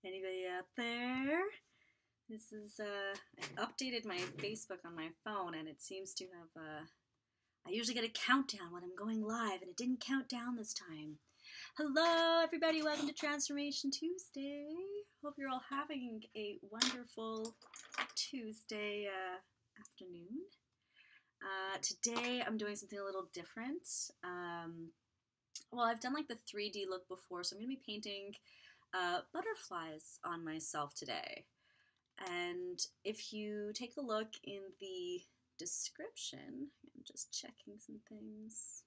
Anybody out there? This is, I updated my Facebook on my phone and it seems to have, I usually get a countdown when I'm going live and it didn't count down this time. Hello, everybody. Welcome to Transformation Tuesday. Hope you're all having a wonderful Tuesday afternoon. Today I'm doing something a little different. Well, I've done like the 3D look before, so I'm going to be painting butterflies on myself today. And if you take a look in the description, I'm just checking some things.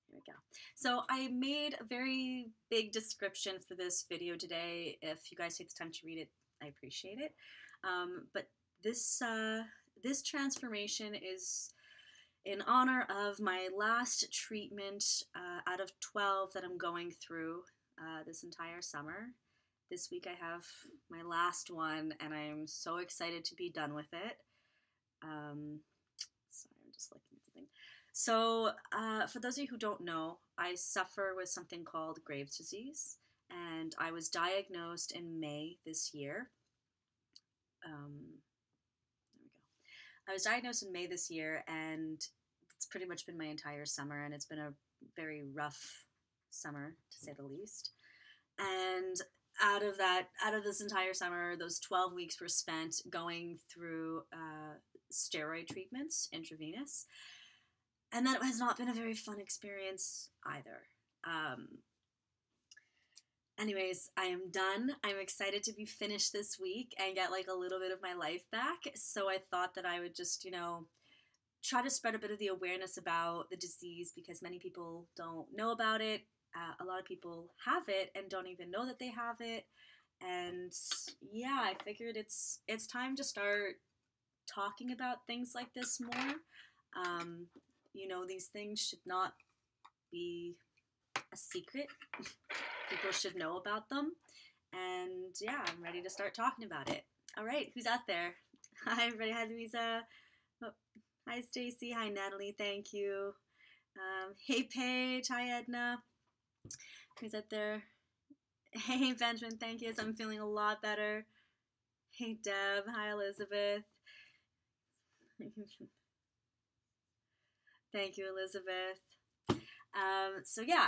Here we go. So I made a very big description for this video today. If you guys take the time to read it, I appreciate it. But this transformation is in honor of my last treatment out of 12 that I'm going through this entire summer. This week I have my last one, and I'm so excited to be done with it. Sorry, I'm just looking at something. So, for those of you who don't know, I suffer with something called Graves' disease, and I was diagnosed in May this year. There we go. I was diagnosed in May this year, and it's pretty much been my entire summer, and it's been a very rough summer, to say the least. And out of this entire summer, those 12 weeks were spent going through steroid treatments, intravenous, and that has not been a very fun experience either. Anyways, I am done. I'm excited to be finished this week and get like a little bit of my life back. So I thought that I would just, try to spread a bit of the awareness about the disease because many people don't know about it. A lot of people have it and don't even know that they have it. And yeah, I figured it's time to start talking about things like this more. These things should not be a secret. People should know about them. And yeah, I'm ready to start talking about it. All right, who's out there? Hi, everybody. Hi, Louisa. Oh, hi, Stacy. Hi, Natalie. Thank you. Hey, Paige. Hi, Edna. Who's out there? Hey, Benjamin. Thank you. I'm feeling a lot better. Hey, Deb. Hi, Elizabeth. Thank you, Elizabeth.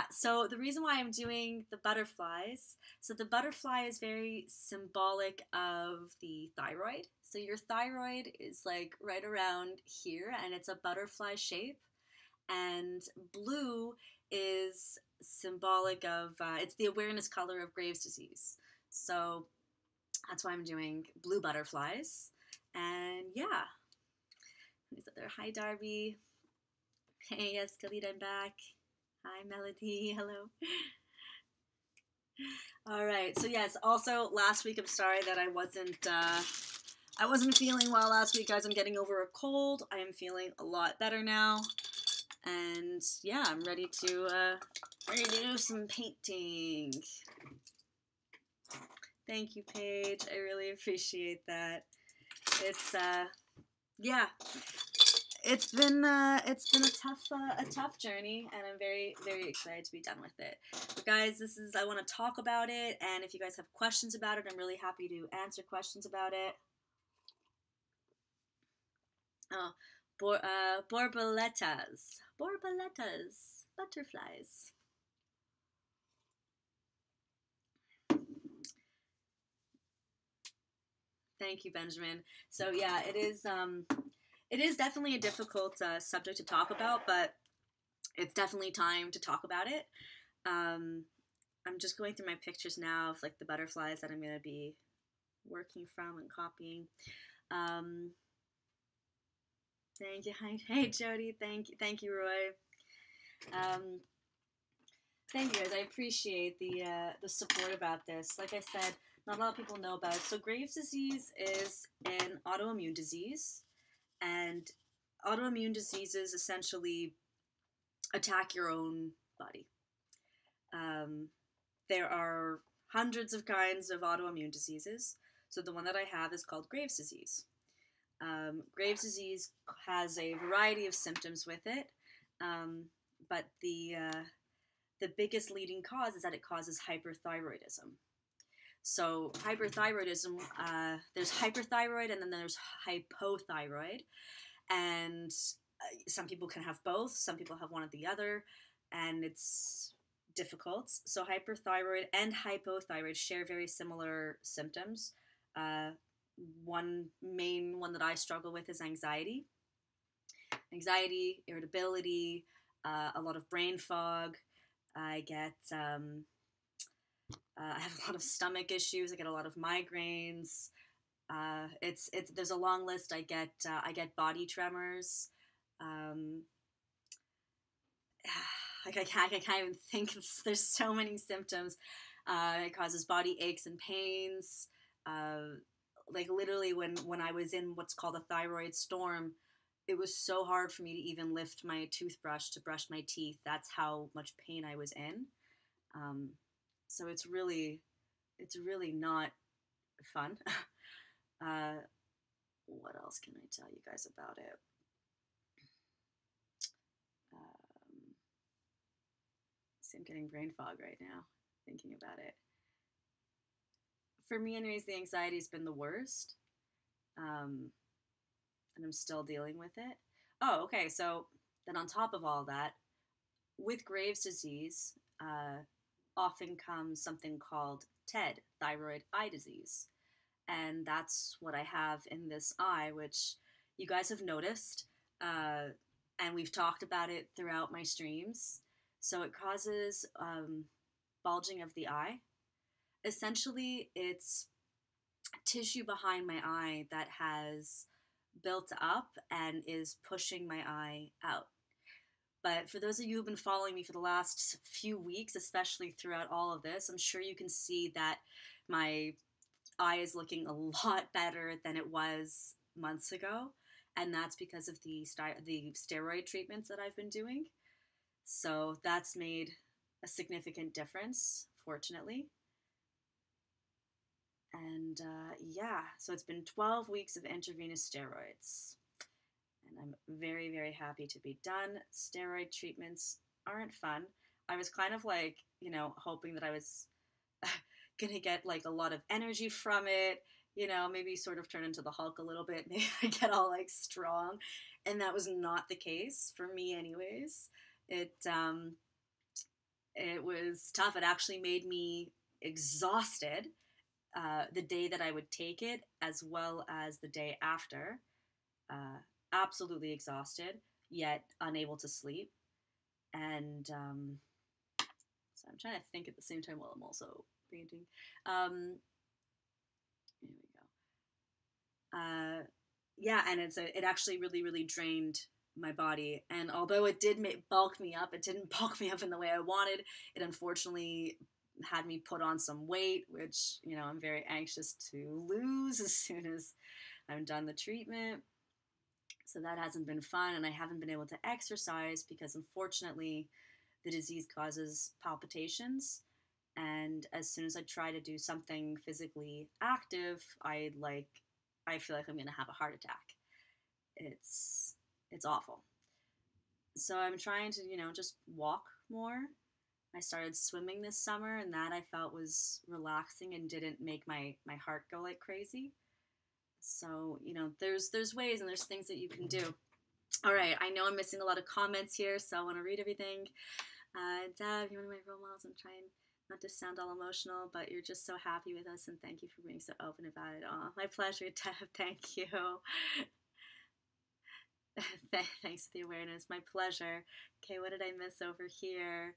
So the reason why I'm doing the butterflies, so the butterfly is very symbolic of the thyroid. So your thyroid is like right around here and it's a butterfly shape. And blue is symbolic of, it's the awareness color of Graves' disease. So that's why I'm doing blue butterflies. And yeah. Who's up there? Hi, Darby. Hey, yes, Khalid, I'm back. Hi, Melody. Hello. All right. So yes. Also, last week, I'm sorry that I wasn't feeling well last week, guys. I'm getting over a cold. I am feeling a lot better now, and yeah, I'm ready to do some painting. Thank you, Paige. I really appreciate that. It's yeah. It's been a tough journey, and I'm very, very excited to be done with it. But guys, I want to talk about it, and if you guys have questions about it, I'm really happy to answer questions about it. Oh, borboletas, butterflies. Thank you, Benjamin. So yeah, it is definitely a difficult subject to talk about, but it's definitely time to talk about it. I'm just going through my pictures now of like the butterflies that I'm going to be working from and copying. Thank you. Hey, Jody. Thank you, Roy. Thank you, guys. I appreciate the support about this. Like I said, not a lot of people know about it. So Graves' disease is an autoimmune disease. And autoimmune diseases essentially attack your own body. There are hundreds of kinds of autoimmune diseases. So the one that I have is called Graves' disease. Graves' disease has a variety of symptoms with it, but the biggest leading cause is that it causes hyperthyroidism. So hyperthyroidism, there's hyperthyroid and then there's hypothyroid. And some people can have both, some people have one or the other, and it's difficult. So hyperthyroid and hypothyroid share very similar symptoms. Uh, One main one that I struggle with is anxiety, irritability, a lot of brain fog. I get I have a lot of stomach issues. I get a lot of migraines. It's there's a long list. I get body tremors. Um, I can't even think of. There's so many symptoms. It causes body aches and pains. Like literally, when I was in what's called a thyroid storm, it was so hard for me to even lift my toothbrush to brush my teeth. That's how much pain I was in. Um, so it's really not fun. uh, what else can I tell you guys about it? Um, see, I'm getting brain fog right now thinking about it. For me, anyways, the anxiety has been the worst, and I'm still dealing with it. Oh, okay. So then, on top of all that, with Graves' disease, often comes something called TED, thyroid eye disease. And that's what I have in this eye, which you guys have noticed. And we've talked about it throughout my streams. So it causes bulging of the eye. Essentially, it's tissue behind my eye that has built up and is pushing my eye out. But for those of you who've been following me for the last few weeks, especially throughout all of this, I'm sure you can see that my eye is looking a lot better than it was months ago. And that's because of the steroid treatments that I've been doing. So that's made a significant difference, fortunately. And yeah, so it's been 12 weeks of intravenous steroids. And I'm very, very happy to be done. Steroid treatments aren't fun. I was kind of like, hoping that I was gonna get like a lot of energy from it, maybe sort of turn into the Hulk a little bit, maybe I get all like strong. And that was not the case for me anyways. It was tough. It actually made me exhausted the day that I would take it, as well as the day after. Absolutely exhausted, yet unable to sleep. And so I'm trying to think at the same time while I'm also painting. Here we go. Yeah, and it actually really, really drained my body. And although it did bulk me up, it didn't bulk me up in the way I wanted. It unfortunately had me put on some weight, which, I'm very anxious to lose as soon as I'm done the treatment. So that hasn't been fun, and I haven't been able to exercise because unfortunately the disease causes palpitations. And as soon as I try to do something physically active, I feel like I'm gonna have a heart attack. It's awful. So I'm trying to, just walk more. I started swimming this summer, and that I felt was relaxing and didn't make my heart go like crazy. So, there's ways and there's things that you can do. All right, I know I'm missing a lot of comments here, so I want to read everything. Deb, you're one of my role models. I'm trying not to sound all emotional, but you're just so happy with us, and thank you for being so open about it. Oh, my pleasure, Deb. Thank you. Thanks for the awareness. My pleasure. Okay, what did I miss over here?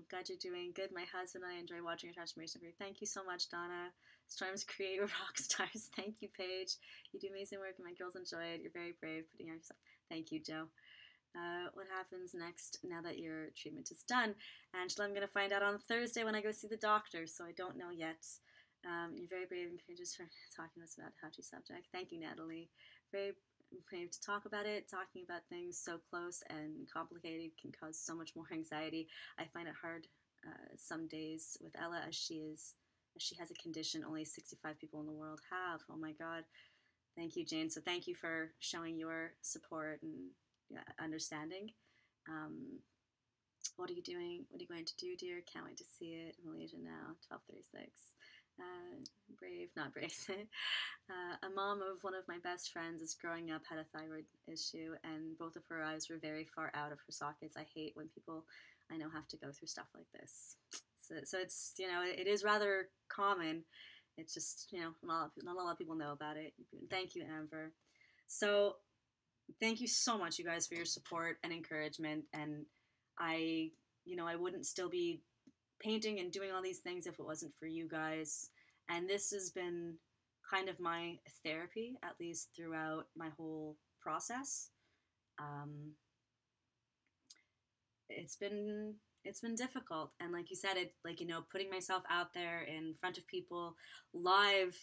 Glad you're doing good. My husband and I enjoy watching your transformation. Thank you so much, Donna. Storms create rock stars. Thank you, Paige. You do amazing work, and my girls enjoy it. You're very brave putting out yourself. Thank you, Joe. What happens next now that your treatment is done? Angela, I'm going to find out on Thursday when I go see the doctor, so I don't know yet. You're very brave and courageous for talking to us about a touchy subject. Thank you, Natalie. Very brave to talk about it. Talking about things so close and complicated can cause so much more anxiety. I find it hard some days with Ella as she has a condition only 65 people in the world have. Oh my God. Thank you, Jane. So thank you for showing your support and understanding. What are you doing? What are you going to do, dear? Can't wait to see it. Malaysia now, 12:36. Brave, not brave. A mom of one of my best friends is growing up, had a thyroid issue, and both of her eyes were very far out of her sockets. I hate when people I know have to go through stuff like this. So it's, it is rather common. It's just, not a lot of people know about it. Thank you, Amber. So thank you so much, you guys, for your support and encouragement. And I wouldn't still be painting and doing all these things if it wasn't for you guys. And this has been kind of my therapy, at least throughout my whole process. It's been difficult, and like you said, putting myself out there in front of people live,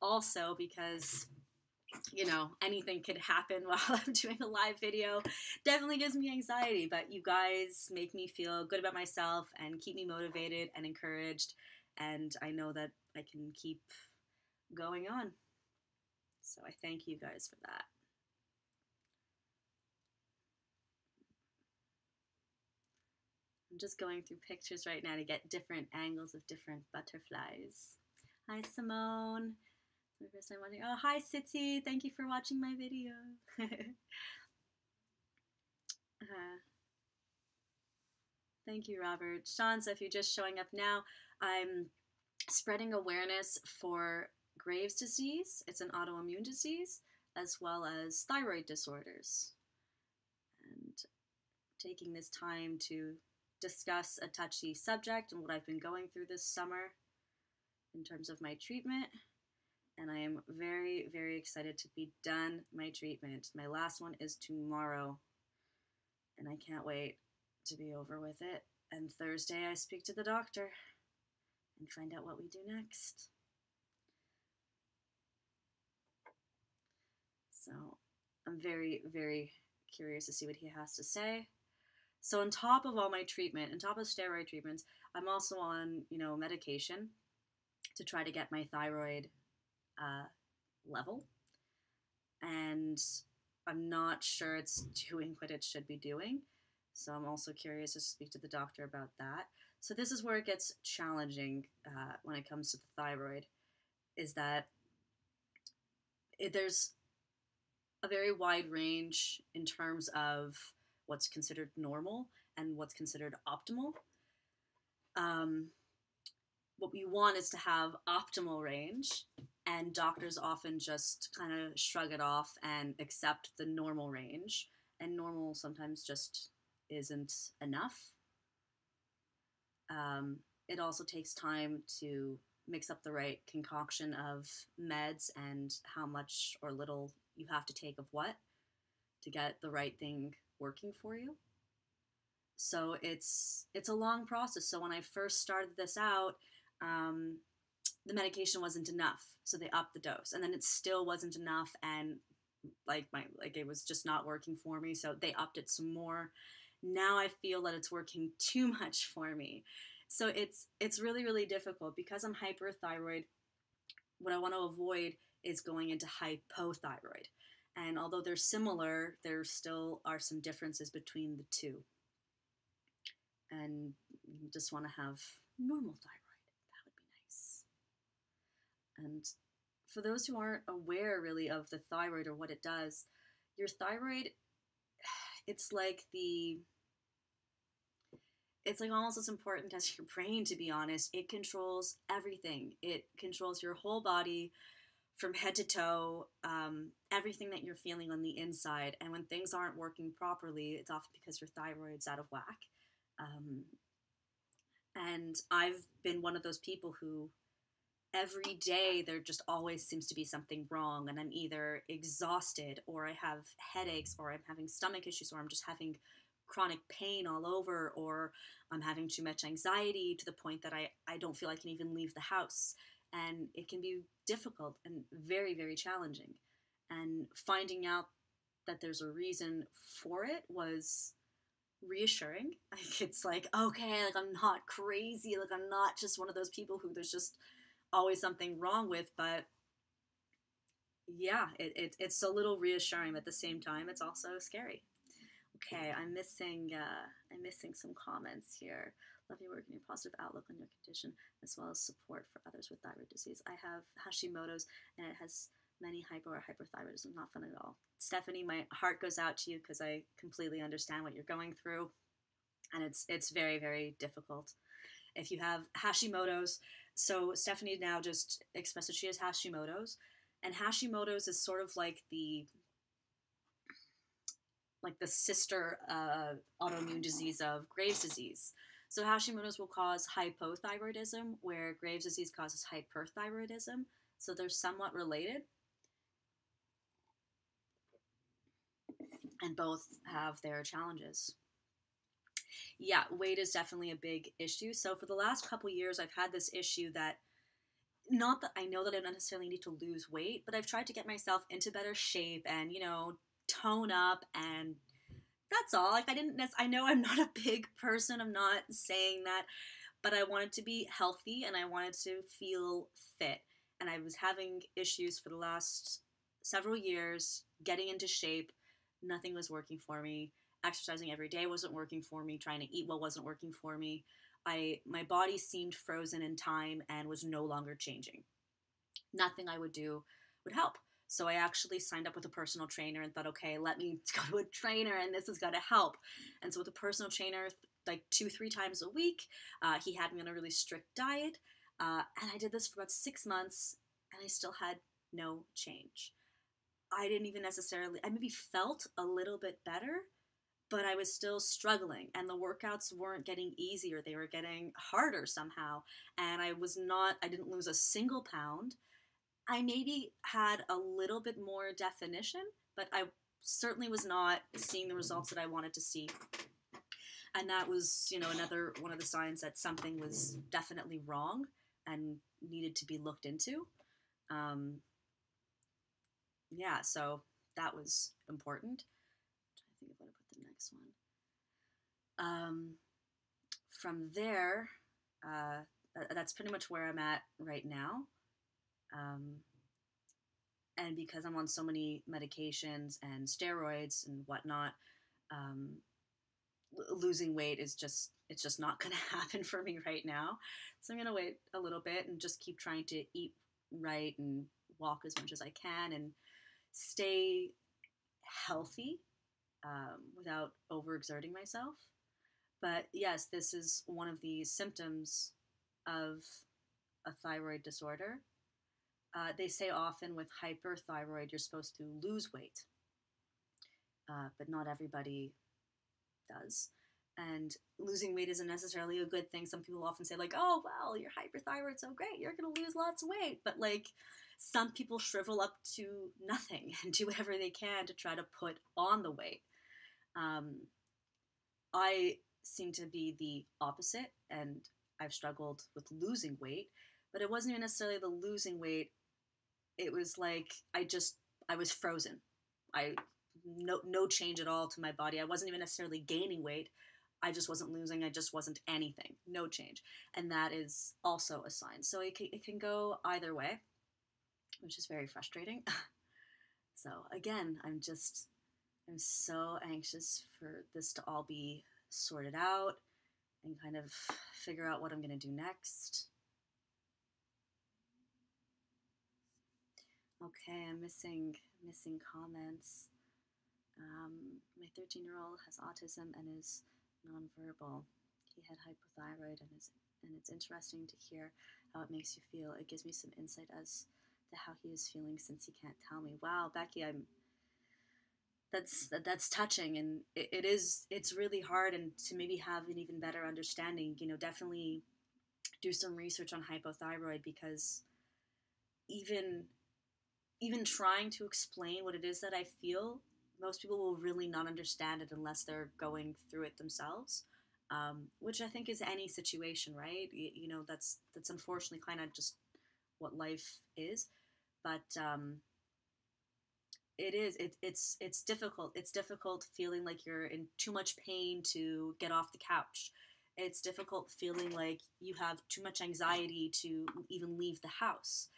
also because anything could happen while I'm doing a live video, definitely gives me anxiety. But you guys make me feel good about myself and keep me motivated and encouraged, and I know that I can keep going on. So I thank you guys for that. I'm just going through pictures right now to get different angles of different butterflies. Hi, Simone. My first time watching. Oh, hi, Sitsi. Thank you for watching my video. Thank you, Robert. Sean, so if you're just showing up now, I'm spreading awareness for Graves' disease. It's an autoimmune disease, as well as thyroid disorders. And taking this time to discuss a touchy subject and what I've been going through this summer in terms of my treatment. And I am very, very excited to be done my treatment. My last one is tomorrow, and I can't wait to be over with it. And Thursday I speak to the doctor and find out what we do next. So I'm very, very curious to see what he has to say. So on top of all my treatment, on top of steroid treatments, I'm also on, medication to try to get my thyroid level. And I'm not sure it's doing what it should be doing. So I'm also curious to speak to the doctor about that. So this is where it gets challenging when it comes to the thyroid, is that there's a very wide range in terms of what's considered normal and what's considered optimal. What we want is to have optimal range, and doctors often just kind of shrug it off and accept the normal range, and normal sometimes just isn't enough. It also takes time to mix up the right concoction of meds and how much or little you have to take of what to get the right thing working for you. So it's a long process. So when I first started this out, the medication wasn't enough, so they upped the dose, and then it still wasn't enough, and it was just not working for me, so they upped it some more. Now I feel that it's working too much for me. So it's really, really difficult because I'm hyperthyroid. What I want to avoid is going into hypothyroid. And although they're similar, there still are some differences between the two. And you just want to have normal thyroid. That would be nice. And for those who aren't aware really of the thyroid or what it does, your thyroid, it's like almost as important as your brain, to be honest. It controls everything. It controls your whole body from head to toe, everything that you're feeling on the inside. And when things aren't working properly, it's often because your thyroid's out of whack. And I've been one of those people who every day there just always seems to be something wrong, and I'm either exhausted, or I have headaches, or I'm having stomach issues, or I'm just having chronic pain all over, or I'm having too much anxiety to the point that I don't feel I can even leave the house. And it can be difficult and very, very challenging. And finding out that there's a reason for it was reassuring. It's like, okay, I'm not crazy. I'm not just one of those people who there's just always something wrong with. But yeah, it's a little reassuring, but at the same time, it's also scary. Okay, I'm missing some comments here. Love your work and your positive outlook on your condition, as well as support for others with thyroid disease. I have Hashimoto's, and it has many hypo or hyperthyroidism. Not fun at all. Stephanie, my heart goes out to you because I completely understand what you're going through, and it's very, very difficult. If you have Hashimoto's, so Stephanie now just expressed that she has Hashimoto's, and Hashimoto's is sort of like the sister autoimmune disease of Graves' disease. So Hashimoto's will cause hypothyroidism, where Graves' disease causes hyperthyroidism. So they're somewhat related, and both have their challenges. Yeah, weight is definitely a big issue. So for the last couple years, I've had this issue that, not that I know that I don't necessarily need to lose weight, but I've tried to get myself into better shape and, tone up, and that's all. Like, I know I'm not a big person. I'm not saying that, but I wanted to be healthy and I wanted to feel fit. And I was having issues for the last several years getting into shape. Nothing was working for me. Exercising every day wasn't working for me. Trying to eat well wasn't working for me. My body seemed frozen in time and was no longer changing. Nothing I would do would help. So I actually signed up with a personal trainer and thought, okay, let me go to a trainer and this is going to help. And so with a personal trainer, like 2-3 times a week, he had me on a really strict diet. And I did this for about 6 months and I still had no change. I didn't even necessarily, I maybe felt a little bit better, but I was still struggling, and the workouts weren't getting easier. They were getting harder somehow. And I didn't lose a single pound. I maybe had a little bit more definition, but I certainly was not seeing the results that I wanted to see. And that was, another one of the signs that something was definitely wrong and needed to be looked into. So that was important. I'm trying to think if I put the next one. From there, that's pretty much where I'm at right now. And because I'm on so many medications and steroids and whatnot, losing weight is just not going to happen for me right now. So I'm going to wait a little bit and just keep trying to eat right and walk as much as I can and stay healthy without overexerting myself. But yes, this is one of the symptoms of a thyroid disorder. They say often with hyperthyroid, you're supposed to lose weight, but not everybody does. And losing weight isn't necessarily a good thing. Some people often say, like, oh, well, you're hyperthyroid, so great, you're going to lose lots of weight. But, like, some people shrivel up to nothing and do whatever they can to try to put on the weight. I seem to be the opposite, and I've struggled with losing weight, but it wasn't even necessarily the losing weight. It was like I was frozen. No change at all to my body. I wasn't even necessarily gaining weight. I just wasn't losing. I just wasn't anything. No change. And that is also a sign. So it can go either way, which is very frustrating. So again, I'm so anxious for this to all be sorted out and kind of figure out what I'm going to do next. Okay, I'm missing comments. My 13-year-old has autism and is nonverbal. He had hypothyroid and it's interesting to hear how it makes you feel. It gives me some insight as to how he is feeling since he can't tell me. Wow, Becky, that's touching, and it's really hard, and to maybe have an even better understanding, definitely do some research on hypothyroid, because even trying to explain what it is that I feel, most people will really not understand it unless they're going through it themselves, which I think is any situation, right? That's unfortunately kind of just what life is, but it's difficult. It's difficult feeling like you're in too much pain to get off the couch. It's difficult feeling like you have too much anxiety to even leave the house.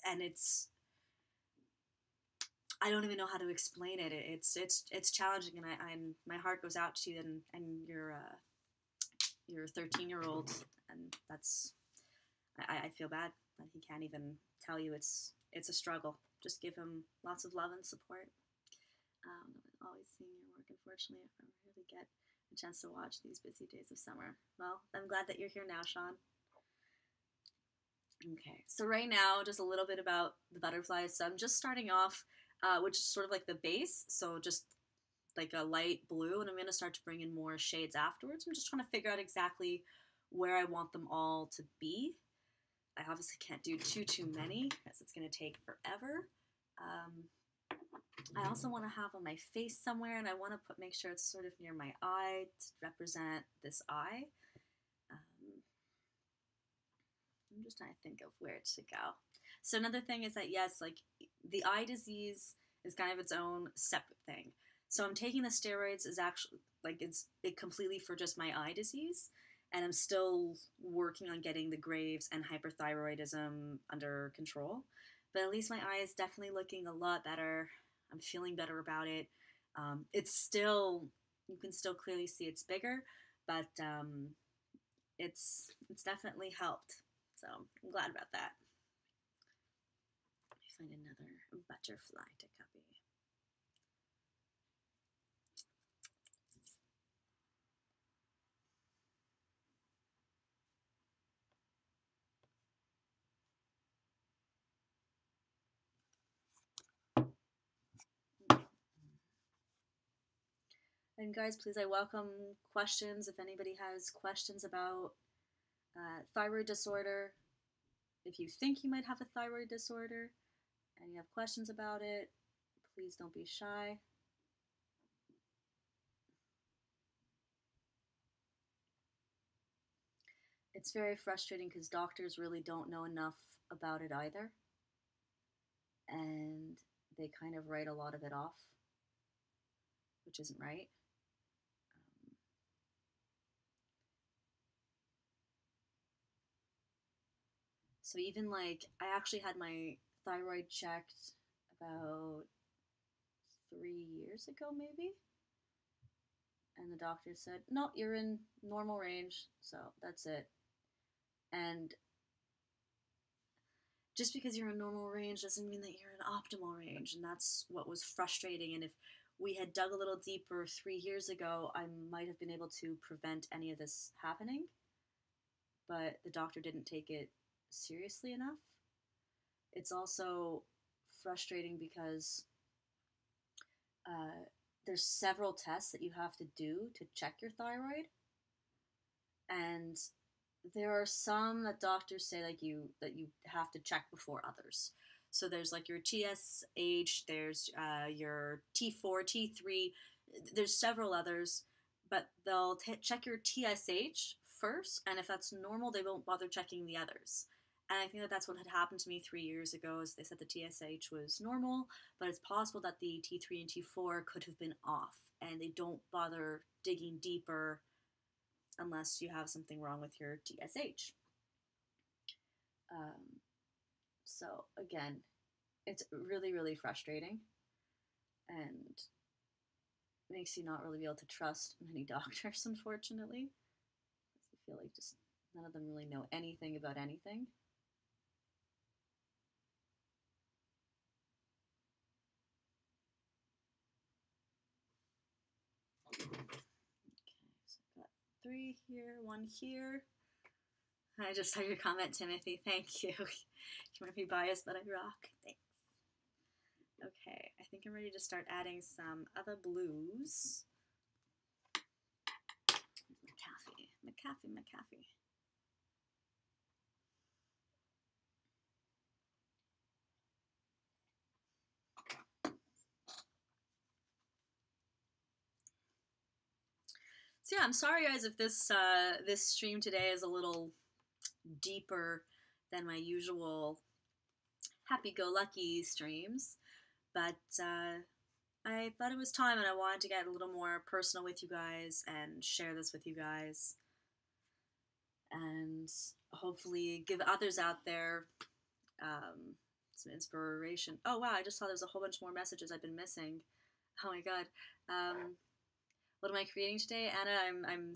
And I don't even know how to explain it. It's challenging, and my heart goes out to you and your your 13-year-old, and that's, I feel bad that he can't even tell you it's a struggle. Just give him lots of love and support. Always seeing your work, unfortunately, if I really get a chance to watch these busy days of summer. Well, I'm glad that you're here now, Sean. Okay, so right now, just a little bit about the butterflies. So I'm just starting off, which is sort of like the base, so just like a light blue, and I'm going to start to bring in more shades afterwards. I'm just trying to figure out exactly where I want them all to be. I obviously can't do too many, because it's going to take forever. I also want to have on my face somewhere, and I want to make sure it's sort of near my eye to represent this eye. I'm just trying to think of where it should go. So another thing is that, yes, like the eye disease is kind of its own separate thing. So I'm taking the steroids as actually like it's completely for just my eye disease, and I'm still working on getting the Graves and hyperthyroidism under control. But at least my eye is definitely looking a lot better. I'm feeling better about it. It's still, you can still clearly see it's bigger, but it's definitely helped. So I'm glad about that. Let me find another butterfly to copy. And guys, please, I welcome questions. If anybody has questions about thyroid disorder, if you think you might have a thyroid disorder and you have questions about it, please don't be shy. It's very frustrating because doctors really don't know enough about it either. And they kind of write a lot of it off, which isn't right. So even like, I actually had my thyroid checked about 3 years ago, maybe. And the doctor said, no, you're in normal range, so that's it. And just because you're in normal range doesn't mean that you're in optimal range, and that's what was frustrating. And if we had dug a little deeper 3 years ago, I might have been able to prevent any of this happening, but the doctor didn't take it seriously enough. It's also frustrating because there's several tests that you have to do to check your thyroid, and there are some that doctors say that you have to check before others. So there's like your TSH, there's your T4, T3, there's several others, but they'll check your TSH first, and if that's normal, they won't bother checking the others. And I think that that's what had happened to me 3 years ago, is they said the TSH was normal, but it's possible that the T3 and T4 could have been off, and they don't bother digging deeper unless you have something wrong with your TSH. So again, it's really, really frustrating, and makes you not really be able to trust many doctors, unfortunately. I feel like just none of them really know anything about anything. Okay, so I've got 3 here, 1 here. I just saw your comment, Timothy. Thank you. You might be biased, but I rock. Thanks. Okay, I think I'm ready to start adding some other blues. McAfee. So yeah, I'm sorry guys if this this stream today is a little deeper than my usual happy-go-lucky streams, but I thought it was time, and I wanted to get a little more personal with you guys and share this with you guys, and hopefully give others out there some inspiration. Oh wow, I just saw there's a whole bunch more messages I've been missing. Oh my god. What am I creating today, Anna? I'm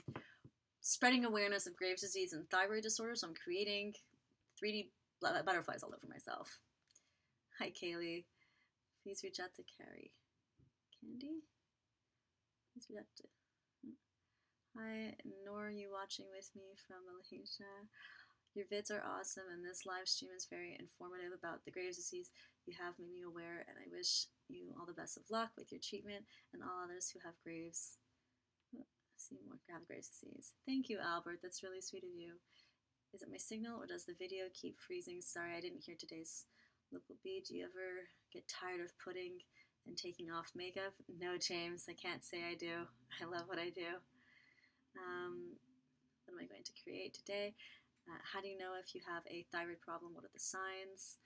spreading awareness of Graves' disease and thyroid disorder. So I'm creating 3D butterflies all over myself. Hi, Kaylee. Please reach out to Carrie. Candy? Please reach out to... Hi, nor you watching with me from Malaysia. Your vids are awesome, and this live stream is very informative about the Graves' disease. You have made me aware, and I wish you all the best of luck with your treatment and all others who have Graves. See more have Graves' disease. Thank you, Albert. That's really sweet of you. Is it my signal, or does the video keep freezing? Sorry, I didn't hear today's local beat. Do you ever get tired of putting and taking off makeup? No, James. I can't say I do. I love what I do. What am I going to create today? How do you know if you have a thyroid problem? What are the signs?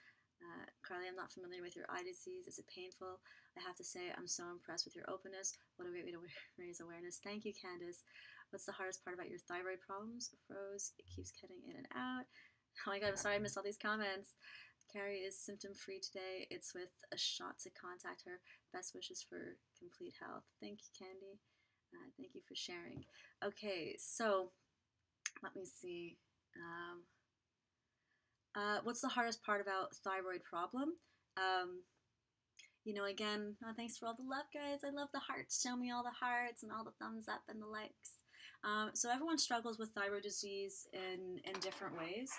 Carly, I'm not familiar with your eye disease. Is it painful? I have to say, I'm so impressed with your openness. What a great way to raise awareness. Thank you, Candace. What's the hardest part about your thyroid problems? Froze. It keeps cutting in and out. Oh my god, I'm sorry I missed all these comments. Carrie is symptom-free today. It's with a shot to contact her. Best wishes for complete health. Thank you, Candy. Thank you for sharing. Okay, so let me see. What's the hardest part about thyroid problem? You know, again, thanks for all the love, guys. I love the hearts. Show me all the hearts and all the thumbs up and the likes. So everyone struggles with thyroid disease in different ways,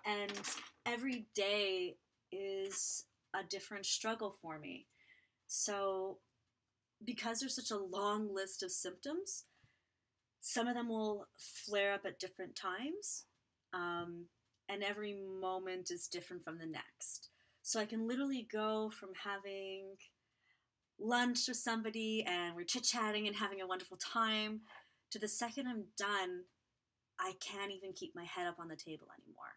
and every day is a different struggle for me. So because there's such a long list of symptoms, some of them will flare up at different times, and every moment is different from the next. So I can literally go from having lunch with somebody and we're chit-chatting and having a wonderful time to the second I'm done, I can't even keep my head up on the table anymore.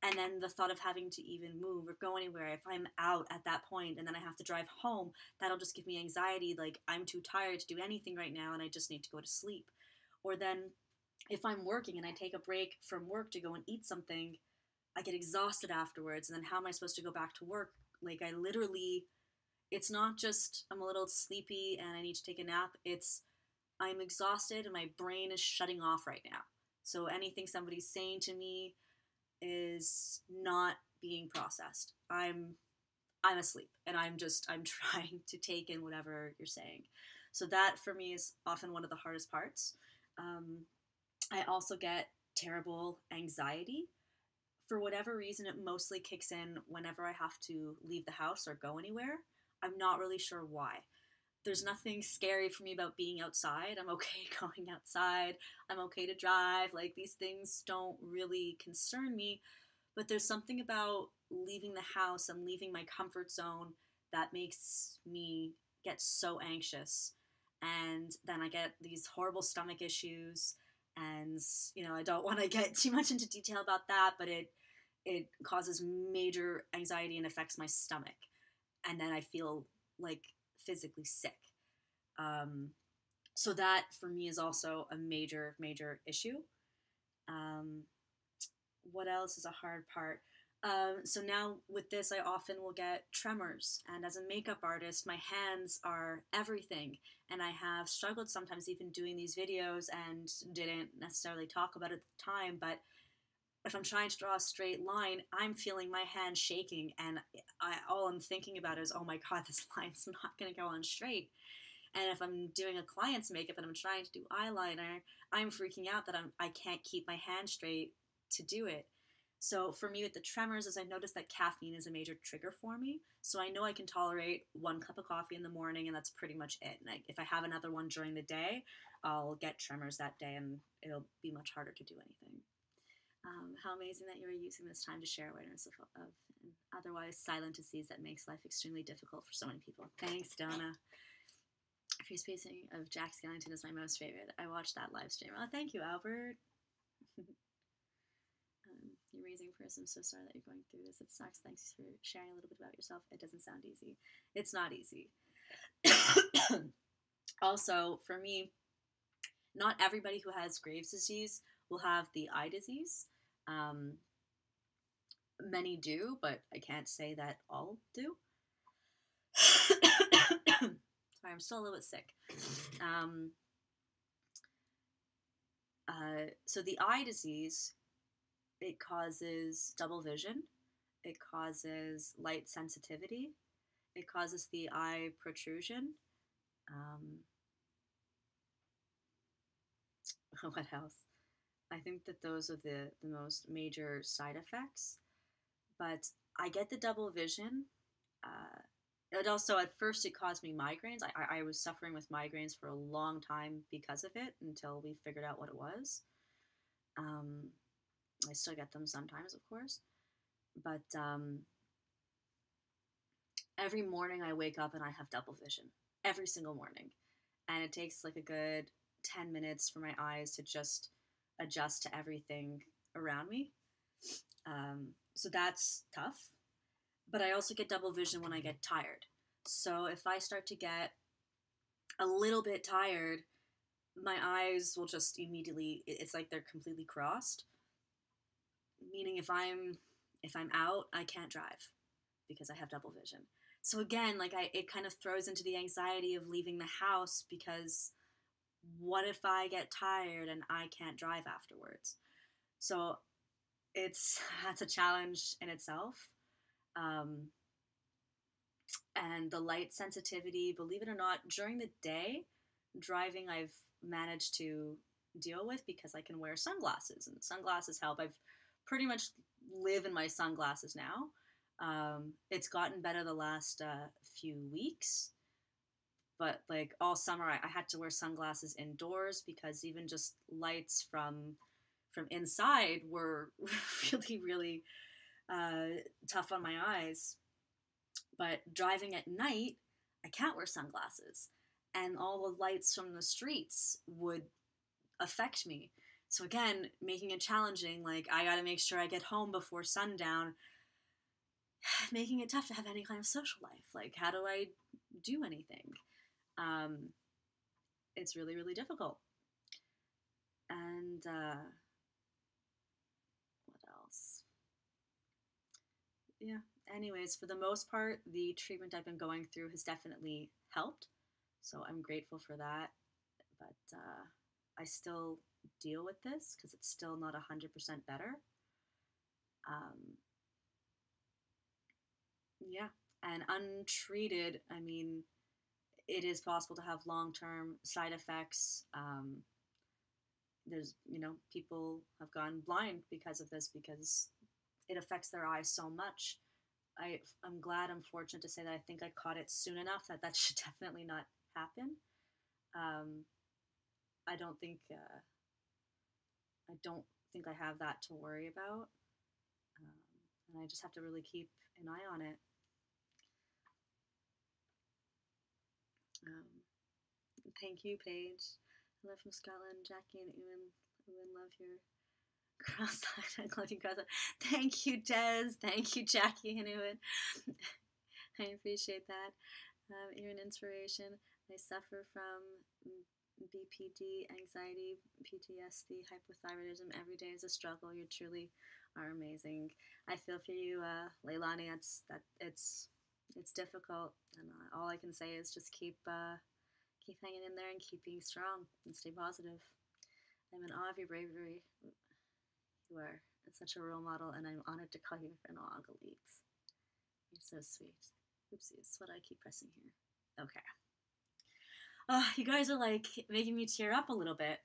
And then the thought of having to even move or go anywhere, if I'm out at that point and then I have to drive home, that'll just give me anxiety, like I'm too tired to do anything right now and I just need to go to sleep. Or then if I'm working and I take a break from work to go and eat something, I get exhausted afterwards, and then how am I supposed to go back to work? Like I literally, it's not just I'm a little sleepy and I need to take a nap, it's I'm exhausted and my brain is shutting off right now. So anything somebody's saying to me is not being processed. I'm asleep and I'm trying to take in whatever you're saying. So that for me is often one of the hardest parts. I also get terrible anxiety. For whatever reason, it mostly kicks in whenever I have to leave the house or go anywhere. I'm not really sure why. There's nothing scary for me about being outside. I'm okay going outside. I'm okay to drive. Like, these things don't really concern me. But there's something about leaving the house and leaving my comfort zone that makes me get so anxious. And then I get these horrible stomach issues. And, you know, I don't want to get too much into detail about that, but it causes major anxiety and affects my stomach. And then I feel, like, physically sick. So that for me is also a major, major issue. What else is a hard part? So now with this, I often will get tremors. And as a makeup artist, my hands are everything. And I have struggled sometimes even doing these videos and didn't necessarily talk about it at the time. But if I'm trying to draw a straight line, I'm feeling my hand shaking. And all I'm thinking about is, oh my God, this line's not going to go on straight. And if I'm doing a client's makeup and I'm trying to do eyeliner, I'm freaking out that I can't keep my hand straight to do it. So for me with the tremors is I noticed that caffeine is a major trigger for me. So I know I can tolerate 1 cup of coffee in the morning and that's pretty much it. And if I have another one during the day, I'll get tremors that day and it'll be much harder to do anything. How amazing that you're using this time to share awareness of an otherwise silent disease that makes life extremely difficult for so many people. Thanks, Donna. Free spacing of Jack Skellington is my most favorite. I watched that live stream. Oh, thank you, Albert. You're a amazing person. I'm so sorry that you're going through this. It sucks. Thanks for sharing a little bit about yourself. It doesn't sound easy. It's not easy. Also, for me, not everybody who has Graves' disease will have the eye disease. Many do, but I can't say that all do. Sorry, I'm still a little bit sick. So the eye disease, it causes double vision, it causes light sensitivity, it causes the eye protrusion. Um, what else? I think that those are the most major side effects. But I get the double vision. It also, at first, it caused me migraines. I was suffering with migraines for a long time because of it until we figured out what it was. Um, I still get them sometimes, of course. But every morning I wake up and I have double vision. Every single morning. And it takes like a good 10 minutes for my eyes to just adjust to everything around me. So that's tough. But I also get double vision when I get tired. So if I start to get a little bit tired, my eyes will just immediately, it's like they're completely crossed. Meaning if I'm out, I can't drive because I have double vision. So again, like it kind of throws into the anxiety of leaving the house, because what if I get tired and I can't drive afterwards? So that's a challenge in itself. Um, and the light sensitivity, believe it or not, during the day, driving I've managed to deal with because I can wear sunglasses, and sunglasses help. I've pretty much live in my sunglasses now. It's gotten better the last few weeks, but like all summer I had to wear sunglasses indoors because even just lights from inside were really really tough on my eyes. But driving at night, I can't wear sunglasses, and all the lights from the streets would affect me. So again, making it challenging. Like I got to make sure I get home before sundown, making it tough to have any kind of social life. Like how do I do anything? Um, it's really really difficult. And what else? Yeah. Anyways, for the most part, the treatment I've been going through has definitely helped. So I'm grateful for that. But I still deal with this because it's still not 100% better. Um, yeah. And untreated, I mean, it is possible to have long term side effects. There's, people have gone blind because of this because it affects their eyes so much. I'm glad, I'm fortunate to say that I think I caught it soon enough that that should definitely not happen. Um, I don't think I don't think I have that to worry about, and I just have to really keep an eye on it. Um, Thank you, Paige. Hello from Scotland, Jackie and Ewan love your cross-eyed. I love you, cross-eyed. Thank you, Des. Thank you, Jackie and Ewan. I appreciate that. You're an inspiration. I suffer from BPD, anxiety, PTSD, hypothyroidism. Every day is a struggle. You truly are amazing. I feel for you, Leilani. It's difficult, and all I can say is just keep hanging in there and keep being strong and stay positive. I'm in awe of your bravery. You are such a role model, and I'm honored to call you an Olga. You're so sweet. Oopsies, what do I keep pressing here? Okay. Oh, you guys are like making me tear up a little bit.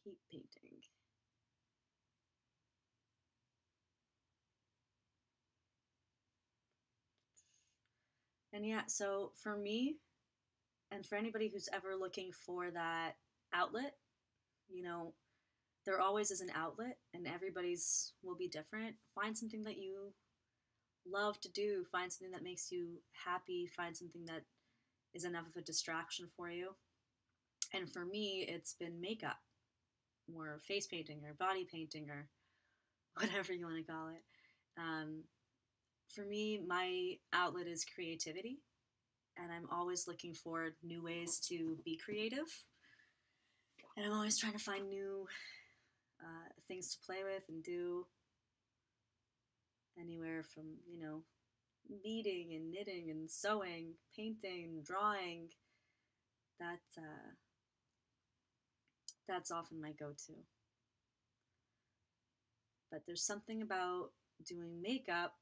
Keep painting. And yeah, so for me, and for anybody who's ever looking for that outlet, you know, there always is an outlet, and everybody's will be different. Find something that you love to do, find something that makes you happy, find something that is enough of a distraction for you. And for me, it's been makeup, or face painting, or body painting, or whatever you want to call it. Um, for me, my outlet is creativity, and I'm always looking for new ways to be creative. And I'm always trying to find new things to play with and do. Anywhere from, beading and knitting and sewing, painting, drawing, that's that's often my go-to. But there's something about doing makeup,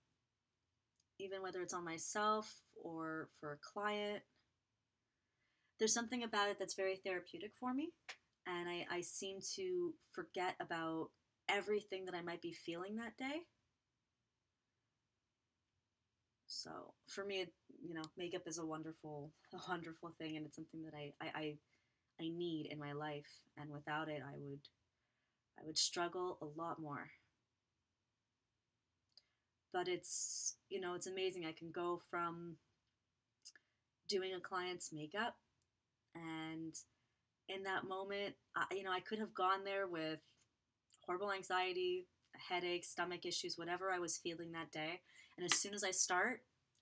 even whether it's on myself or for a client, there's something about it that's very therapeutic for me. And I seem to forget about everything that I might be feeling that day. So for me, makeup is a wonderful thing, and it's something that I need in my life. And without it, I would struggle a lot more. But it's amazing. I can go from doing a client's makeup, and in that moment, I could have gone there with horrible anxiety, a headache, stomach issues, whatever I was feeling that day. And as soon as I start,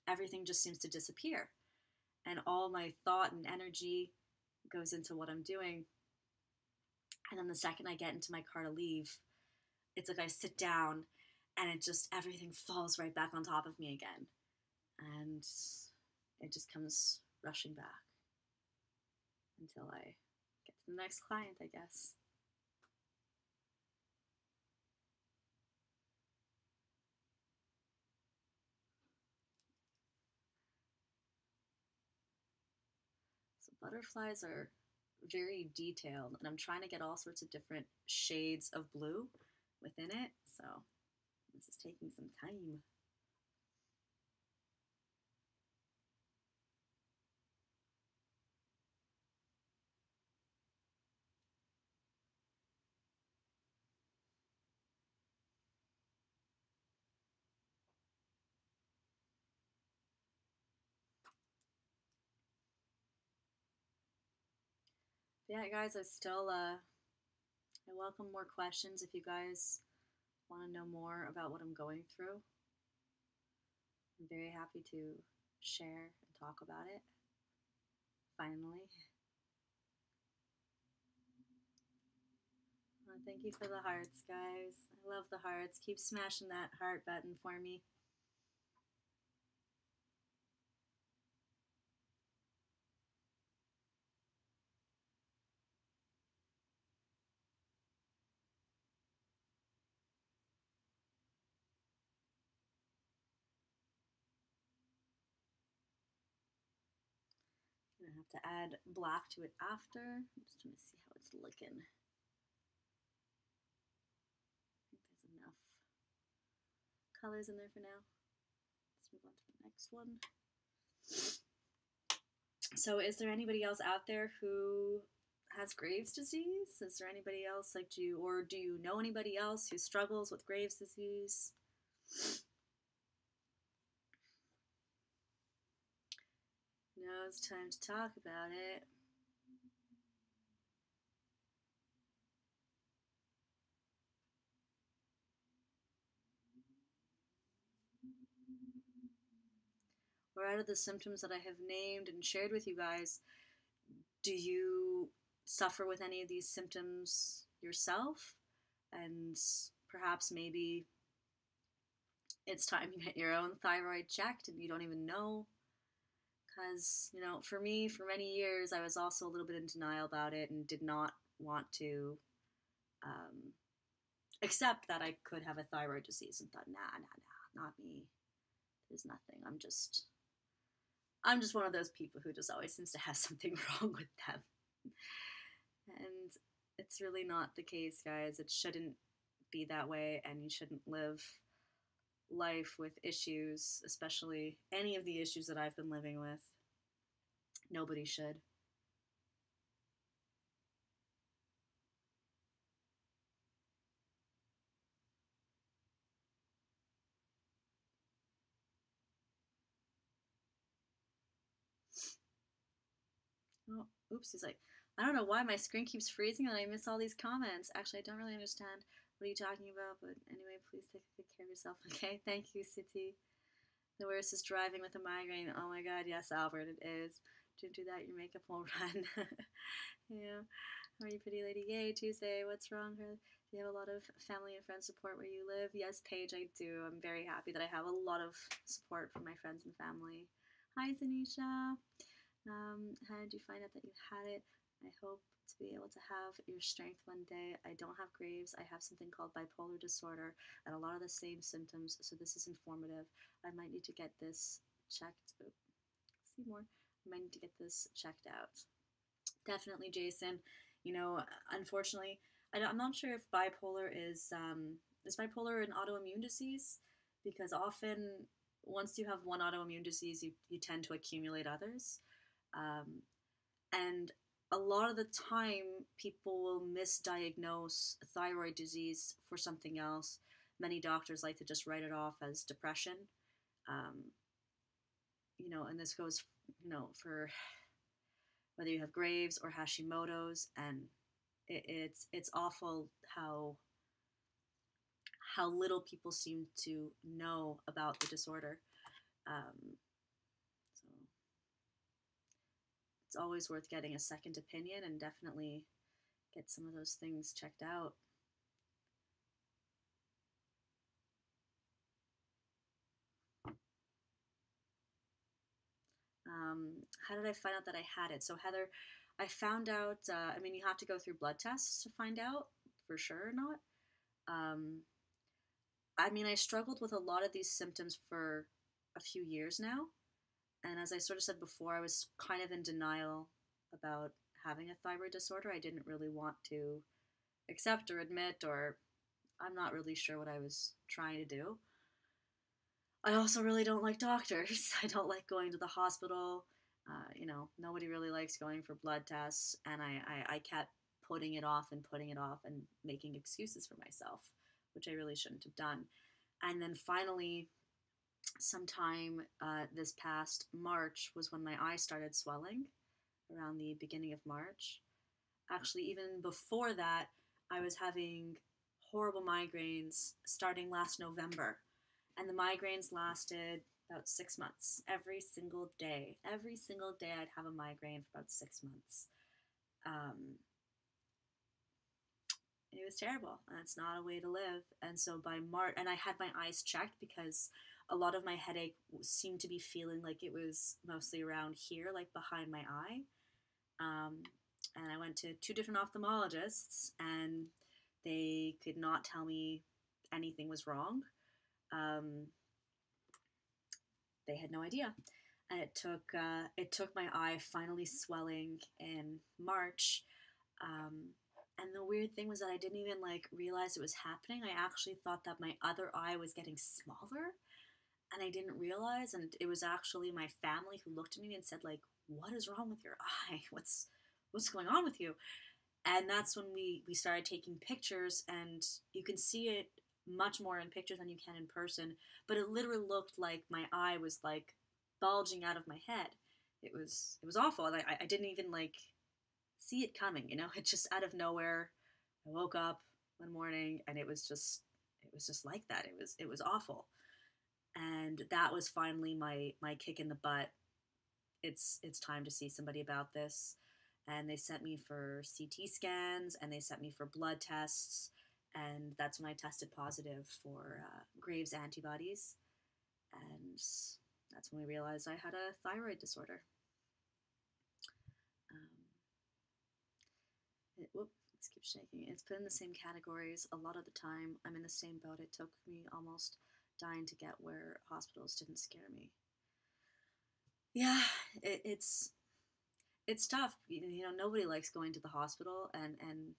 everything just seems to disappear. And all my thought and energy goes into what I'm doing. And then the second I get into my car to leave, it's like I sit down and everything falls right back on top of me again. And it just comes rushing back until I get to the next client, I guess. So butterflies are very detailed, and I'm trying to get all sorts of different shades of blue within it, so this is taking some time. Yeah, guys, I welcome more questions if you guys want to know more about what I'm going through. I'm very happy to share and talk about it. Finally. Well, thank you for the hearts, guys. I love the hearts. Keep smashing that heart button for me. I'm gonna have to add black to it after. I'm just trying to see how it's looking. I think there's enough colors in there for now. Let's move on to the next one. So is there anybody else out there who has Graves' disease? Is there anybody else do you know anybody else who struggles with Graves' disease? Now it's time to talk about it. Or out of the symptoms that I have named and shared with you guys, do you suffer with any of these symptoms yourself? And perhaps maybe it's time you get your own thyroid checked and you don't even know. Because, for me, for many years, I was also a little bit in denial about it and did not want to accept that I could have a thyroid disease, and thought, nah, not me. There's nothing. I'm just one of those people who just always seems to have something wrong with them. And it's really not the case, guys. It shouldn't be that way, and you shouldn't live life with issues, especially any of the issues that I've been living with. Nobody should. Oh, oops, he's like, I don't know why my screen keeps freezing and I miss all these comments. Actually, I don't really understand what are you talking about, but anyway, please take good care of yourself, okay? Thank you, Siti. The worst is driving with a migraine. Oh my god, yes, Albert, it is. Don't do that, your makeup won't run. Yeah. How are you, pretty lady? Yay, Tuesday. What's wrong, Carly? Do you have a lot of family and friend support where you live? Yes, Paige, I do. I'm very happy that I have a lot of support from my friends and family. Hi, Zanisha. How did you find out that you had it? I hope to be able to have your strength one day. I don't have Graves. I have something called bipolar disorder and a lot of the same symptoms, so this is informative. I might need to get this checked. Oh, see more. I might need to get this checked out. Definitely, Jason. You know, unfortunately, I'm not sure if bipolar is bipolar an autoimmune disease, because often once you have one autoimmune disease, you tend to accumulate others. Um, and a lot of the time, people will misdiagnose thyroid disease for something else. Many doctors like to just write it off as depression. Um, and this goes, for whether you have Graves or Hashimotos, and it's awful how little people seem to know about the disorder. So it's always worth getting a second opinion and definitely get some of those things checked out. How did I find out that I had it? So Heather, I found out. You have to go through blood tests to find out for sure or not. I struggled with a lot of these symptoms for a few years now. And as I sort of said before, I was kind of in denial about having a thyroid disorder. I didn't really want to accept or admit, or I'm not really sure what I was trying to do. I also really don't like doctors. I don't like going to the hospital. Nobody really likes going for blood tests. And I kept putting it off and making excuses for myself, which I really shouldn't have done. And then finally, sometime this past March was when my eye started swelling, around the beginning of March. Actually, even before that, I was having horrible migraines starting last November. And the migraines lasted about 6 months. Every single day. Every single day I'd have a migraine for about 6 months. It was terrible. And it's not a way to live. And so by March, and I had my eyes checked because a lot of my headache seemed to be feeling like it was mostly around here, like behind my eye. And I went to 2 different ophthalmologists, and they could not tell me anything was wrong. They had no idea. And it took my eye finally swelling in March. And the weird thing was that I didn't even realize it was happening. I actually thought that my other eye was getting smaller, and I didn't realize. And it was actually my family who looked at me and said, "What is wrong with your eye? What's going on with you?" And that's when we started taking pictures, and you can see it much more in pictures than you can in person. But it literally looked like my eye was bulging out of my head. It was awful. And I didn't even see it coming. It just out of nowhere. I woke up one morning and it was just like that. It was awful. And that was finally my kick in the butt. It's time to see somebody about this. And they sent me for CT scans, and they sent me for blood tests, and that's when I tested positive for Graves' antibodies, and that's when we realized I had a thyroid disorder. Let's keep shaking. It's put in the same categories a lot of the time. I'm in the same boat. It took me almost dying to get where hospitals didn't scare me. Yeah, it's tough. Nobody likes going to the hospital, and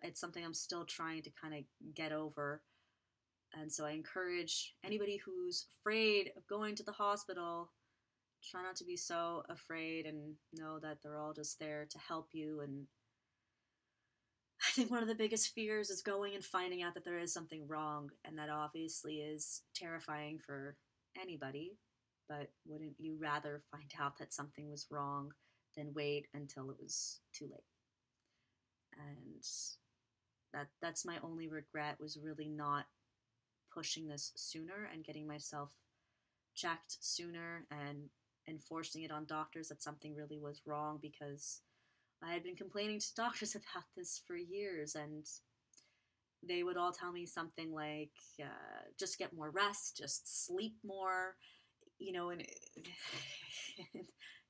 it's something I'm still trying to kind of get over. And so I encourage anybody who's afraid of going to the hospital, try not to be so afraid, and know that they're all just there to help you. And I think one of the biggest fears is going and finding out that there is something wrong, and that obviously is terrifying for anybody. But wouldn't you rather find out that something was wrong than wait until it was too late? And that's my only regret, was really not pushing this sooner and getting myself checked sooner and enforcing it on doctors that something really was wrong, because I had been complaining to doctors about this for years, and they would all tell me something like, just get more rest, just sleep more, and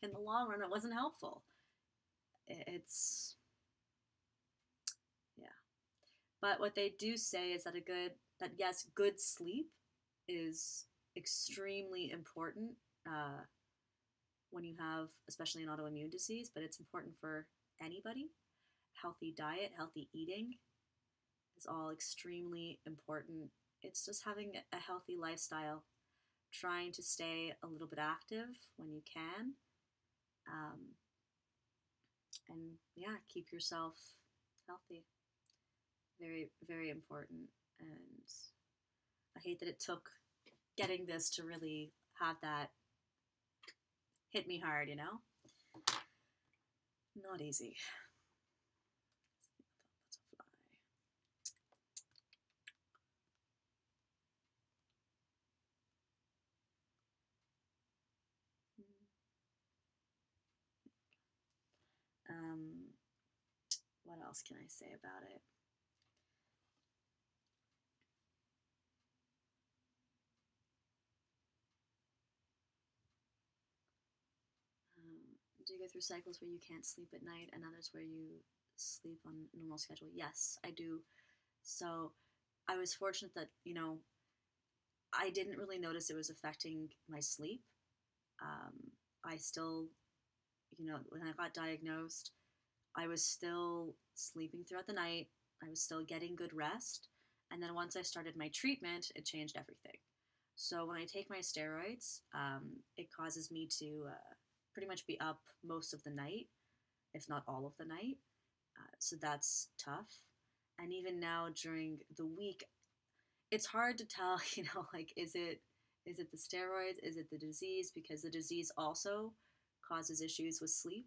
in the long run, it wasn't helpful. It's, yeah. But what they do say is that yes, good sleep is extremely important uh, when you have, especially an autoimmune disease, but it's important for anybody. Healthy diet, healthy eating is all extremely important. It's just having a healthy lifestyle, trying to stay a little bit active when you can, um, and yeah, keep yourself healthy. Very, very important. And I hate that it took getting this to really have that hit me hard, Not easy. Um, what else can I say about it? Do you go through cycles where you can't sleep at night and others where you sleep on normal schedule? Yes, I do. So I was fortunate that, I didn't really notice it was affecting my sleep. Um, I still, when I got diagnosed, I was still sleeping throughout the night. I was still getting good rest. And then once I started my treatment, it changed everything. So when I take my steroids, it causes me to pretty much be up most of the night, if not all of the night. So that's tough. And even now during the week, it's hard to tell, like is it the steroids, is it the disease? Because the disease also causes issues with sleep.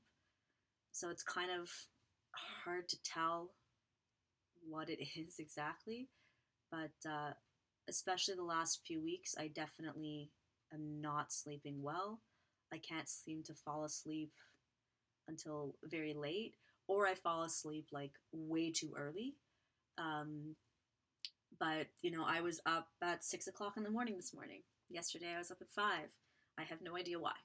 So it's kind of hard to tell what it is exactly. But especially the last few weeks, I definitely am not sleeping well. I can't seem to fall asleep until very late, or I fall asleep like way too early. Um, but I was up at 6 o'clock in the morning this morning. Yesterday, I was up at 5. I have no idea why.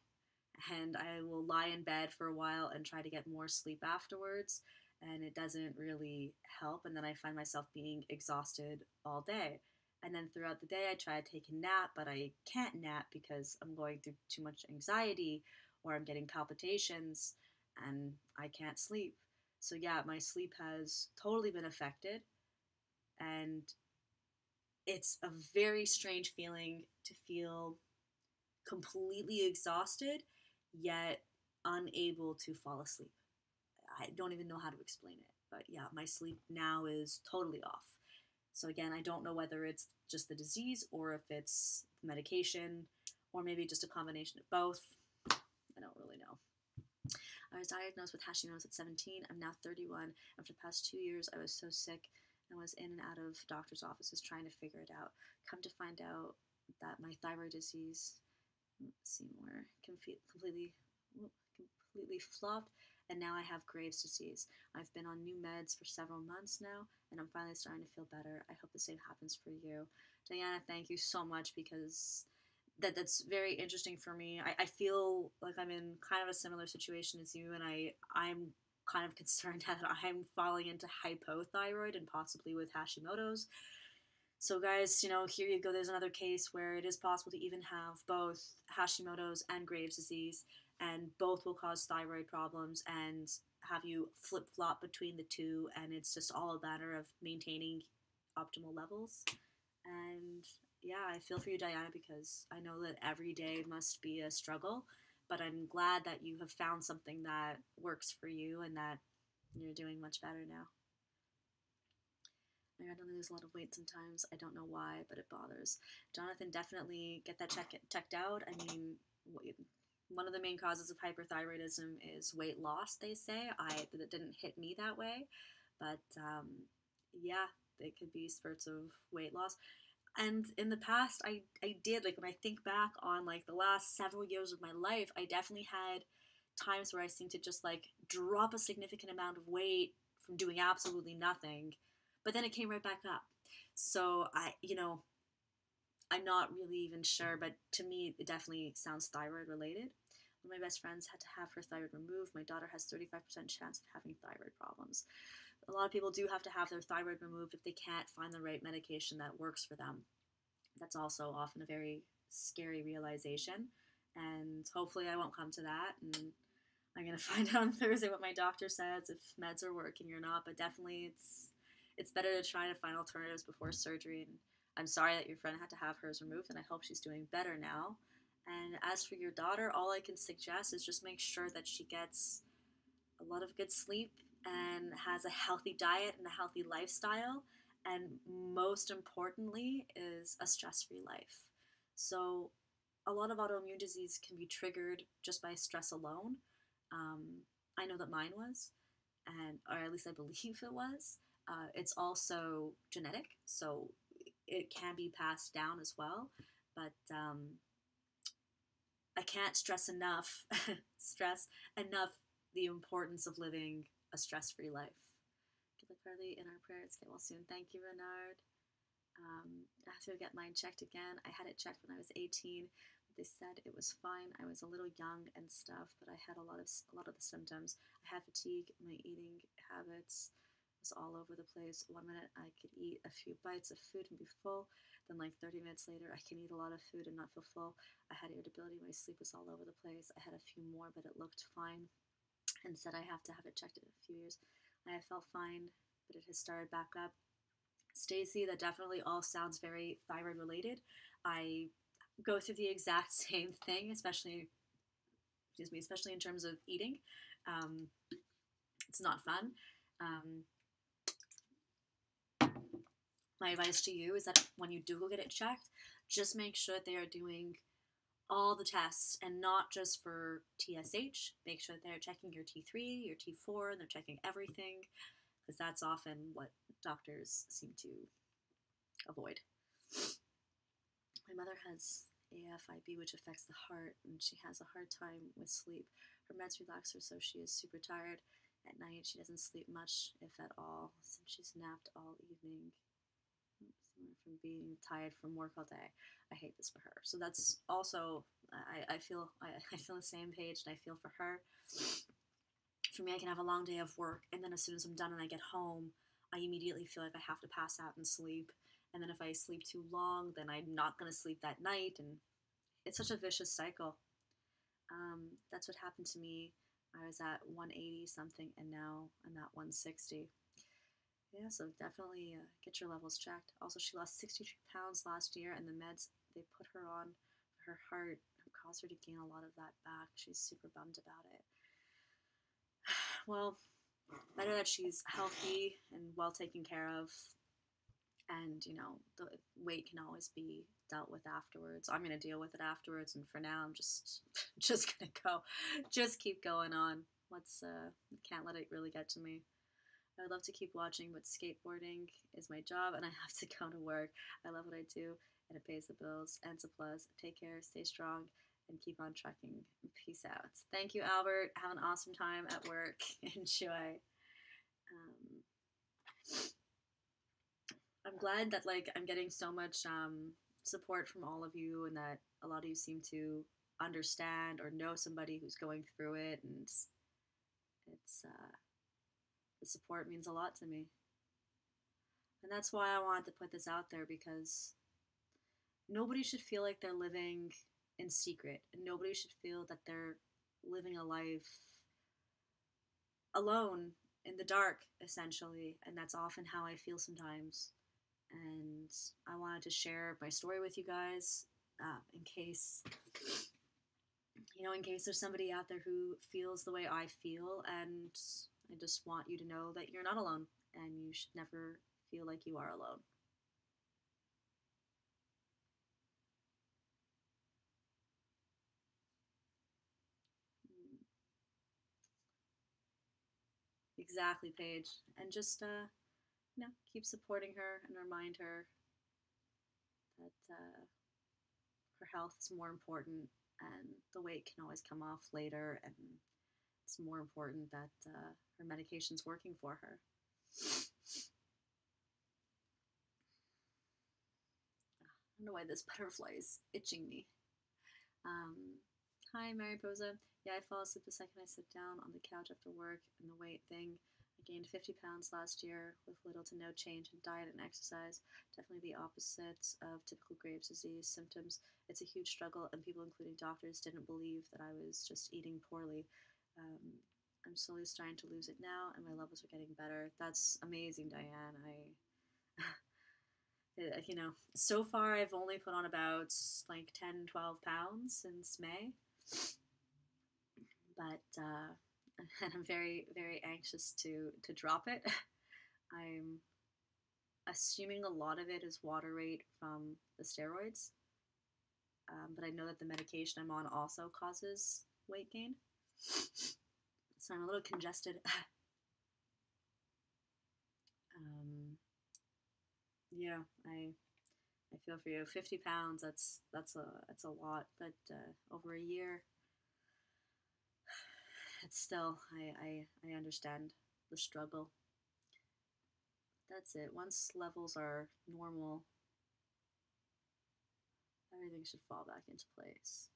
And I will lie in bed for a while and try to get more sleep afterwards, and it doesn't really help. And then I find myself being exhausted all day. And then throughout the day, I try to take a nap, but I can't nap because I'm going through too much anxiety or I'm getting palpitations and I can't sleep. So, yeah, my sleep has totally been affected. And it's a very strange feeling to feel completely exhausted, yet unable to fall asleep. I don't even know how to explain it. But yeah, my sleep now is totally off. So again, I don't know whether it's just the disease or if it's medication or maybe just a combination of both. I don't really know. I was diagnosed with Hashimotos at 17. I'm now 31. After the past 2 years, I was so sick and was in and out of doctor's offices trying to figure it out. Come to find out that my thyroid disease, let's see more, completely flopped, and now I have Graves' disease. I've been on new meds for several months now, and I'm finally starting to feel better. I hope the same happens for you. Diana, thank you so much, because that's very interesting for me. I feel like I'm in kind of a similar situation as you, and I'm kind of concerned that I'm falling into hypothyroid and possibly with Hashimoto's. So, guys, here you go. There's another case where it is possible to even have both Hashimoto's and Graves' disease, and both will cause thyroid problems and have you flip flop between the two. And it's just all a matter of maintaining optimal levels. And yeah, I feel for you, Diana, because I know that every day must be a struggle. But I'm glad that you have found something that works for you and that you're doing much better now. I randomly lose a lot of weight sometimes. I don't know why, but it bothers. Jonathan, definitely get that checked out. I mean, one of the main causes of hyperthyroidism is weight loss, they say. That didn't hit me that way, but yeah, it could be spurts of weight loss. And in the past, I did, like, when I think back on, like, the last several years of my life, I definitely had times where I seemed to just, like, drop a significant amount of weight from doing absolutely nothing. but then it came right back up. So I'm not really even sure, but to me, it definitely sounds thyroid related. One of my best friends had to have her thyroid removed. My daughter has 35% chance of having thyroid problems. A lot of people do have to have their thyroid removed if they can't find the right medication that works for them. That's also often a very scary realization. And hopefully I won't come to that. And I'm going to find out on Thursday what my doctor says, if meds are working or not. But definitely it's better to try to find alternatives before surgery. And I'm sorry that your friend had to have hers removed, and I hope she's doing better now. And as for your daughter, all I can suggest is just make sure that she gets a lot of good sleep and has a healthy diet and a healthy lifestyle. And most importantly, is a stress free life. So, a lot of autoimmune disease can be triggered just by stress alone. Um, I know that mine was, and or at least I believe it was. It's also genetic, so it can be passed down as well. But I can't stress enough the importance of living a stress-free life. Give Carly in our prayers. Get well soon. Thank you, Renard. I have to get mine checked again. I had it checked when I was 18. They said it was fine. I was a little young and stuff, but I had a lot of the symptoms. I had fatigue. My eating habits was all over the place. 1 minute I could eat a few bites of food and be full. Then like 30 minutes later, I can eat a lot of food and not feel full. I had irritability. My sleep was all over the place. I had a few more, but it looked fine, and said I have to have it checked in a few years. I have felt fine, but it has started back up. Stacy, that definitely all sounds very thyroid related. I go through the exact same thing, especially in terms of eating. Um, it's not fun. Um, my advice to you is that when you do go get it checked, just make sure that they are doing all the tests and not just for TSH. Make sure that they're checking your T3, your T4, and they're checking everything, because that's often what doctors seem to avoid. My mother has AFib, which affects the heart, and she has a hard time with sleep. Her meds relax her, so she is super tired. At night, she doesn't sleep much, if at all, since she's napped all evening from being tired from work all day. I hate this for her. So that's also, I feel the same page, and I feel for her. For me, I can have a long day of work, and then as soon as I'm done and I get home, I immediately feel like I have to pass out and sleep. And then if I sleep too long, then I'm not going to sleep that night, and it's such a vicious cycle. That's what happened to me. I was at 180 something, and now I'm at 160. Yeah, so definitely get your levels checked. Also, she lost 63 pounds last year, and the meds they put her on for her heart caused her to gain a lot of that back. She's super bummed about it. Well, better that she's healthy and well taken care of, and the weight can always be dealt with afterwards. I'm gonna deal with it afterwards, and for now, I'm just just keep going on. Can't let it really get to me. I would love to keep watching, but skateboarding is my job, and I have to go to work. I love what I do, and it pays the bills. And it's a plus. Take care, stay strong, and keep on trucking. Peace out. Thank you, Albert. Have an awesome time at work. Enjoy. I'm glad that I'm getting so much support from all of you, and that a lot of you seem to understand or know somebody who's going through it, and it's the support means a lot to me. And that's why I wanted to put this out there, because nobody should feel like they're living in secret, and nobody should feel that they're living a life alone in the dark, essentially. And that's often how I feel sometimes. And I wanted to share my story with you guys, in case there's somebody out there who feels the way I feel. And I just want you to know that you're not alone, and you should never feel like you are alone. Exactly, Paige. And just keep supporting her and remind her that her health is more important, and the weight can always come off later, and it's more important that her medication's working for her. don't know why this butterfly is itching me. Hi, Mariposa. Yeah, I fall asleep the second I sit down on the couch after work, and the weight thing. I gained 50 pounds last year with little to no change in diet and exercise. Definitely the opposite of typical Graves' disease symptoms. It's a huge struggle, and people, including doctors, didn't believe that I was just eating poorly. Um, I'm slowly starting to lose it now, and my levels are getting better. That's amazing, Diane. You know, so far I've only put on about like 10, 12 pounds since May. But and I'm very, very anxious to drop it. I'm assuming a lot of it is water weight from the steroids, but I know that the medication I'm on also causes weight gain. So I'm a little congested. Yeah, I feel for you. 50 pounds, that's a lot, but over a year, it's still, I understand the struggle. That's it. Once levels are normal, everything should fall back into place.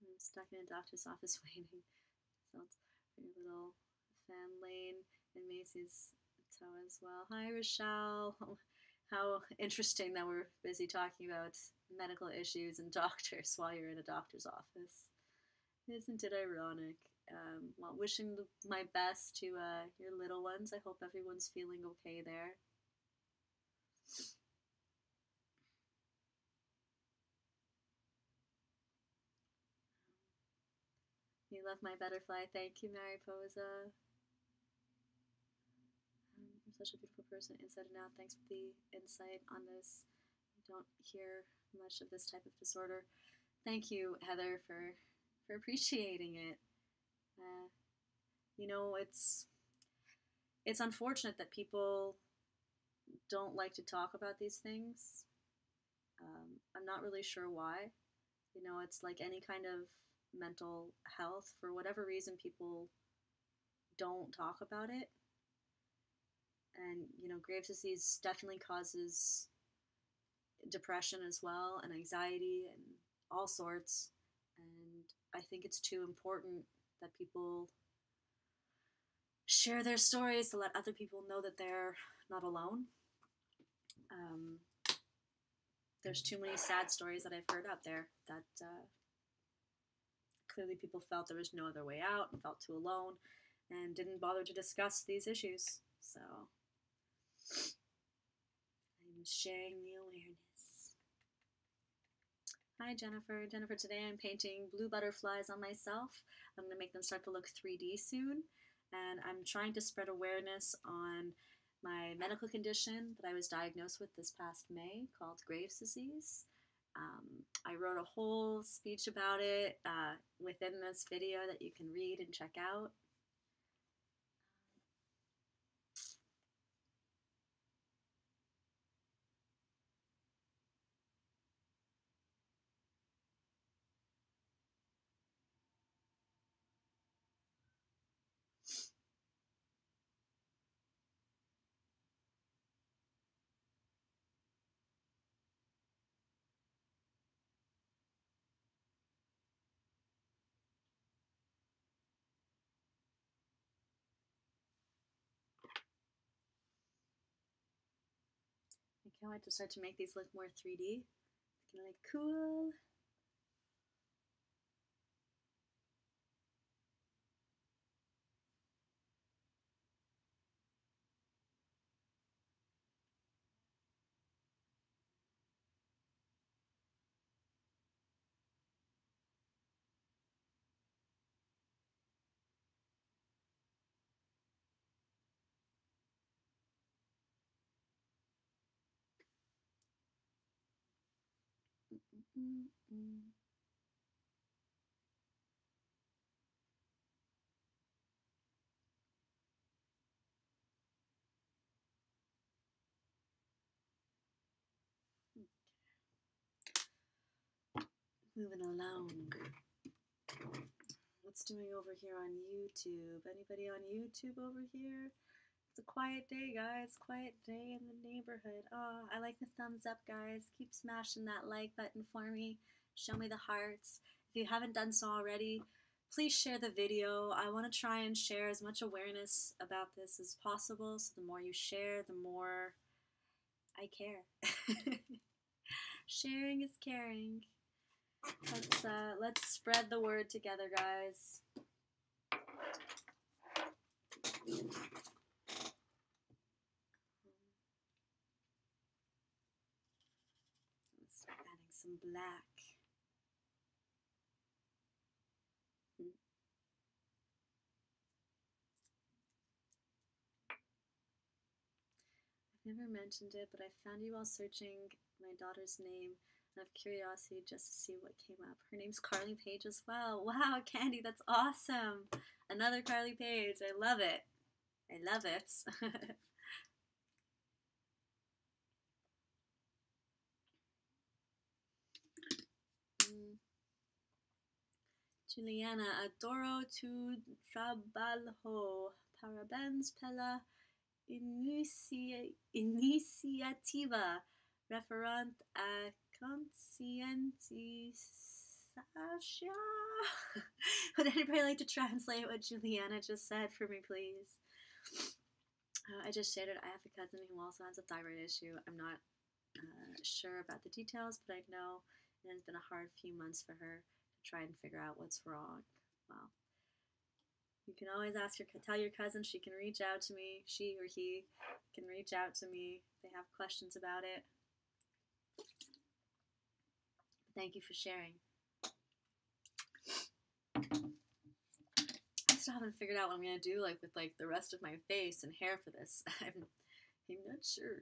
I'm stuck in a doctor's office waiting. Sounds pretty little fan lane in Macy's toe as well. Hi, Rochelle. How interesting that we're busy talking about medical issues and doctors while you're in a doctor's office. Isn't it ironic? Well, wishing my best to your little ones. I hope everyone's feeling okay there. You love my butterfly. Thank you, Mariposa. You're such a beautiful person inside and out. Thanks for the insight on this. I don't hear much of this type of disorder. Thank you, Heather, for appreciating it. Uh, you know, it's unfortunate that people don't like to talk about these things. I'm not really sure why. You know, it's like any kind of mental health. For whatever reason, people don't talk about it. And, you know, Graves' disease definitely causes depression as well, and anxiety, and all sorts. And I think it's too important that people share their stories to let other people know that they're not alone. Um, there's too many sad stories that I've heard out there that clearly people felt there was no other way out and felt too alone and didn't bother to discuss these issues. So I'm sharing the awareness. Hi, Jennifer. Jennifer, today I'm painting blue butterflies on myself. I'm going to make them start to look 3D soon. And I'm trying to spread awareness on my medical condition that I was diagnosed with this past May called Graves' disease. I wrote a whole speech about it within this video that you can read and check out. I can't wait to start to make these look more 3D. It's gonna look cool. Moving along. What's doing over here on YouTube? Anybody on YouTube over here? It's a quiet day, guys. Quiet day in the neighborhood. Oh, I like the thumbs up, guys. Keep smashing that like button for me. Show me the hearts. If you haven't done so already, please share the video. I want to try and share as much awareness about this as possible. So the more you share, the more I care. Sharing is caring. Let's spread the word together, guys. Let's start adding some black. I've never mentioned it, but I found you while searching my daughter's name out of curiosity just to see what came up. Her name's Carly Paige as well. Wow, Candy, that's awesome. Another Carly Paige. I love it. I love it. Juliana, adoro tu trabajo. Parabéns pela iniciativa referente a conscientización. Would anybody like to translate what Juliana just said for me, please? I just shared it. I have a cousin who also has a thyroid issue. I'm not sure about the details, but I know it has been a hard few months for her to try and figure out what's wrong. Well, you can always tell your cousin she can reach out to me. She or he can reach out to me if they have questions about it. Thank you for sharing. I still haven't figured out what I'm gonna do with the rest of my face and hair for this. I'm not sure.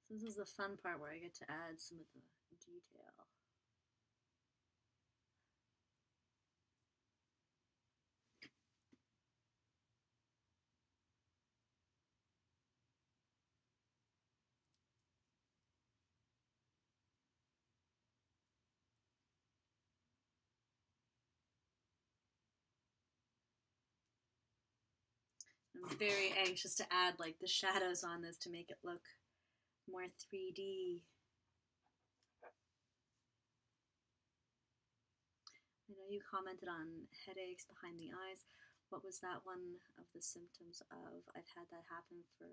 So this is the fun part where I get to add some of the detail. I'm very anxious to add the shadows on this to make it look more 3D. I know you commented on headaches behind the eyes. What was that one of the symptoms of? I've had that happen for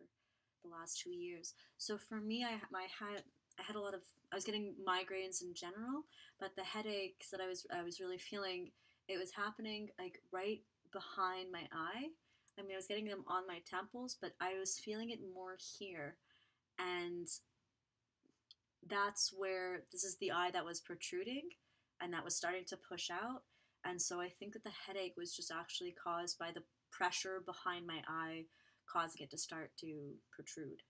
the last 2 years. So for me, I had a lot of, I was getting migraines in general, but the headaches that I was really feeling, it was happening right behind my eye. I mean, I was getting them on my temples, but I was feeling it more here. And that's where, this is the eye that was protruding and that was starting to push out. And so I think that the headache was just actually caused by the pressure behind my eye causing it to start to protrude.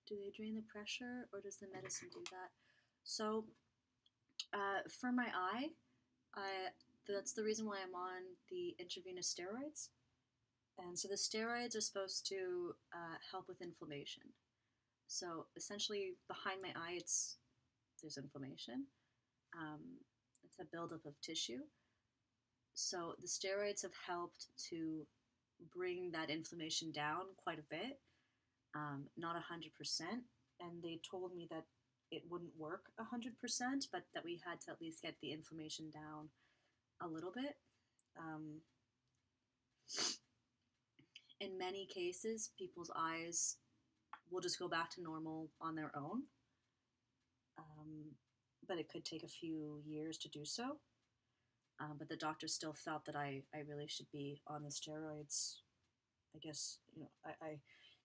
Do they drain the pressure, or does the medicine do that? So, for my eye, that's the reason why I'm on the intravenous steroids. And so the steroids are supposed to help with inflammation. So essentially, behind my eye, there's inflammation. It's a buildup of tissue. So the steroids have helped to bring that inflammation down quite a bit, not 100%. And they told me that it wouldn't work 100%, but that we had to at least get the inflammation down a little bit. In many cases, people's eyes will just go back to normal on their own, but it could take a few years to do so. But the doctor still felt that I really should be on the steroids. I guess,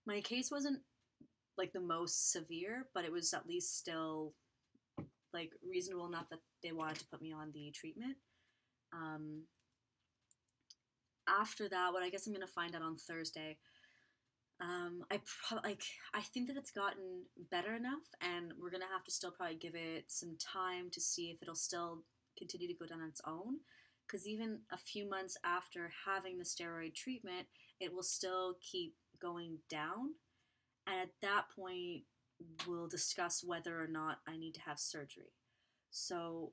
my case wasn't like the most severe, but it was at least still like reasonable enough that they wanted to put me on the treatment. After that, what I guess I'm gonna find out on Thursday. I think that it's gotten better enough, and we're gonna have to still probably give it some time to see if it'll still continue to go down on its own. Because even a few months after having the steroid treatment, it will still keep going down. And at that point, we'll discuss whether or not I need to have surgery. So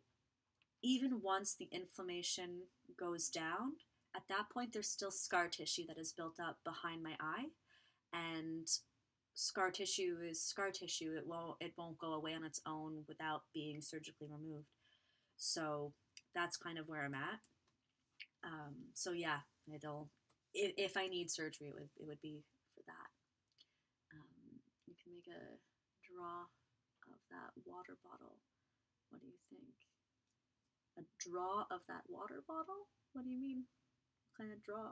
even once the inflammation goes down, at that point there's still scar tissue that is built up behind my eye, and scar tissue is scar tissue. It won't go away on its own without being surgically removed. So that's kind of where I'm at. So yeah, if I need surgery, it would be for that. You can make a draw of that water bottle. What do you think? A draw of that water bottle? What do you mean? What kind of draw?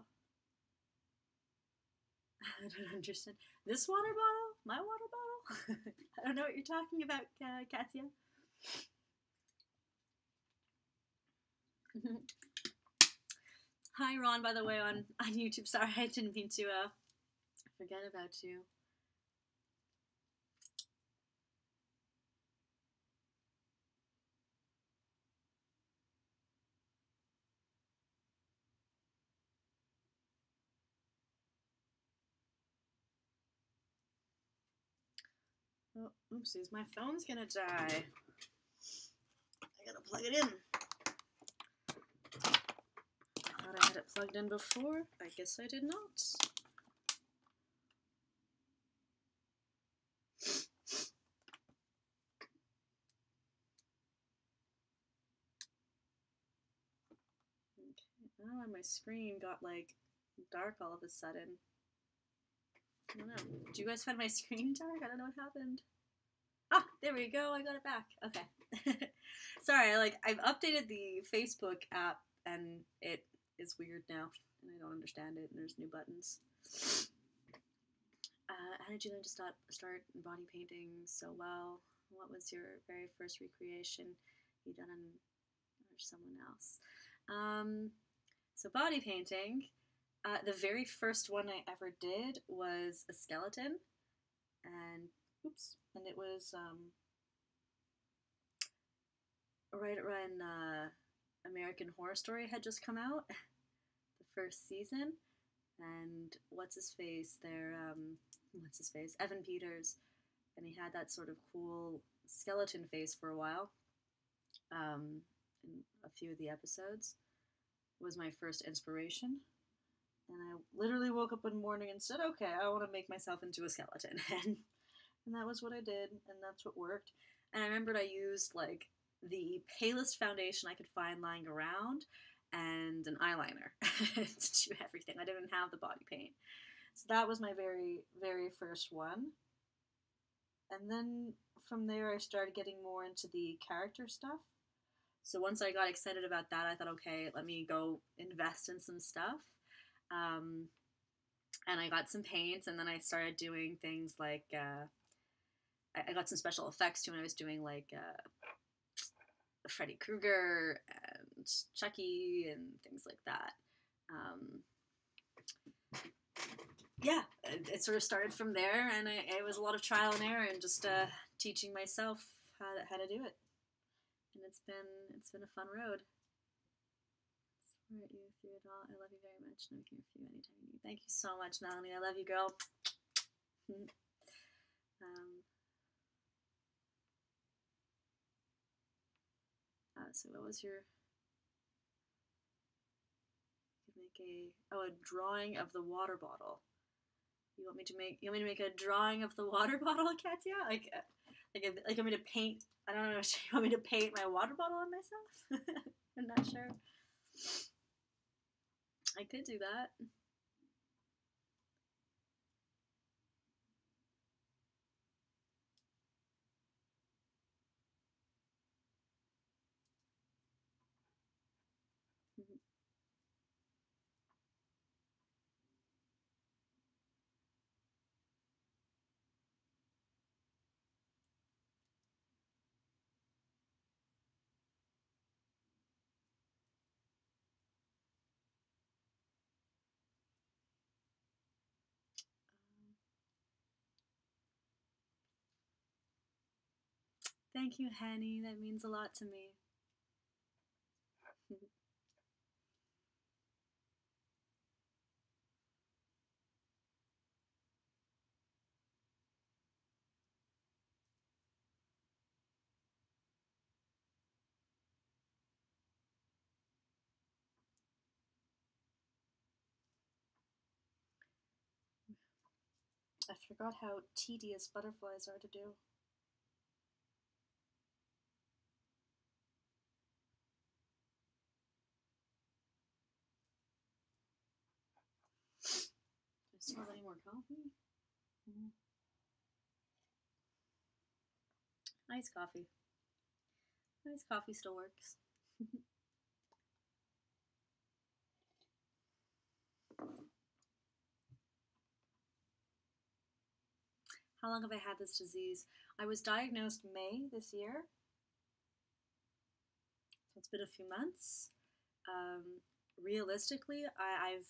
I don't understand. This water bottle? My water bottle? I don't know what you're talking about, Katya. Hi, Ron, by the way, on YouTube. Sorry, I didn't mean to forget about you. Oh, oopsies, my phone's gonna die. I gotta plug it in. Thought I had it plugged in before. I guess I did not. Okay. Oh, and my screen got like dark all of a sudden. I don't know. Do you guys find my screen dark? I don't know what happened. Ah, there we go. I got it back. Okay. Sorry, I've updated the Facebook app and it is weird now, and I don't understand it. And there's new buttons. How did you learn to start body painting so well? What was your very first recreation you done on or someone else? So body painting. The very first one I ever did was a skeleton, and it was right when American Horror Story had just come out, the first season, and what's his face? Evan Peters, and he had that sort of cool skeleton face for a while. In a few of the episodes, was my first inspiration. And I literally woke up one morning and said, okay, I want to make myself into a skeleton. And that was what I did, and that's what worked. And I remembered I used, the palest foundation I could find lying around and an eyeliner to do everything. I didn't have the body paint. So that was my very, very first one. And then from there, I started getting more into the character stuff. So once I got excited about that, I thought, okay, let me go invest in some stuff. And I got some paints, and then I started doing things like, I got some special effects too when I was doing Freddy Krueger and Chucky and things like that. yeah, it sort of started from there, and it was a lot of trial and error, and just teaching myself how to do it, and it's been a fun road. Support you through it all. I love you very much, and I'm here for you anytime you need. Thank you so much, Melanie. I love you, girl. So what was your? Make a drawing of the water bottle. You want me to make a drawing of the water bottle, Katya? Like want me to paint? I don't know. You want me to paint my water bottle on myself? I'm not sure. I could do that. Thank you, Henny. That means a lot to me. I forgot how tedious butterflies are to do. Do I still have any more coffee? Iced coffee. Iced coffee still works. How long have I had this disease? I was diagnosed May this year, so it's been a few months. Um, Realistically, I've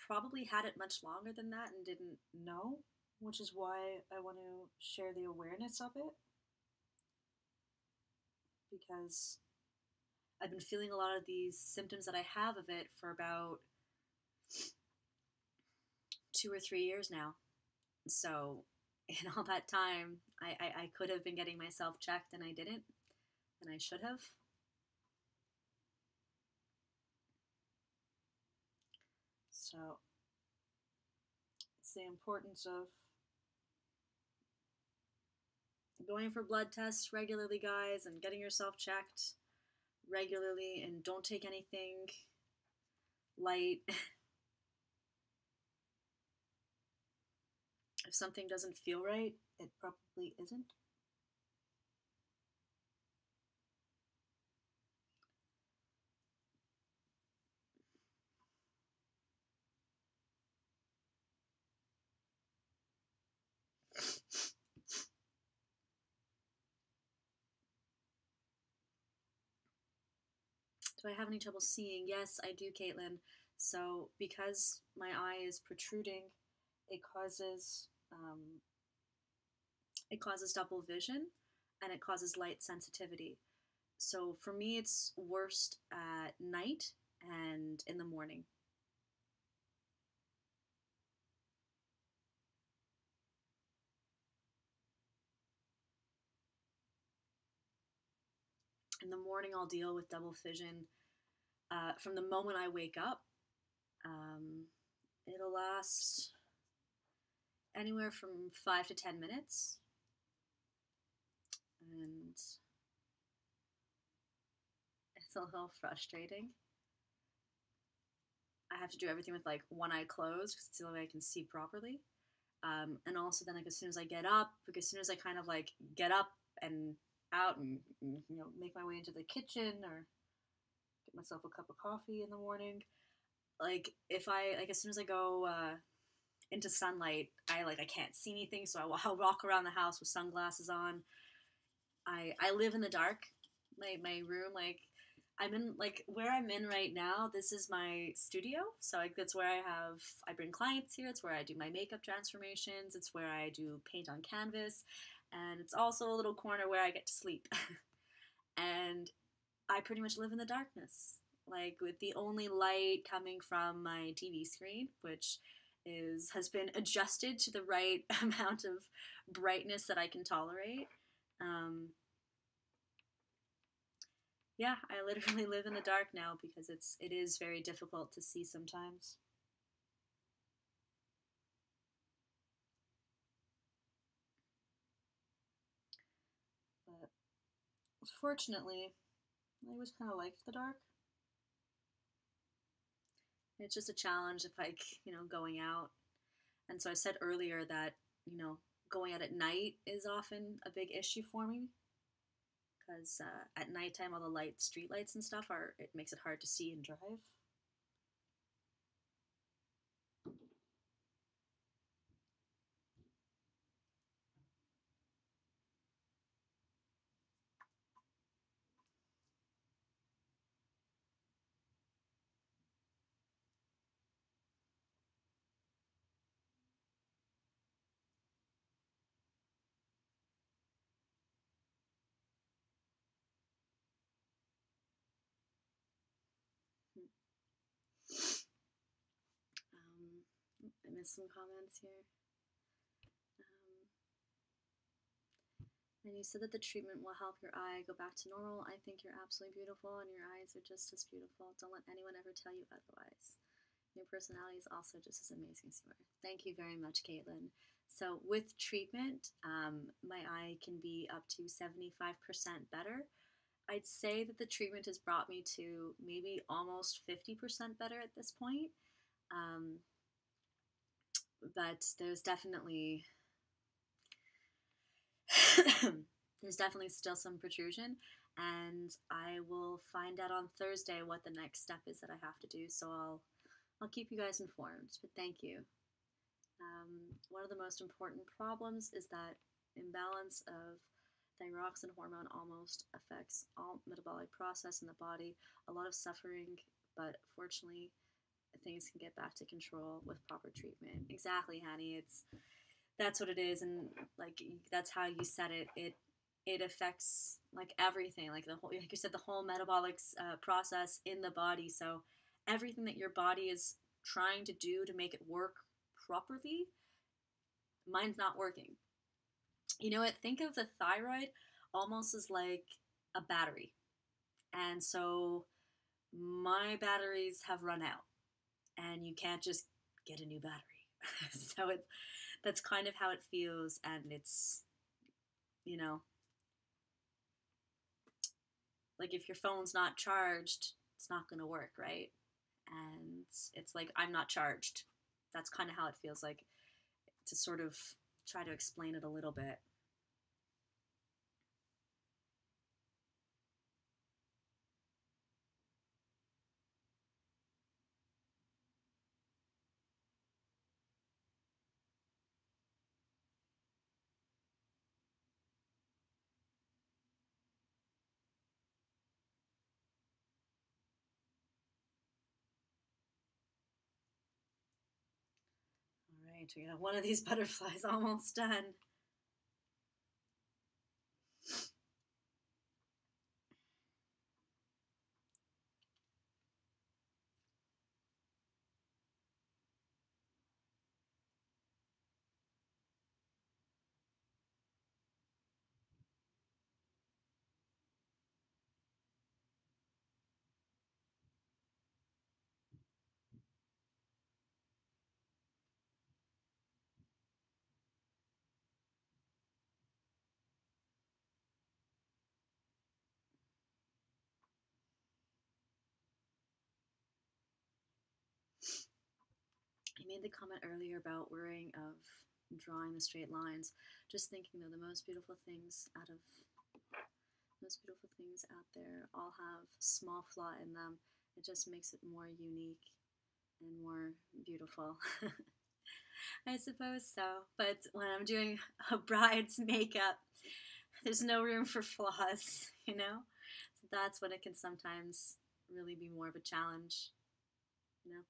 probably had it much longer than that and didn't know, which is why I want to share the awareness of it, because I've been feeling a lot of these symptoms that I have of it for about 2 or 3 years now. So, in all that time, I could have been getting myself checked and I didn't, and I should have. So, it's the importance of going for blood tests regularly, guys, and getting yourself checked regularly, and don't take anything light. If something doesn't feel right, it probably isn't. Do I have any trouble seeing? Yes, I do, Caitlin. So, because my eye is protruding, it causes double vision, and it causes light sensitivity. So for me, it's worst at night and in the morning. In the morning, I'll deal with double vision from the moment I wake up. Um, It'll last anywhere from 5 to 10 minutes, and it's a little frustrating. I have to do everything with like one eye closed because it's the only way I can see properly. And also then like as soon as I get up, like as soon as I kind of like get up and out and make my way into the kitchen or get myself a cup of coffee in the morning, like if I like as soon as I go into sunlight, I can't see anything, so I'll walk around the house with sunglasses on. I live in the dark. My room, like I'm in like where I'm in right now. This is my studio, so like that's where I bring clients here. It's where I do my makeup transformations. It's where I do paint on canvas, and it's also a little corner where I get to sleep. And I pretty much live in the darkness, like with the only light coming from my TV screen, which is has been adjusted to the right amount of brightness that I can tolerate. Um, yeah, I literally live in the dark now because it is very difficult to see sometimes. But fortunately, I always kind of liked the dark. It's just a challenge if like going out. And so I said earlier that going out at night is often a big issue for me because at nighttime all the street lights and stuff are it makes it hard to see and drive. I missed some comments here. And you said that the treatment will help your eye go back to normal. I think you're absolutely beautiful, and your eyes are just as beautiful. Don't let anyone ever tell you otherwise. Your personality is also just as amazing as you are. Thank you very much, Caitlin. So with treatment, my eye can be up to 75% better. I'd say that the treatment has brought me to maybe almost 50% better at this point. Um, but there's definitely still some protrusion, and I will find out on Thursday what the next step is that I have to do. So I'll keep you guys informed. But thank you. One of the most important problems is that imbalance of thyroxine hormone almost affects all metabolic process in the body. A lot of suffering, but fortunately, things can get back to control with proper treatment. Exactly, Hanny. That's what it is, and like that's how you said it. It affects like everything, like the whole, like you said, the whole metabolic process in the body. So everything that your body is trying to do to make it work properly, mine's not working. You know what? Think of the thyroid almost as like a battery, and so my batteries have run out, and you can't just get a new battery. So that's kind of how it feels, and it's you know like if your phone's not charged, it's not going to work, right? And it's like I'm not charged. That's kind of how it feels like, to sort of try to explain it a little bit. All right, we got one of these butterflies almost done. I made the comment earlier about worrying of drawing the straight lines. Just thinking though, the most beautiful things out there all have small flaw in them. It just makes it more unique and more beautiful. I suppose so. But when I'm doing a bride's makeup, there's no room for flaws, you know? So that's when it can sometimes really be more of a challenge, you know?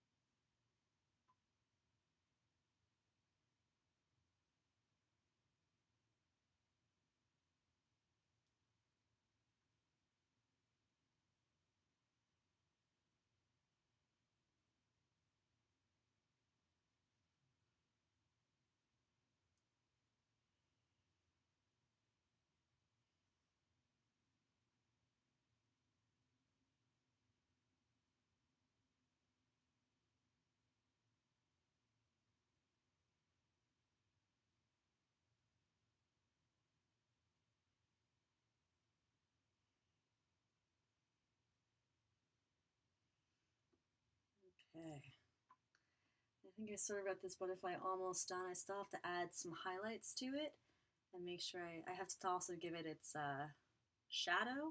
Okay. I think I sort of got this butterfly almost done. I still have to add some highlights to it and make sure I have to also give it its shadow.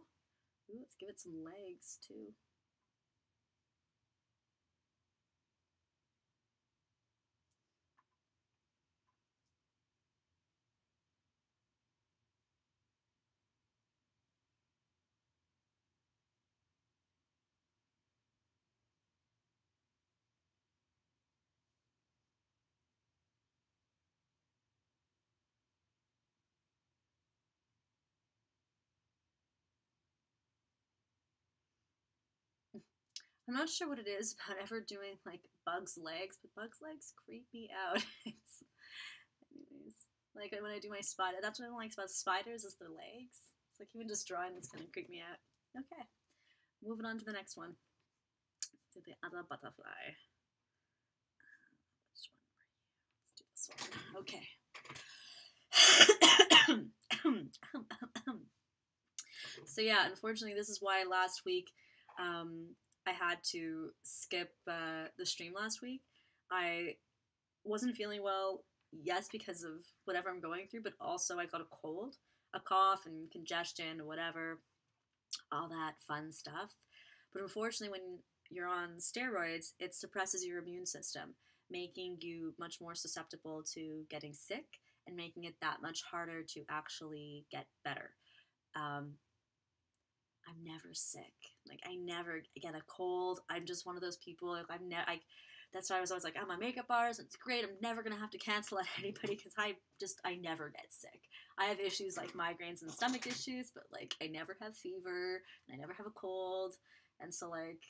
Ooh, let's give it some legs too. I'm not sure what it is about ever doing like bugs' legs, but bugs' legs creep me out. Anyways, like when I do my spider, that's what I don't like about spiders is their legs. It's like even just drawing this kind of creep me out. Okay, moving on to the next one. Let's do the other butterfly. Which one? Let's do this one. Okay. So yeah, unfortunately, this is why last week I had to skip the stream last week. I wasn't feeling well, yes, because of whatever I'm going through, but also I got a cold, a cough, and congestion, whatever, all that fun stuff. But unfortunately, when you're on steroids, it suppresses your immune system, making you much more susceptible to getting sick and making it that much harder to actually get better. Um, I'm never sick. Like I never get a cold. I'm just one of those people. Like I'm never. That's why I was always like, I'm a makeup artist. It's great. I'm never gonna have to cancel at anybody because I never get sick. I have issues like migraines and stomach issues, but like I never have fever and I never have a cold. And so like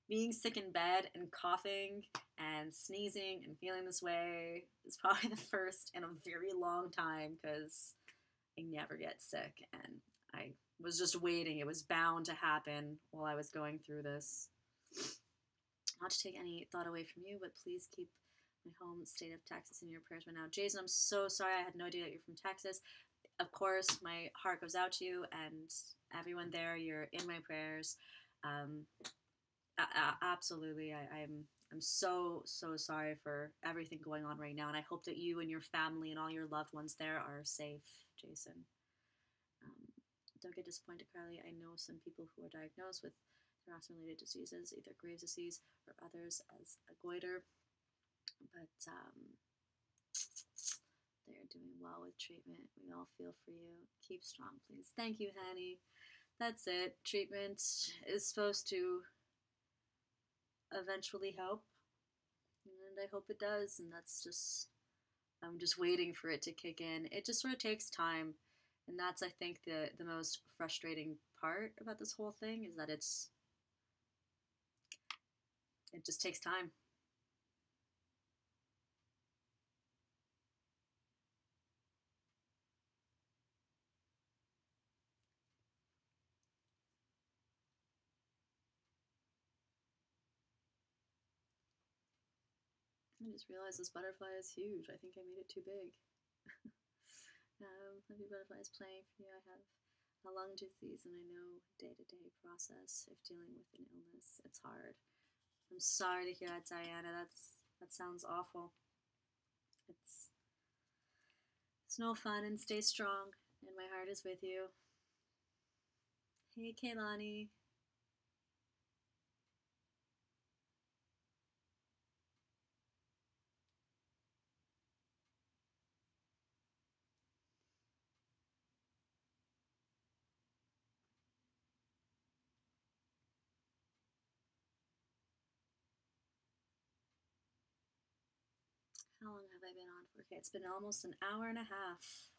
being sick in bed and coughing and sneezing and feeling this way is probably the first in a very long time because I never get sick and I was just waiting. It was bound to happen while I was going through this. Not to take any thought away from you, but please keep my home state of Texas in your prayers right now. Jason, I'm so sorry. I had no idea that you're from Texas. Of course, my heart goes out to you and everyone there. You're in my prayers. Absolutely. I'm so sorry for everything going on right now, and I hope that you and your family and all your loved ones there are safe, Jason. Don't get disappointed, Carly. I know some people who are diagnosed with thyroid-related diseases, either Graves' disease or others as a goiter, but they're doing well with treatment. We all feel for you. Keep strong, please. Thank you, Hanny. That's it. Treatment is supposed to eventually help, and I hope it does. And I'm just waiting for it to kick in. It just sort of takes time, and that's I think the most frustrating part about this whole thing is that it just takes time. I just realized this butterfly is huge. I think I made it too big. Maybe butterfly is playing for you. I have a lung disease and I know day-to-day process if dealing with an illness. It's hard. I'm sorry to hear that, Diana. That sounds awful. It's no fun, and stay strong. And my heart is with you. Hey, Kaylani. How long have I been on for? Okay, it's been almost an hour and a half.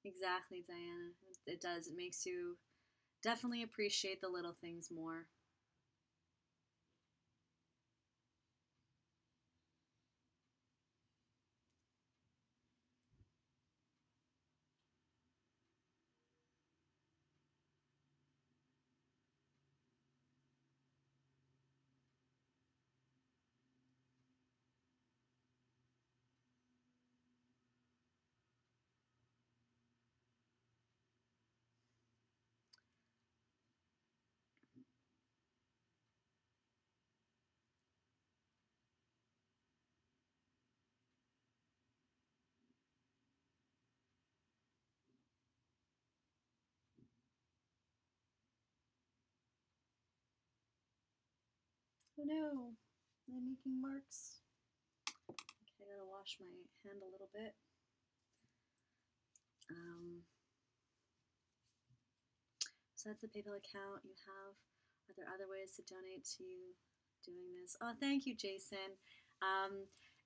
Exactly, Diana. It does. It makes you definitely appreciate the little things more. Oh no, I'm making marks. Okay, I gotta wash my hand a little bit. So that's the PayPal account you have. Are there other ways to donate to you doing this? Oh, thank you, Jason.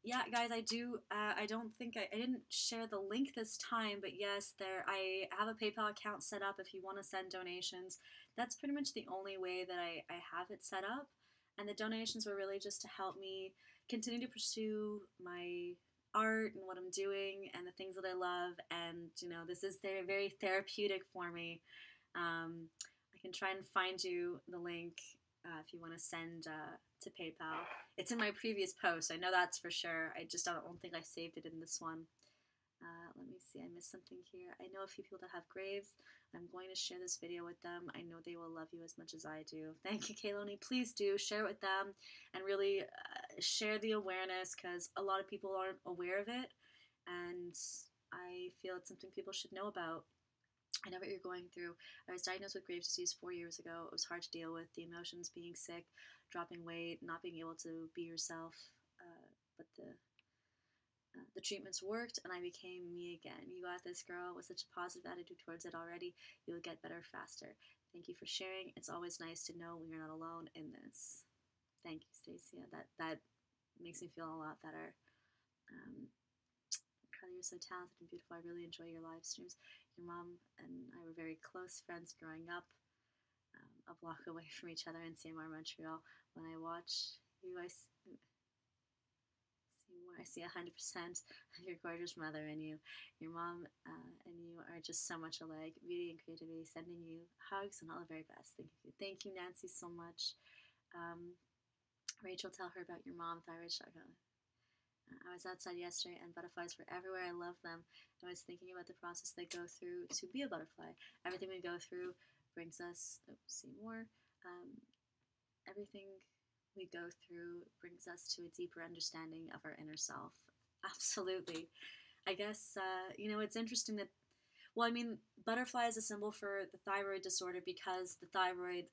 Yeah, guys, I do. I don't think I didn't share the link this time, but yes, there. I have a PayPal account set up if you want to send donations. That's pretty much the only way that I have it set up. And the donations were really just to help me continue to pursue my art and what I'm doing and the things that I love. And this is very therapeutic for me. I can try and find you the link if you want to send to PayPal. It's in my previous post. I know that's for sure. I just don't think I saved it in this one. Let me see. I missed something here. I know a few people that have graves. I'm going to share this video with them. I know they will love you as much as I do. Thank you, Kaylee. Please do share it with them and really share the awareness because a lot of people aren't aware of it. And I feel it's something people should know about. I know what you're going through. I was diagnosed with Graves' disease 4 years ago. It was hard to deal with the emotions, being sick, dropping weight, not being able to be yourself. But the treatments worked, and I became me again. You got this, girl, with such a positive attitude towards it already. You'll get better faster. Thank you for sharing. It's always nice to know when you're not alone in this. Thank you, Stacia. That makes me feel a lot better. Carly, you're so talented and beautiful. I really enjoy your live streams. Your mom and I were very close friends growing up, a block away from each other in CMR Montreal. When I watch you, I see 100% of your gorgeous mother in you. Your mom and you are just so much alike. Beauty and creativity. Sending you hugs and all the very best. Thank you, Nancy, so much. Rachel, tell her about your mom, Thyroid. I was outside yesterday and butterflies were everywhere. I love them. I was thinking about the process they go through to be a butterfly. Everything we go through brings us, see more. Everything we go through brings us to a deeper understanding of our inner self. Absolutely. I guess, it's interesting that, well, I mean, butterfly is a symbol for the thyroid disorder because the thyroid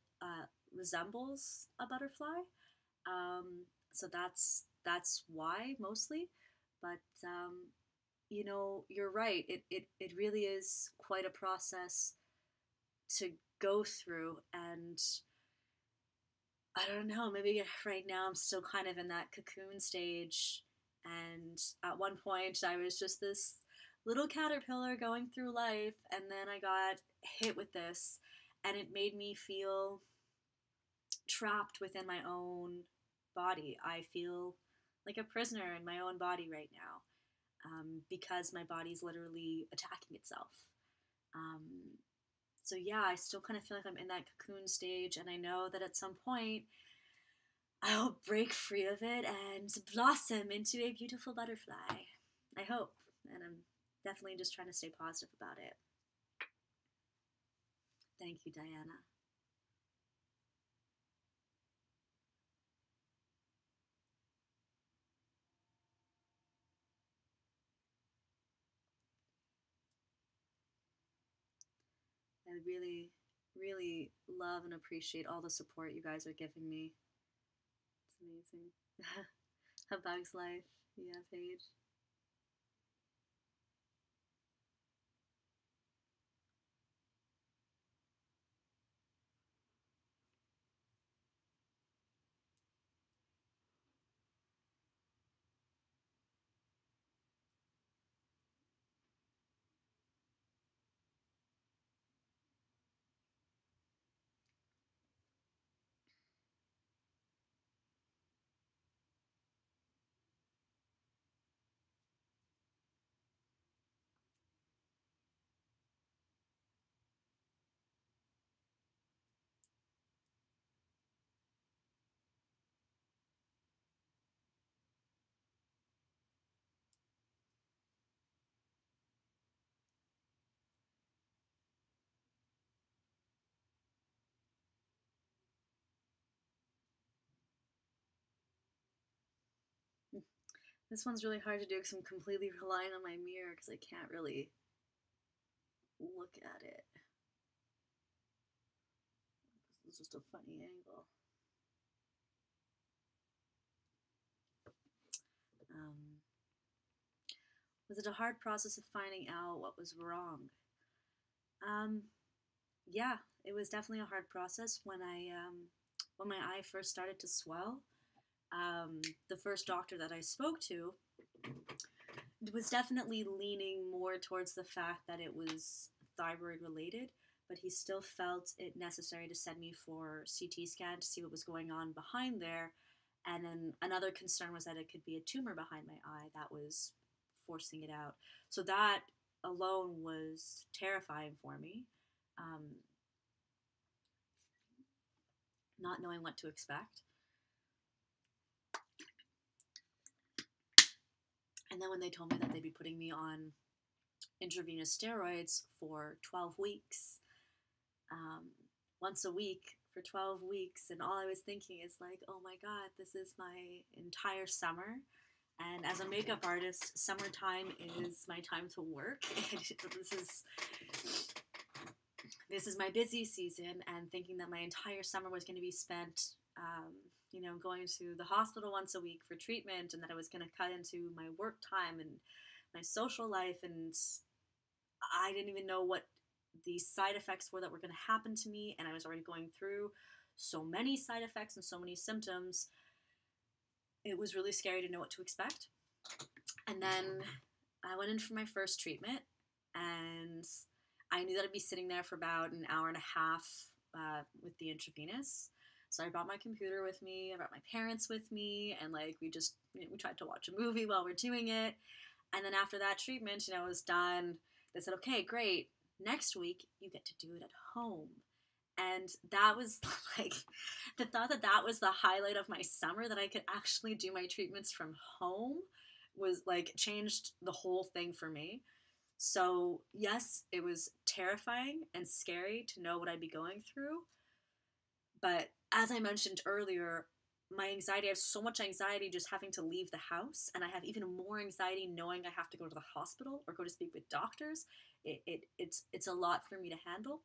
resembles a butterfly. So that's why mostly, but you're right. It really is quite a process to go through, and I don't know. Maybe right now I'm still kind of in that cocoon stage, and at one point I was just this little caterpillar going through life, and then I got hit with this, and it made me feel trapped within my own body. I feel like a prisoner in my own body right now because my body's literally attacking itself. Um, so yeah, I still kind of feel like I'm in that cocoon stage, and I know that at some point I'll break free of it and blossom into a beautiful butterfly. I hope, and I'm definitely just trying to stay positive about it. Thank you, Diana. I really, really love and appreciate all the support you guys are giving me. It's amazing. A Bug's Life. Yeah, Paige. This one's really hard to do because I'm completely relying on my mirror because I can't really look at it. This is just a funny angle. Was it a hard process of finding out what was wrong? Yeah, it was definitely a hard process when my eye first started to swell. The first doctor that I spoke to was definitely leaning more towards the fact that it was thyroid related, but he still felt it necessary to send me for CT scan to see what was going on behind there. And then another concern was that it could be a tumor behind my eye that was forcing it out. So that alone was terrifying for me. Not knowing what to expect. And then when they told me that they'd be putting me on intravenous steroids for 12 weeks, once a week for 12 weeks, and all I was thinking is like, oh my god, this is my entire summer. And as a makeup artist, summertime is my time to work. This is my busy season, and thinking that my entire summer was going to be spent, going to the hospital once a week for treatment, and that I was going to cut into my work time and my social life, and I didn't even know what the side effects were that were going to happen to me, and I was already going through so many side effects and so many symptoms. It was really scary to know what to expect. And then I went in for my first treatment, and I knew that I'd be sitting there for about an hour and a half with the intravenous. So I brought my computer with me, I brought my parents with me, and we tried to watch a movie while we're doing it. And then after that treatment, it was done. They said, okay, great. Next week, you get to do it at home. And that was the thought that was the highlight of my summer, that I could actually do my treatments from home, was changed the whole thing for me. So yes, it was terrifying and scary to know what I'd be going through. But as I mentioned earlier, my anxiety, I have so much anxiety just having to leave the house, and I have even more anxiety knowing I have to go to the hospital or go to speak with doctors. It's a lot for me to handle.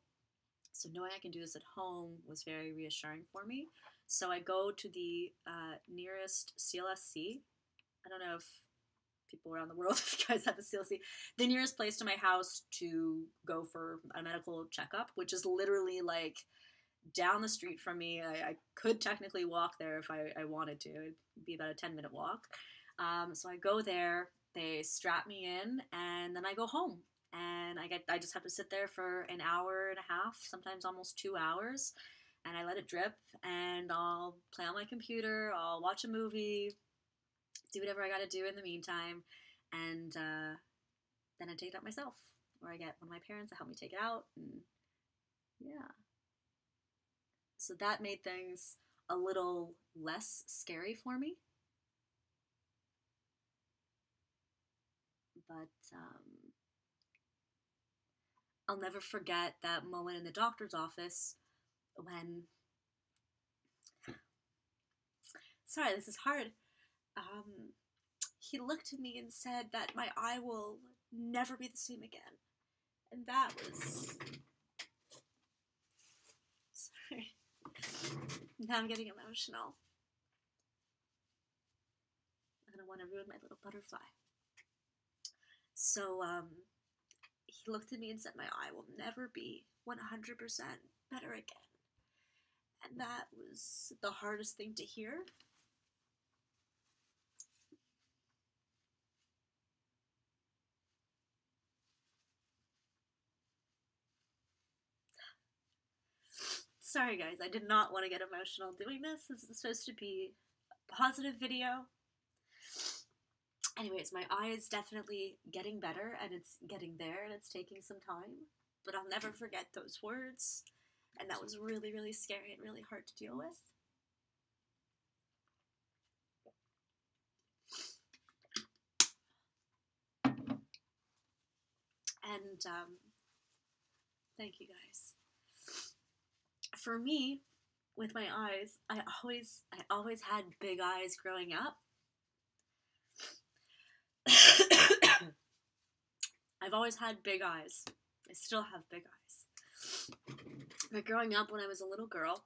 So knowing I can do this at home was very reassuring for me. So I go to the nearest CLSC. I don't know if people around the world, if you guys have a CLSC, the nearest place to my house to go for a medical checkup, which is literally down the street from me. I could technically walk there if I wanted to. It'd be about a 10-minute walk. So I go there, they strap me in, and then I go home. And I just have to sit there for an hour and a half, sometimes almost 2 hours, and I let it drip, and I'll play on my computer, I'll watch a movie, do whatever I gotta do in the meantime, and then I take it out myself, or I get one of my parents to help me take it out, and yeah. So that made things a little less scary for me. But I'll never forget that moment in the doctor's office when... Sorry, this is hard. He looked at me and said that my eye will never be the same again. And that was Now I'm getting emotional. I don't want to ruin my little butterfly. So, he looked at me and said, my eye will never be 100% better again. And that was the hardest thing to hear. Sorry guys, I did not want to get emotional doing this. This is supposed to be a positive video. Anyways, my eye is definitely getting better, and it's getting there, and it's taking some time. But I'll never forget those words. And that was really, really scary and really hard to deal with. And thank you guys. For me, with my eyes, I always had big eyes growing up. I've always had big eyes. I still have big eyes. But growing up, when I was a little girl,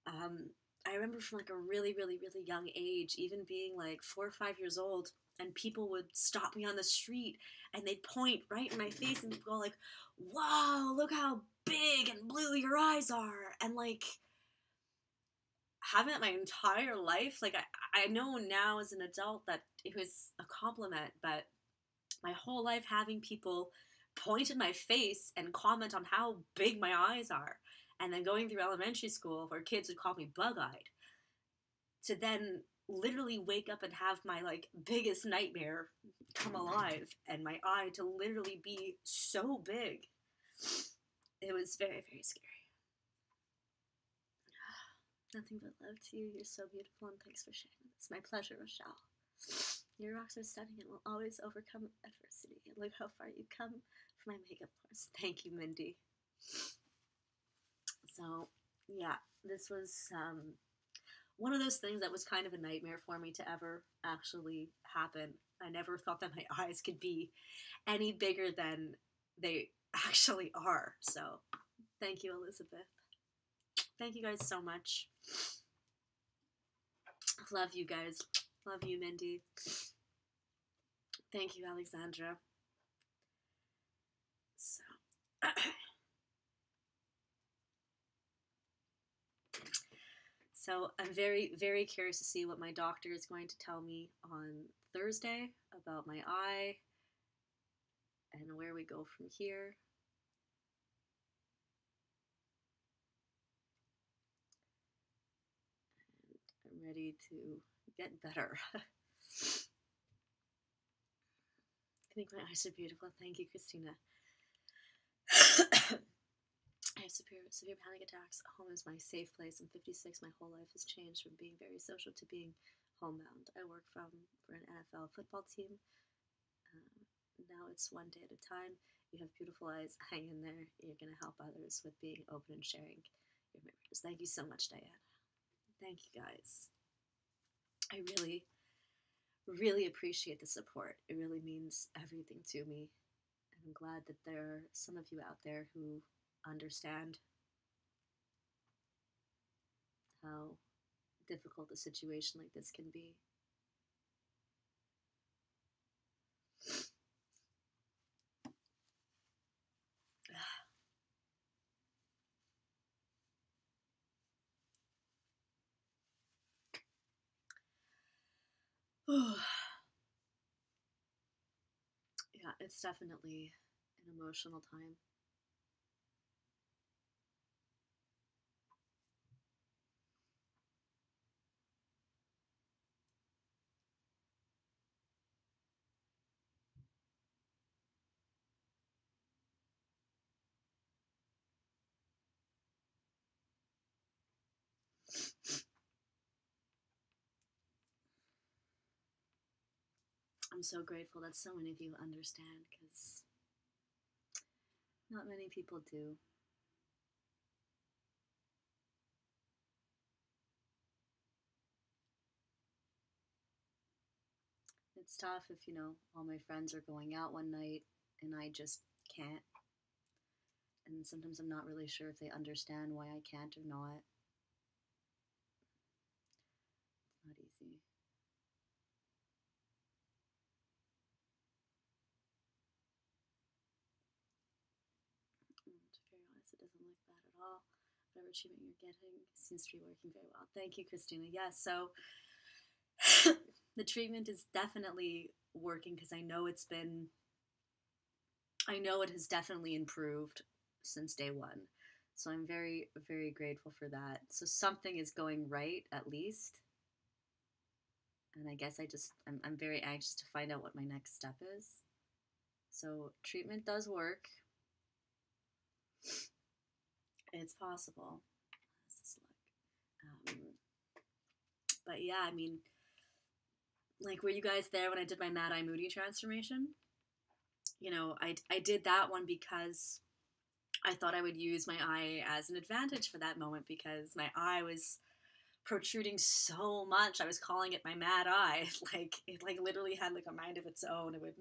I remember from like a really, really, really young age, even being like 4 or 5 years old, and people would stop me on the street and they'd point right in my face and go like, "Wow, look how big and blue your eyes are." And like, having it my entire life, like I know now as an adult that it was a compliment, but my whole life having people point in my face and comment on how big my eyes are, and then going through elementary school where kids would call me bug-eyed, to then literally wake up and have my like biggest nightmare come alive and my eye to literally be so big. It was very, very scary. Nothing but love to you. You're so beautiful, and thanks for sharing. It's my pleasure, Rochelle. Your rocks are stunning and will always overcome adversity. And look how far you've come for my makeup course. Thank you, Mindy. So, yeah, this was one of those things that was kind of a nightmare for me to ever actually happen. I never thought that my eyes could be any bigger than they actually are. So, thank you, Elizabeth. Thank you guys so much. Love you guys. Love you, Mindy. Thank you, Alexandra. So I'm very, very curious to see what my doctor is going to tell me on Thursday about my eye and where we go from here. And I'm ready to get better. I think my eyes are beautiful. Thank you, Christina. I have severe panic attacks. Home is my safe place. I'm 56. My whole life has changed from being very social to being homebound. I work for an NFL football team. Now it's one day at a time. You have beautiful eyes. Hang in there. You're going to help others with being open and sharing your memories. Thank you so much, Diane. Thank you, guys. I really, really appreciate the support. It really means everything to me. And I'm glad that there are some of you out there who understand how difficult a situation like this can be. Yeah, it's definitely an emotional time. I'm so grateful that so many of you understand, because not many people do. It's tough if, all my friends are going out one night and I just can't. And sometimes I'm not really sure if they understand why I can't or not. whatever treatment you're getting seems to be working very well. Thank you, Christina. Yes, so the treatment is definitely working because I know it has definitely improved since day one. So I'm very, very grateful for that. So something is going right at least. And I guess I'm very anxious to find out what my next step is. So treatment does work. It's possible. But yeah, I mean, like, were you guys there when I did my Mad Eye Moody transformation? You know, I did that one because I thought I would use my eye as an advantage for that moment because my eye was protruding so much. I was calling it my mad eye. Like, it like literally had like a mind of its own. It would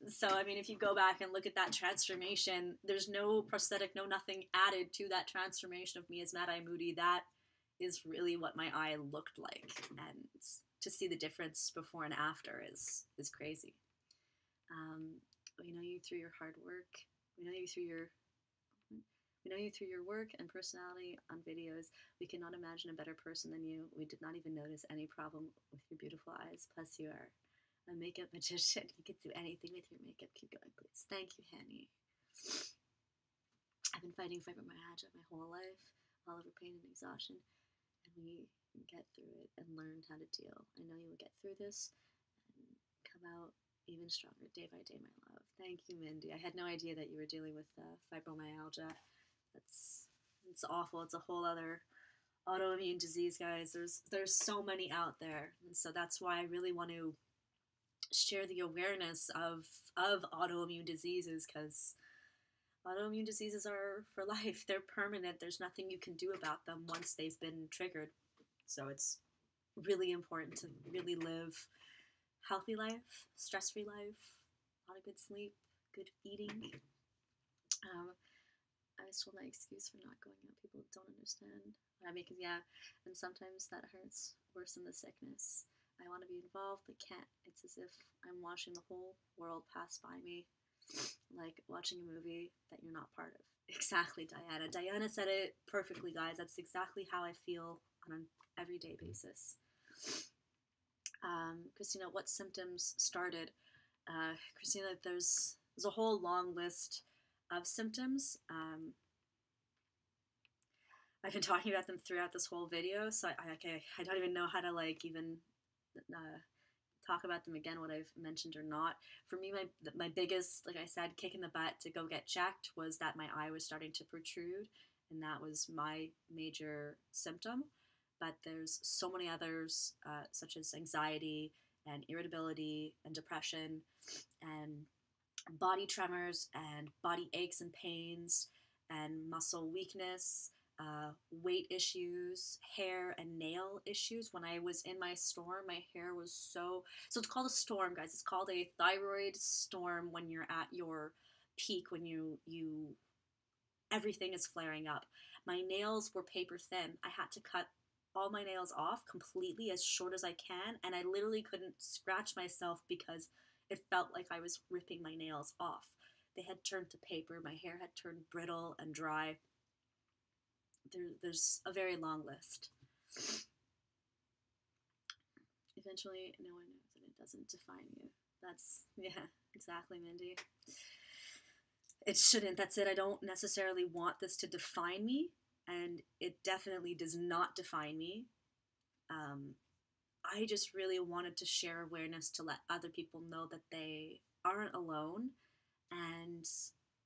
so I mean, if you go back and look at that transformation, there's no prosthetic, no nothing added to that transformation of me as Mad Eye Moody. That is really what my eye looked like, and to see the difference before and after is crazy. We know you through your hard work. We know you through your work and personality on videos. We cannot imagine a better person than you. We did not even notice any problem with your beautiful eyes. Plus, you are a makeup magician. You can do anything with your makeup. Keep going, please. Thank you, Hanny. I've been fighting fibromyalgia my whole life, all over pain and exhaustion, and we get through it and learned how to deal. I know you will get through this and come out even stronger day by day, my love. Thank you, Mindy. I had no idea that you were dealing with fibromyalgia. It's awful. It's a whole other autoimmune disease, guys. There's so many out there, and so that's why I really want to share the awareness of autoimmune diseases, because autoimmune diseases are for life. They're permanent. There's nothing you can do about them once they've been triggered. So it's really important to really live healthy life, stress-free life, a lot of good sleep, good eating. I just told my excuse for not going out. People don't understand. And sometimes that hurts worse than the sickness. I want to be involved, but can't. It's as if I'm watching the whole world pass by me, like watching a movie that you're not part of. Exactly, Diana. Diana said it perfectly, guys. That's exactly how I feel on an everyday basis. Christina, what symptoms started? Christina, there's a whole long list of symptoms. I've been talking about them throughout this whole video, so I don't even know how to even talk about them again, what I've mentioned or not. For me, my biggest, like I said, kick in the butt to go get checked was that my eye was starting to protrude, and that was my major symptom. But there's so many others, such as anxiety and irritability and depression and body tremors and body aches and pains and muscle weakness, weight issues, hair and nail issues. When I was in my storm, my hair was so it's called a storm, guys. It's called a thyroid storm when you're at your peak, when you everything is flaring up. My nails were paper thin. I had to cut all my nails off completely, as short as I can, and I literally couldn't scratch myself because it felt like I was ripping my nails off. They had turned to paper. My hair had turned brittle and dry. There's a very long list. Eventually, no one knows, and it doesn't define you. Yeah, exactly, Mindy. It shouldn't. That's it. I don't necessarily want this to define me, and it definitely does not define me. I just really wanted to share awareness to let other people know that they aren't alone, and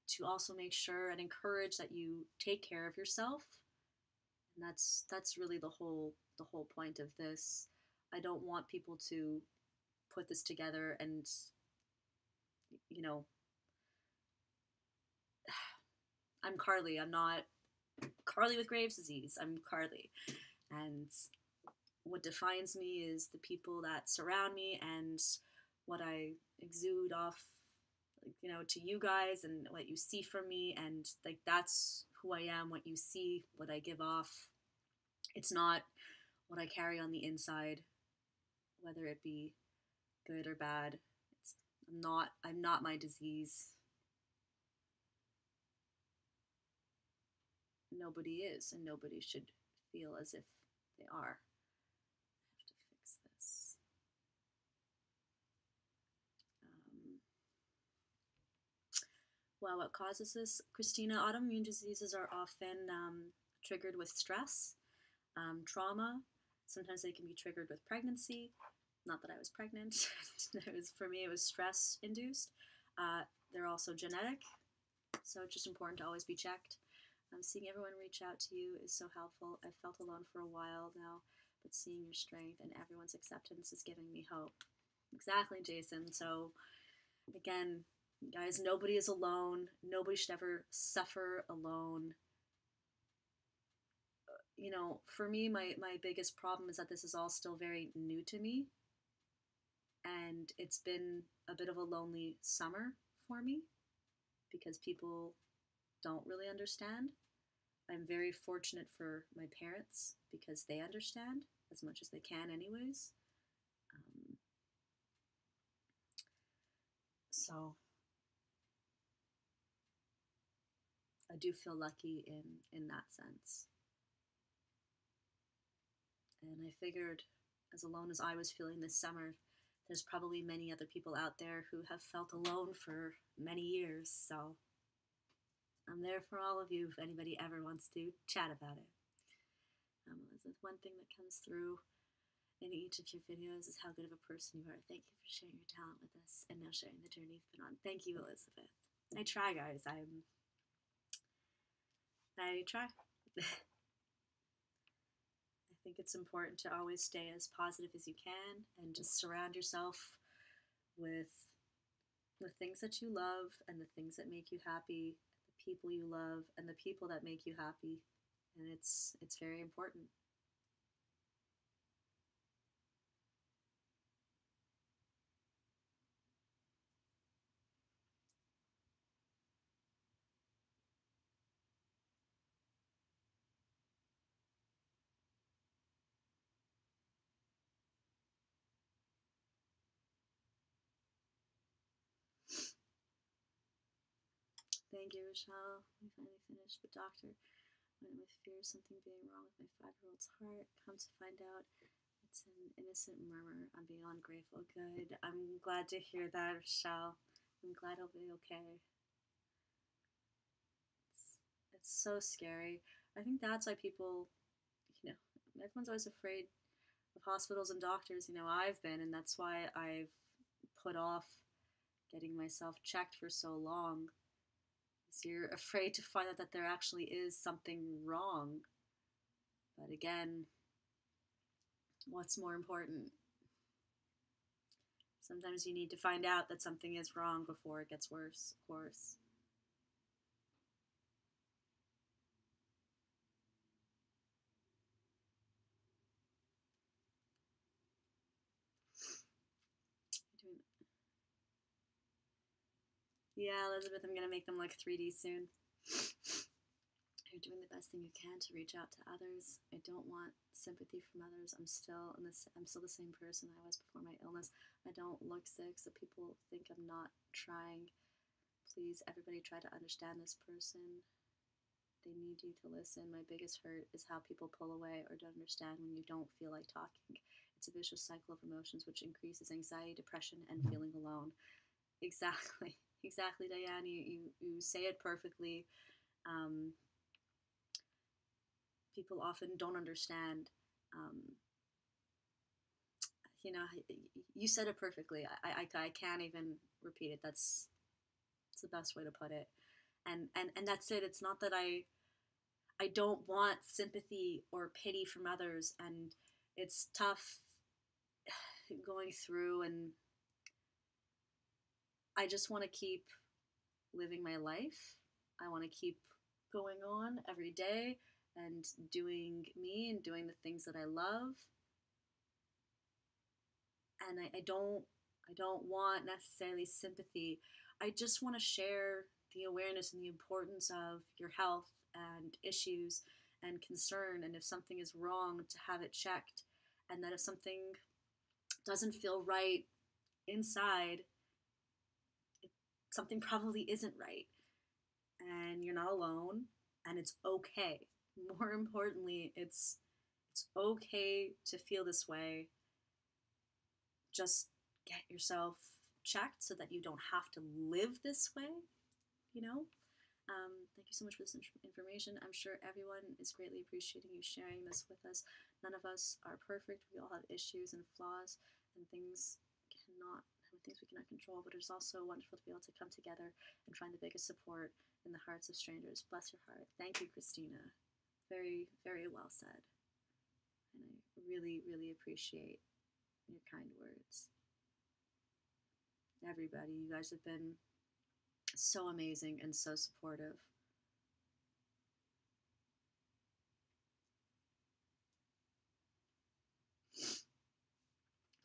to also make sure and encourage that you take care of yourself. And that's really the whole point of this. I don't want people to put this together and, I'm Carly. I'm not Carly with Graves' disease. I'm Carly. And what defines me is the people that surround me and what I exude off, to you guys, and what you see from me. And that's who I am, what you see, what I give off. It's not what I carry on the inside, whether it be good or bad. I'm not my disease. nobody is, and nobody should feel as if they are. I have to fix this. Well, what causes this? Christina, autoimmune diseases are often triggered with stress, trauma. Sometimes they can be triggered with pregnancy. Not that I was pregnant. For me, it was stress induced. They're also genetic, so it's just important to always be checked. Seeing everyone reach out to you is so helpful. I've felt alone for a while now, but seeing your strength and everyone's acceptance is giving me hope. Exactly, Jason. So, again, guys, nobody is alone. Nobody should ever suffer alone. You know, for me, my biggest problem is that this is all still very new to me. And it's been a bit of a lonely summer for me because people don't really understand. I'm very fortunate for my parents because they understand as much as they can, anyways. So I do feel lucky in that sense. And I figured, as alone as I was feeling this summer, there's probably many other people out there who have felt alone for many years. So I'm there for all of you if anybody ever wants to chat about it. One thing that comes through in each of your videos is how good of a person you are. Thank you for sharing your talent with us and now sharing the journey you've been on. Thank you, Elizabeth. I try, guys. I try. I think it's important to always stay as positive as you can and just surround yourself with the things that you love and the things that make you happy, the people you love and the people that make you happy. And it's very important. Thank you, Rochelle. We finally finished, but doctor, when with fear of something being wrong with my 5-year-old's heart, come to find out it's an innocent murmur. I'm beyond grateful. Good. I'm glad to hear that, Rochelle. I'm glad he'll be okay. It's so scary. I think that's why people, everyone's always afraid of hospitals and doctors. I've been, and that's why I've put off getting myself checked for so long. You're afraid to find out that there actually is something wrong. But again, what's more important? Sometimes you need to find out that something is wrong before it gets worse, of course. Yeah, Elizabeth, I'm going to make them look 3D soon. You're doing the best thing you can to reach out to others. I don't want sympathy from others. I'm still the same person I was before my illness. I don't look sick, so people think I'm not trying. Please, everybody try to understand this person. They need you to listen. My biggest hurt is how people pull away or don't understand when you don't feel like talking. It's a vicious cycle of emotions which increases anxiety, depression, and feeling alone. Exactly, Diane. You say it perfectly. People often don't understand. You said it perfectly. I can't even repeat it. That's the best way to put it. And that's it. It's not that I don't want sympathy or pity from others, and it's tough going through, and I just want to keep living my life. I want to keep going on every day and doing me and doing the things that I love. And I don't want necessarily sympathy. I just want to share the awareness and the importance of your health and issues and concern, and if something is wrong, to have it checked, and that if something doesn't feel right inside, something probably isn't right, and you're not alone. and it's okay. More importantly, it's okay to feel this way. Just get yourself checked so that you don't have to live this way, you know? Thank you so much for this information. I'm sure everyone is greatly appreciating you sharing this with us. None of us are perfect. We all have issues and flaws and things we cannot control, but it's also wonderful to be able to come together and find the biggest support in the hearts of strangers. Bless your heart. Thank you, Christina. Very, very well said. And I really, really appreciate your kind words. Everybody, you guys have been so amazing and so supportive.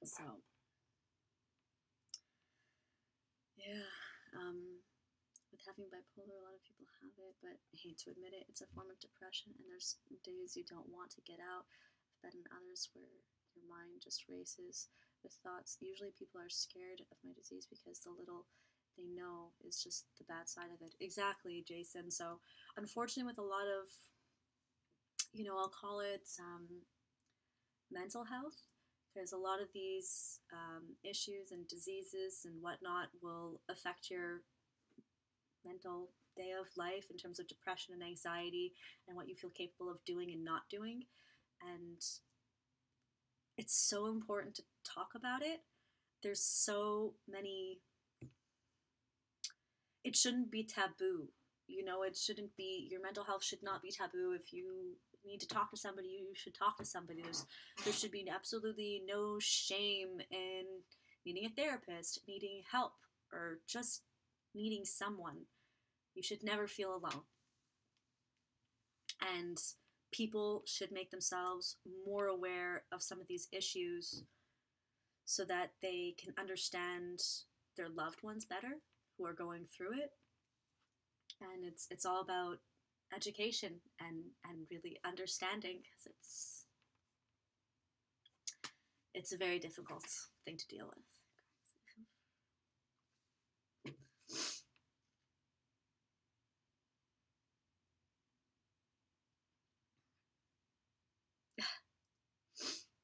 So, yeah, with having bipolar, a lot of people have it, but I hate to admit it, it's a form of depression, and there's days you don't want to get out. I've been in others where your mind just races with thoughts. Usually people are scared of my disease because the little they know is just the bad side of it. Exactly, Jason. So, unfortunately, with a lot of, I'll call it mental health, because a lot of these issues and diseases and whatnot will affect your mental day of life in terms of depression and anxiety and what you feel capable of doing and not doing. And it's so important to talk about it. There's so many, it shouldn't be taboo. It shouldn't be, your mental health should not be taboo. If you need to talk to somebody, you should talk to somebody. There should be absolutely no shame in needing a therapist, needing help, or just needing someone. You should never feel alone. And people should make themselves more aware of some of these issues so that they can understand their loved ones better who are going through it. And it's all about education and really understanding, because it's a very difficult thing to deal with.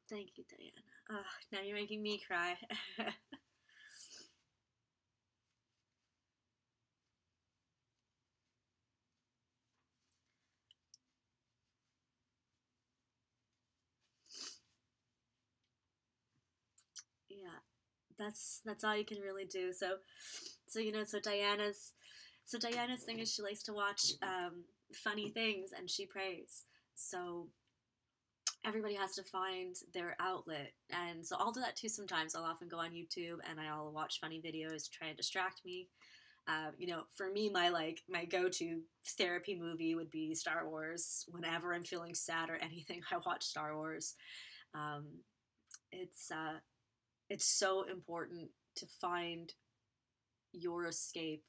Thank you, Diana. Now you're making me cry. Yeah, that's all you can really do. So Diana's thing is she likes to watch funny things and she prays. So everybody has to find their outlet, and so I'll do that too sometimes. I'll often go on YouTube and I'll watch funny videos to try and distract me. For me, my go-to therapy movie would be Star Wars. Whenever I'm feeling sad or anything, I watch Star Wars. Um, it's so important to find your escape.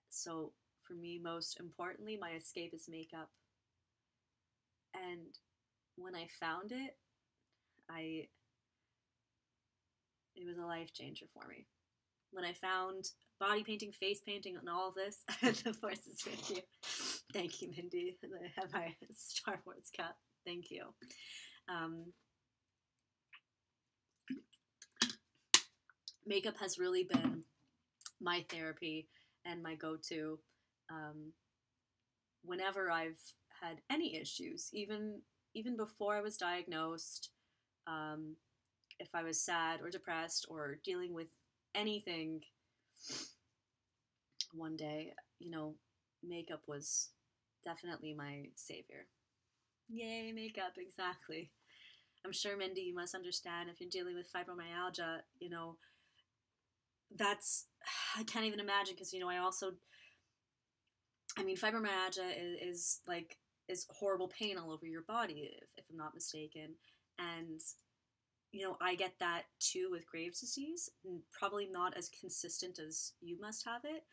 So for me, most importantly, my escape is makeup. And when I found it, it was a life changer for me. When I found body painting, face painting, and all of this, the force is with you. Thank you, Mindy. I have my Star Wars cup. Thank you. Makeup has really been my therapy and my go-to whenever I've had any issues, even before I was diagnosed. If I was sad or depressed or dealing with anything, one day, makeup was definitely my savior. Yay, makeup, exactly. I'm sure, Mindy, you must understand if you're dealing with fibromyalgia, that's, I can't even imagine, because, fibromyalgia is horrible pain all over your body, if I'm not mistaken. And, I get that too with Graves' disease, probably not as consistent as you must have it.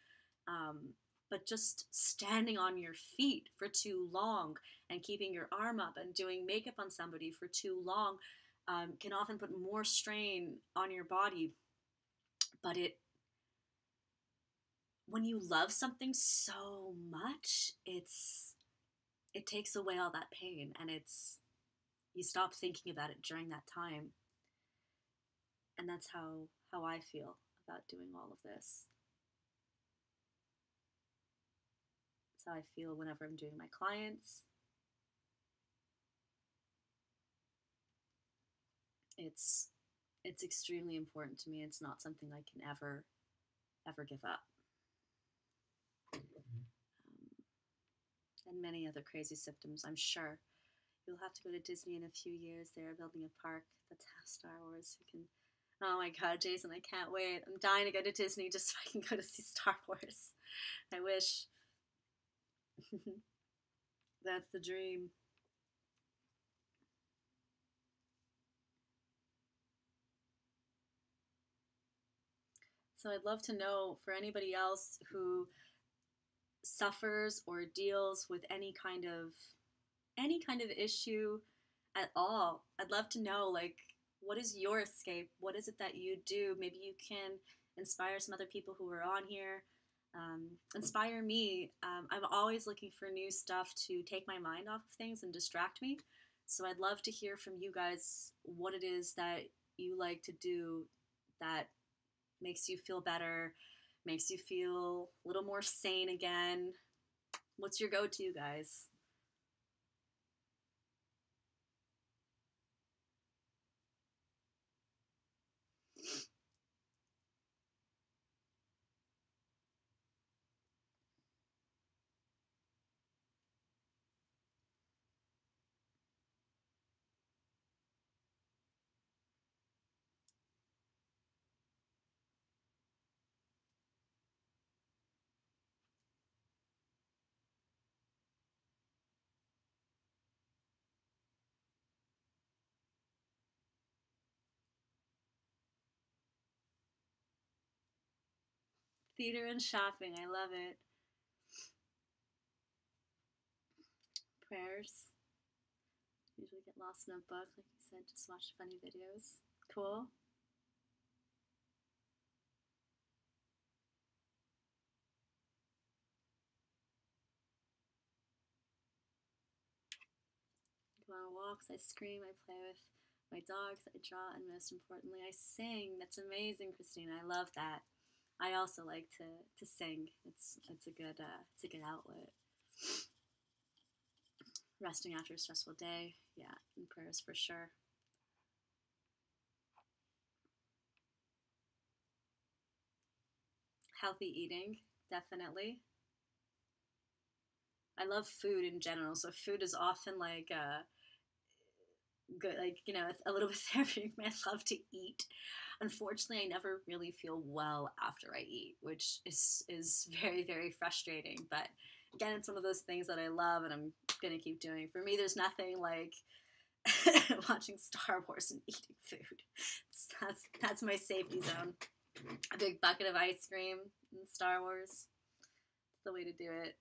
But just standing on your feet for too long and keeping your arm up and doing makeup on somebody for too long can often put more strain on your body. But when you love something so much, it takes away all that pain, and you stop thinking about it during that time. And that's how I feel about doing all of this. That's how I feel whenever I'm doing my clients. It's extremely important to me. It's not something I can ever give up. And many other crazy symptoms, I'm sure. You'll have to go to Disney in a few years. They're building a park that's half Star Wars. You can. Oh my God, Jason, I can't wait. I'm dying to go to Disney just so I can go to see Star Wars. I wish. That's the dream. So I'd love to know, for anybody else who suffers or deals with any kind of issue at all, I'd love to know, like, what is your escape? What is it that you do? Maybe you can inspire some other people who are on here. Inspire me. I'm always looking for new stuff to take my mind off of things and distract me. So I'd love to hear from you guys what it is that you like to do that makes you feel better, makes you feel a little more sane again. What's your go-to, guys? Theater and shopping. I love it. Prayers. Usually get lost in a book, like you said, just watch funny videos. Cool. Go on walks, I scream, I play with my dogs, I draw, and most importantly, I sing. That's amazing, Christina. I love that. I also like to sing. It's a good outlet. Resting after a stressful day, yeah, and prayers for sure. Healthy eating, definitely. I love food in general, so food is often like good, like, a little bit therapeutic. I love to eat. Unfortunately, I never really feel well after I eat, which is very, very frustrating. But again, it's one of those things that I love, and I'm gonna keep doing. For me, there's nothing like watching Star Wars and eating food. That's my safety zone. A big bucket of ice cream in Star Wars. It's the way to do it.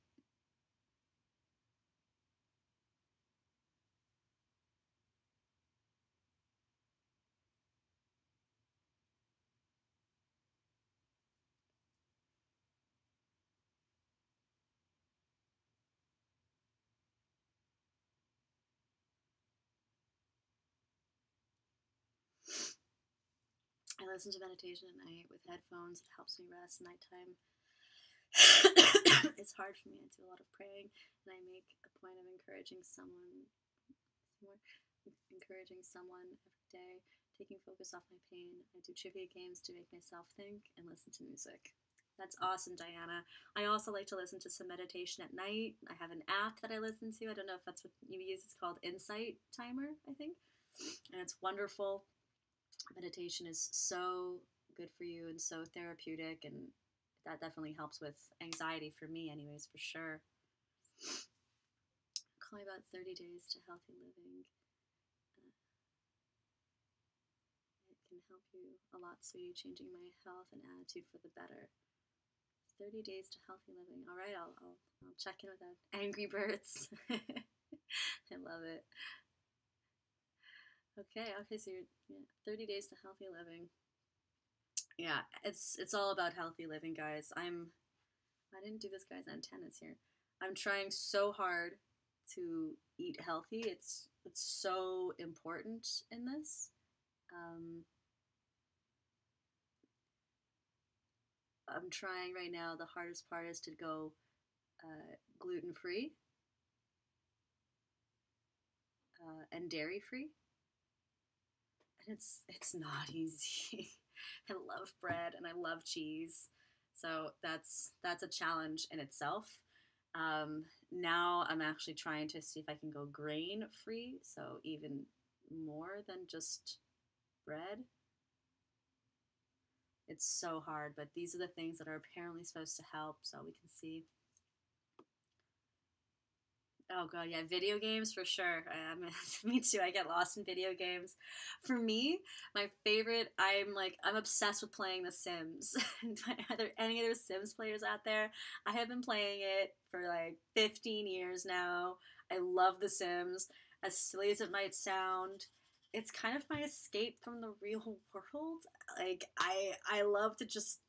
I listen to meditation at night with headphones. It helps me rest nighttime. It's hard for me. I do a lot of praying, and I make a point of encouraging someone every day, taking focus off my pain. I do trivia games to make myself think and listen to music. That's awesome, Diana. I also like to listen to some meditation at night. I have an app that I listen to. I don't know if that's what you use. It's called Insight Timer, I think. And it's wonderful. Meditation is so good for you and so therapeutic, and that definitely helps with anxiety for me anyways, for sure. Call me about 30 days to healthy living. It can help you a lot, sweetie, changing my health and attitude for the better. 30 days to healthy living. All right, I'll check in with that. Angry Birds. I love it. Okay, so you're 30 days to healthy living. Yeah, it's all about healthy living, guys. I didn't do this guy's antennas here. I'm trying so hard to eat healthy. It's so important in this. Um, I'm trying right now. The hardest part is to go gluten free and dairy free, and it's not easy. I love bread and I love cheese, so that's a challenge in itself. Now I'm actually trying to see if I can go grain free, so even more than just bread. It's so hard, but these are the things that are apparently supposed to help, so we can see. Oh god, yeah, video games for sure. Me too. I get lost in video games. For me, my favorite. I'm obsessed with playing The Sims. Are there any other Sims players out there? I have been playing it for like 15 years now. I love The Sims. As silly as it might sound, it's kind of my escape from the real world. I love to just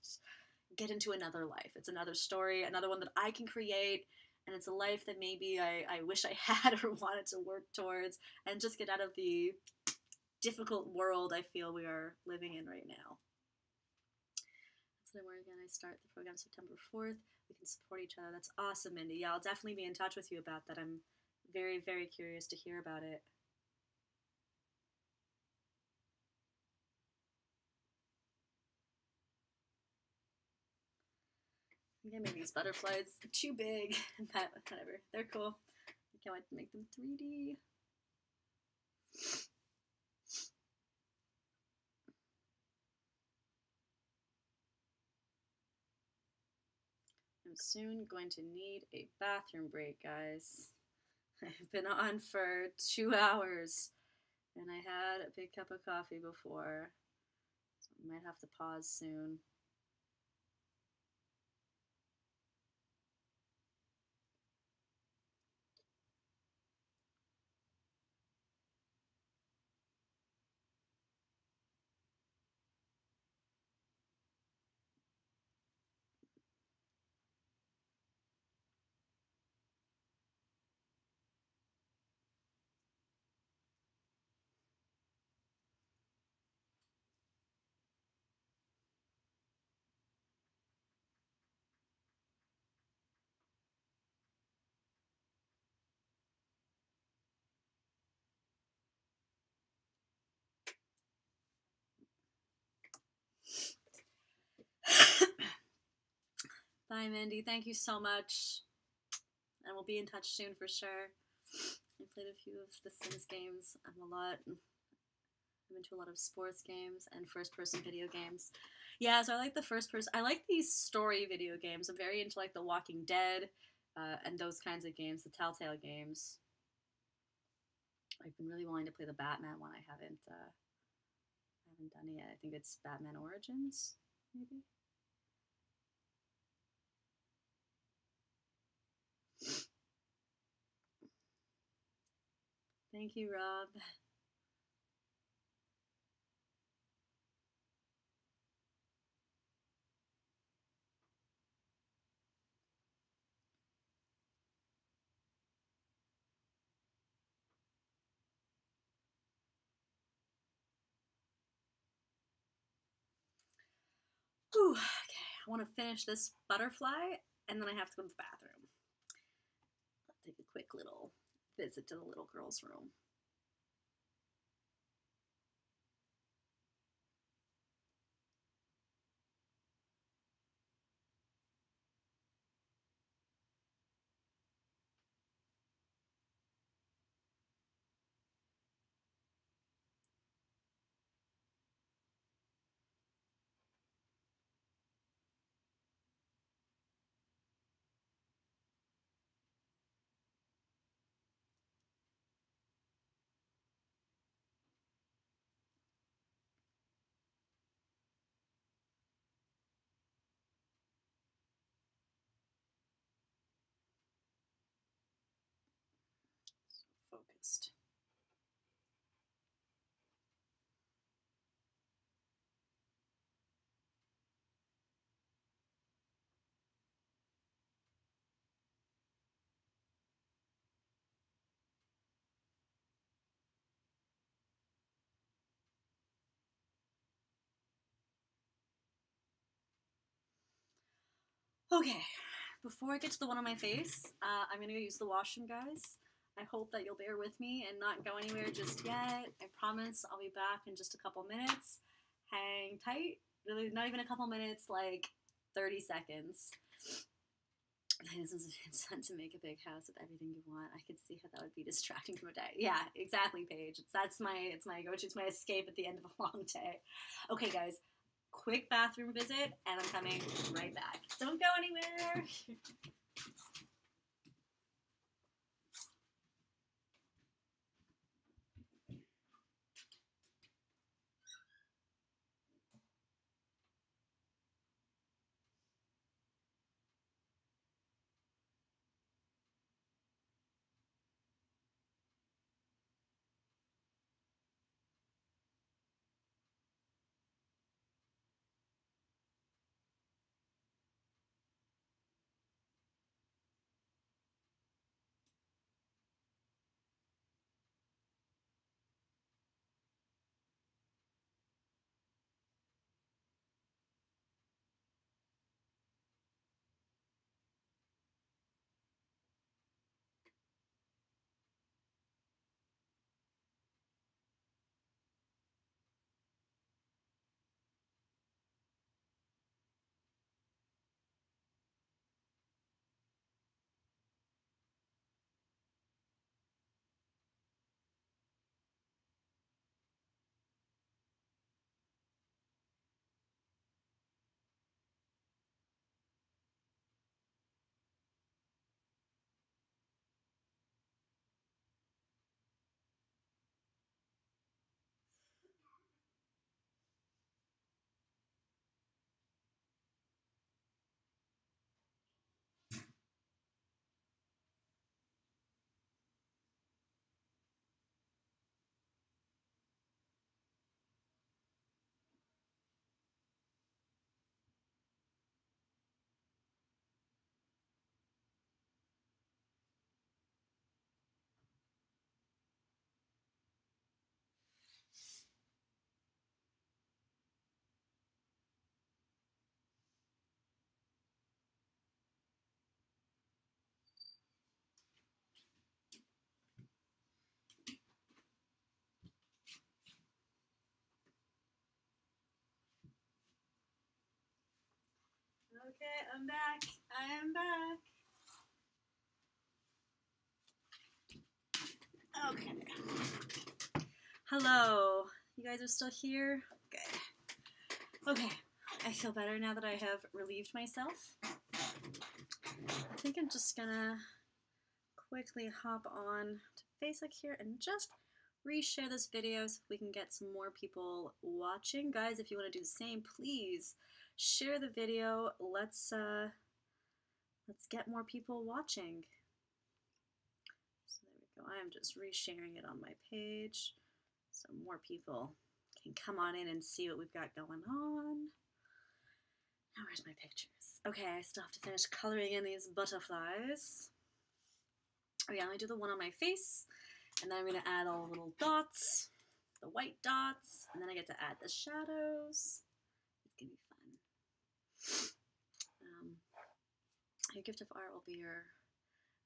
get into another life. It's another story, another one that I can create, and it's a life that maybe I wish I had or wanted to work towards and just get out of the difficult world I feel we are living in right now. That's what I'm working on. I start the program September 4th. We can support each other. That's awesome, Mindy. Yeah, I'll definitely be in touch with you about that. I'm very, very curious to hear about it. Yeah, maybe these butterflies are too big. But whatever. They're cool. I can't wait to make them 3D. I'm soon going to need a bathroom break, guys. I've been on for 2 hours and I had a big cup of coffee before, so I might have to pause soon. Bye, Mindy. Thank you so much. And we'll be in touch soon for sure. I played a few of the Sims games. I'm into a lot of sports games and first-person video games. Yeah, so I like the first person. I like these story video games. I'm very into like The Walking Dead and those kinds of games, the Telltale games. I've been really wanting to play the Batman one. I haven't done it yet. I think it's Batman Origins, maybe. Thank you, Rob. Whew, okay, I want to finish this butterfly, and then I have to go to the bathroom. I'll take a quick little visit to the little girl's room. Okay, before I get to the one on my face, I'm gonna go use the washroom, guys. I hope that you'll bear with me and not go anywhere just yet. I promise I'll be back in just a couple minutes. Hang tight. Really, not even a couple minutes, like 30 seconds. This is intent to make a big house with everything you want. I could see how that would be distracting from a day. Yeah, exactly, Paige. It's my go-to. It's my escape at the end of a long day. Okay, guys, quick bathroom visit, and I'm coming right back. Don't go anywhere. Okay, I'm back. I am back. Okay. Hello. You guys are still here? Good. Okay. I feel better now that I have relieved myself. I think I'm just gonna quickly hop on to Facebook here and just reshare this video so we can get some more people watching. Guys, if you want to do the same, please share the video. Let's get more people watching. So there we go. I am just resharing it on my page so more people can come on in and see what we've got going on. Now where's my pictures? Okay, I still have to finish coloring in these butterflies. Oh yeah, I only do the one on my face, and then I'm going to add all the little dots, the white dots, and then I get to add the shadows. It's going to be fun. Your gift of art will be your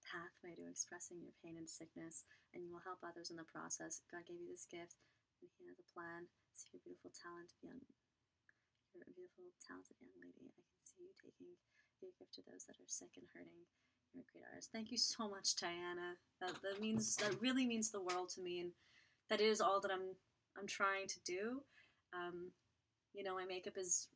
pathway to expressing your pain and sickness, and you will help others in the process. God gave you this gift, and He has a plan. See your beautiful, talented young lady. I can see you taking your gift to those that are sick and hurting. You're a great artist. Thank you so much, Diana. That really means the world to me, and that is all that I'm trying to do. You know, my makeup is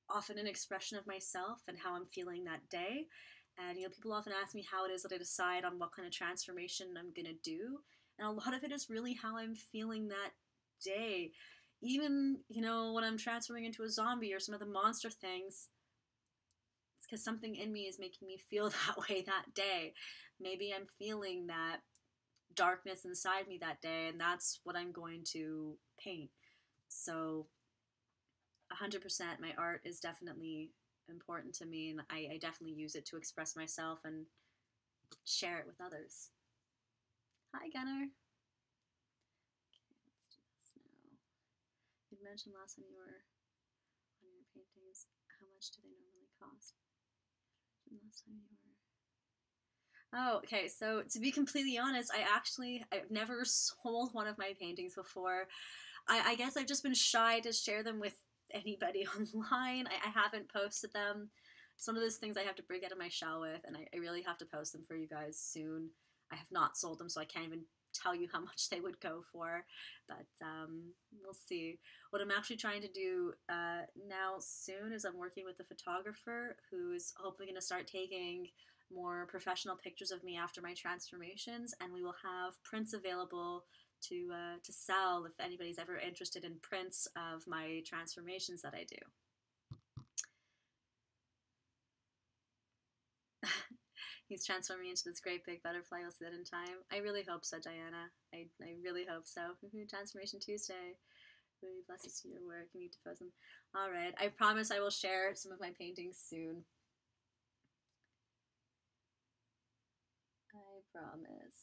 often an expression of myself and how I'm feeling that day. And you know, people often ask me how it is that I decide on what kind of transformation I'm gonna do, and a lot of it is really how I'm feeling that day. Even, you know, when I'm transforming into a zombie or some of the monster things, it's because something in me is making me feel that way that day. Maybe I'm feeling that darkness inside me that day, and that's what I'm going to paint. So 100% my art is definitely important to me, and I definitely use it to express myself and share it with others. Hi, Gunnar. Okay, let's do this now. You mentioned last time you were on your paintings. How much do they normally cost? last time you were? Oh, okay. So to be completely honest, I've never sold one of my paintings before. I guess I've just been shy to share them with anybody online. I haven't posted them. It's one of those things I have to break out of my shell with, and I really have to post them for you guys soon. I have not sold them, so I can't even tell you how much they would go for, but we'll see. What I'm actually trying to do now soon is I'm working with a photographer who's hopefully going to start taking more professional pictures of me after my transformations, and we will have prints available to sell if anybody's ever interested in prints of my transformations that I do. He's transforming into this great big butterfly. You'll see that in time. I really hope so, Diana. I really hope so. Transformation Tuesday. Really blessed to see your work. You need to post them. All right. I promise I will share some of my paintings soon. I promise.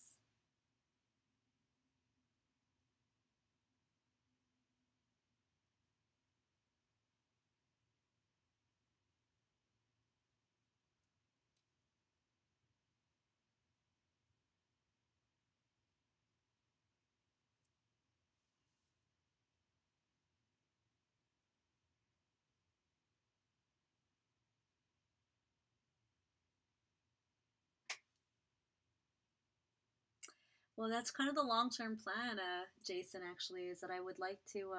Well, that's kind of the long-term plan, Jason, actually, is that I would like to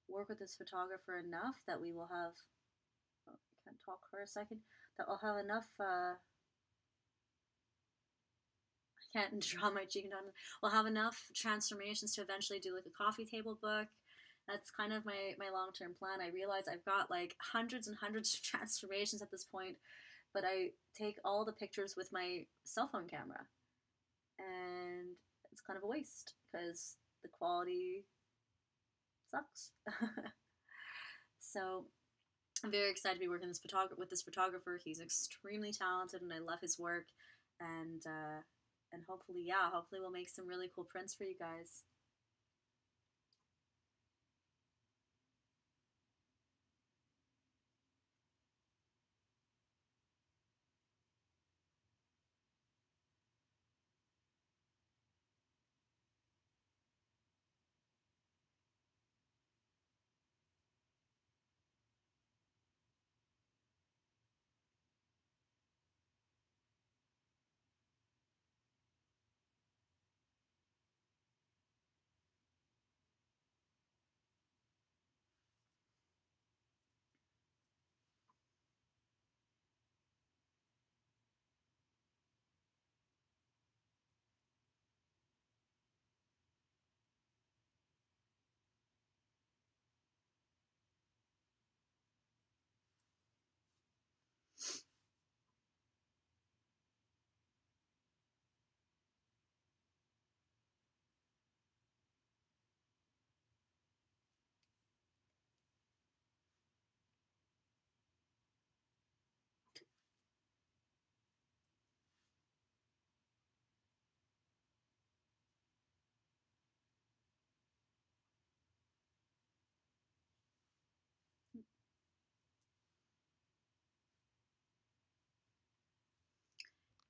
work with this photographer enough that we will have, oh, I can't talk for a second, that we'll have enough, I can't draw my cheek down, we'll have enough transformations to eventually do like a coffee table book. That's kind of my long-term plan. I realize I've got like hundreds and hundreds of transformations at this point, but I take all the pictures with my cell phone camera. And it's kind of a waste because the quality sucks. So I'm very excited to be working with this photographer. He's extremely talented, and I love his work. And hopefully, yeah, hopefully we'll make some really cool prints for you guys.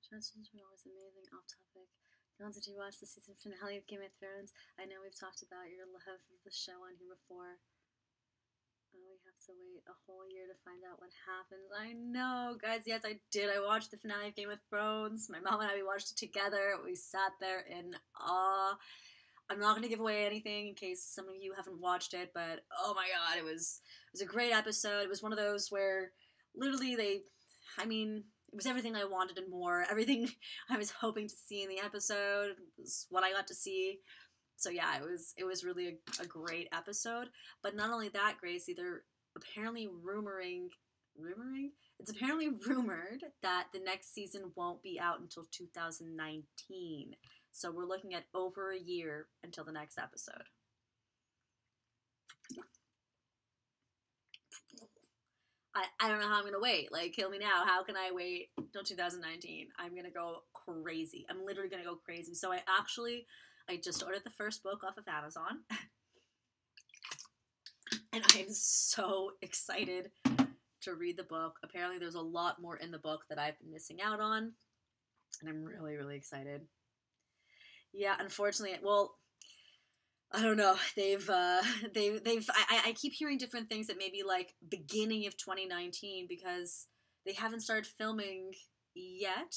Transformations were always amazing. Off topic. Donna, did you watch the season finale of Game of Thrones? I know we've talked about your love of the show on here before. Oh, we have to wait a whole year to find out what happens. I know, guys. Yes, I did. I watched the finale of Game of Thrones. My mom and I, we watched it together. We sat there in awe. I'm not going to give away anything in case some of you haven't watched it, but oh my god, it was a great episode. It was one of those where literally it was everything I wanted and more. Everything I was hoping to see in the episode was what I got to see. So yeah, it was really a great episode. But not only that, Gracie, they're apparently rumoring? It's apparently rumored that the next season won't be out until 2019. So we're looking at over a year until the next episode. I don't know how I'm going to wait. Like, kill me now. How can I wait till 2019? I'm going to go crazy. I'm literally going to go crazy. So I just ordered the first book off of Amazon. And I am so excited to read the book. Apparently, there's a lot more in the book that I've been missing out on, and I'm really, really excited. Yeah, unfortunately, well, I don't know. I keep hearing different things that maybe like beginning of 2019 because they haven't started filming yet.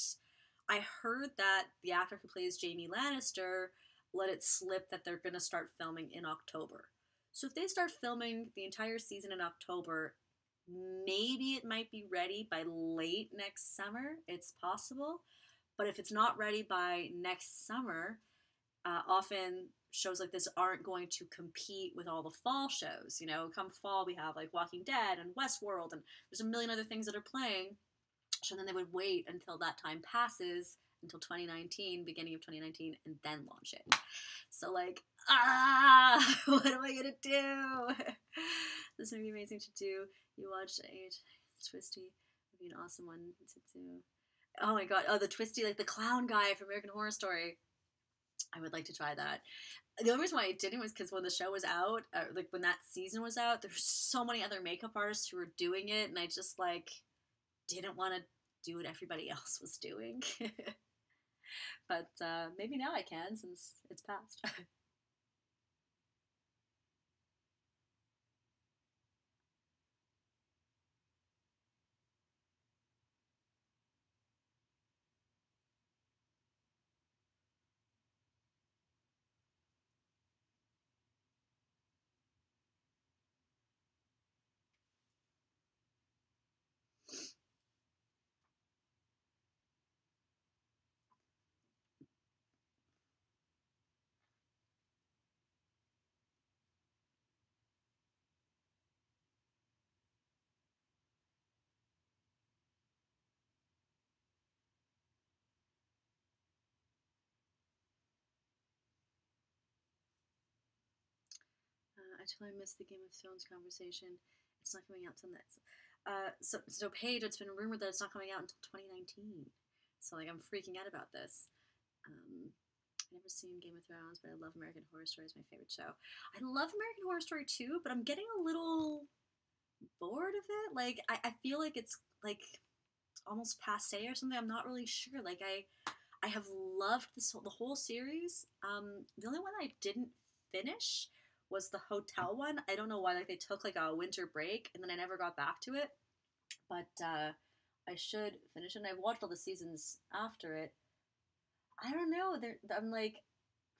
I heard that the actor who plays Jamie Lannister let it slip that they're going to start filming in October. So if they start filming the entire season in October, maybe it might be ready by late next summer. It's possible. But if it's not ready by next summer, often shows like this aren't going to compete with all the fall shows. You know, come fall, we have like Walking Dead and Westworld, and there's a million other things that are playing. So then they would wait until that time passes, until 2019, beginning of 2019, and then launch it. So, like, what am I gonna do? This is gonna be amazing to do. You watched Age Twisty. Would be an awesome one to do. Oh my god. Oh, the Twisty, like the clown guy from American Horror Story. I would like to try that. The only reason why I didn't was because when the show was out, like when that season was out, there's so many other makeup artists who were doing it, and I just like didn't want to do what everybody else was doing. But maybe now I can since it's past. I totally missed the Game of Thrones conversation. It's not coming out till next. So Paige, it's been rumored that it's not coming out until 2019. So like I'm freaking out about this. I've never seen Game of Thrones, but I love American Horror Story. It's my favorite show. I love American Horror Story too, but I'm getting a little bored of it. Like I feel like it's like almost passe or something. I'm not really sure. Like I have loved the whole series. The only one I didn't finish was the hotel one. I don't know why. Like they took like a winter break and then I never got back to it. But I should finish it. And I've watched all the seasons after it. I don't know. I'm like,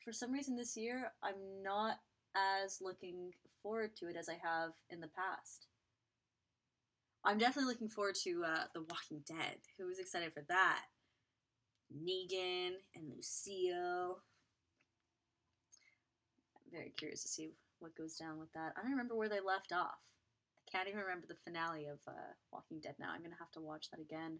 for some reason this year, I'm not as looking forward to it as I have in the past. I'm definitely looking forward to The Walking Dead. Who's excited for that? Negan and Lucille. I'm very curious to see what goes down with that. I don't remember where they left off. I can't even remember the finale of Walking Dead now. I'm going to have to watch that again.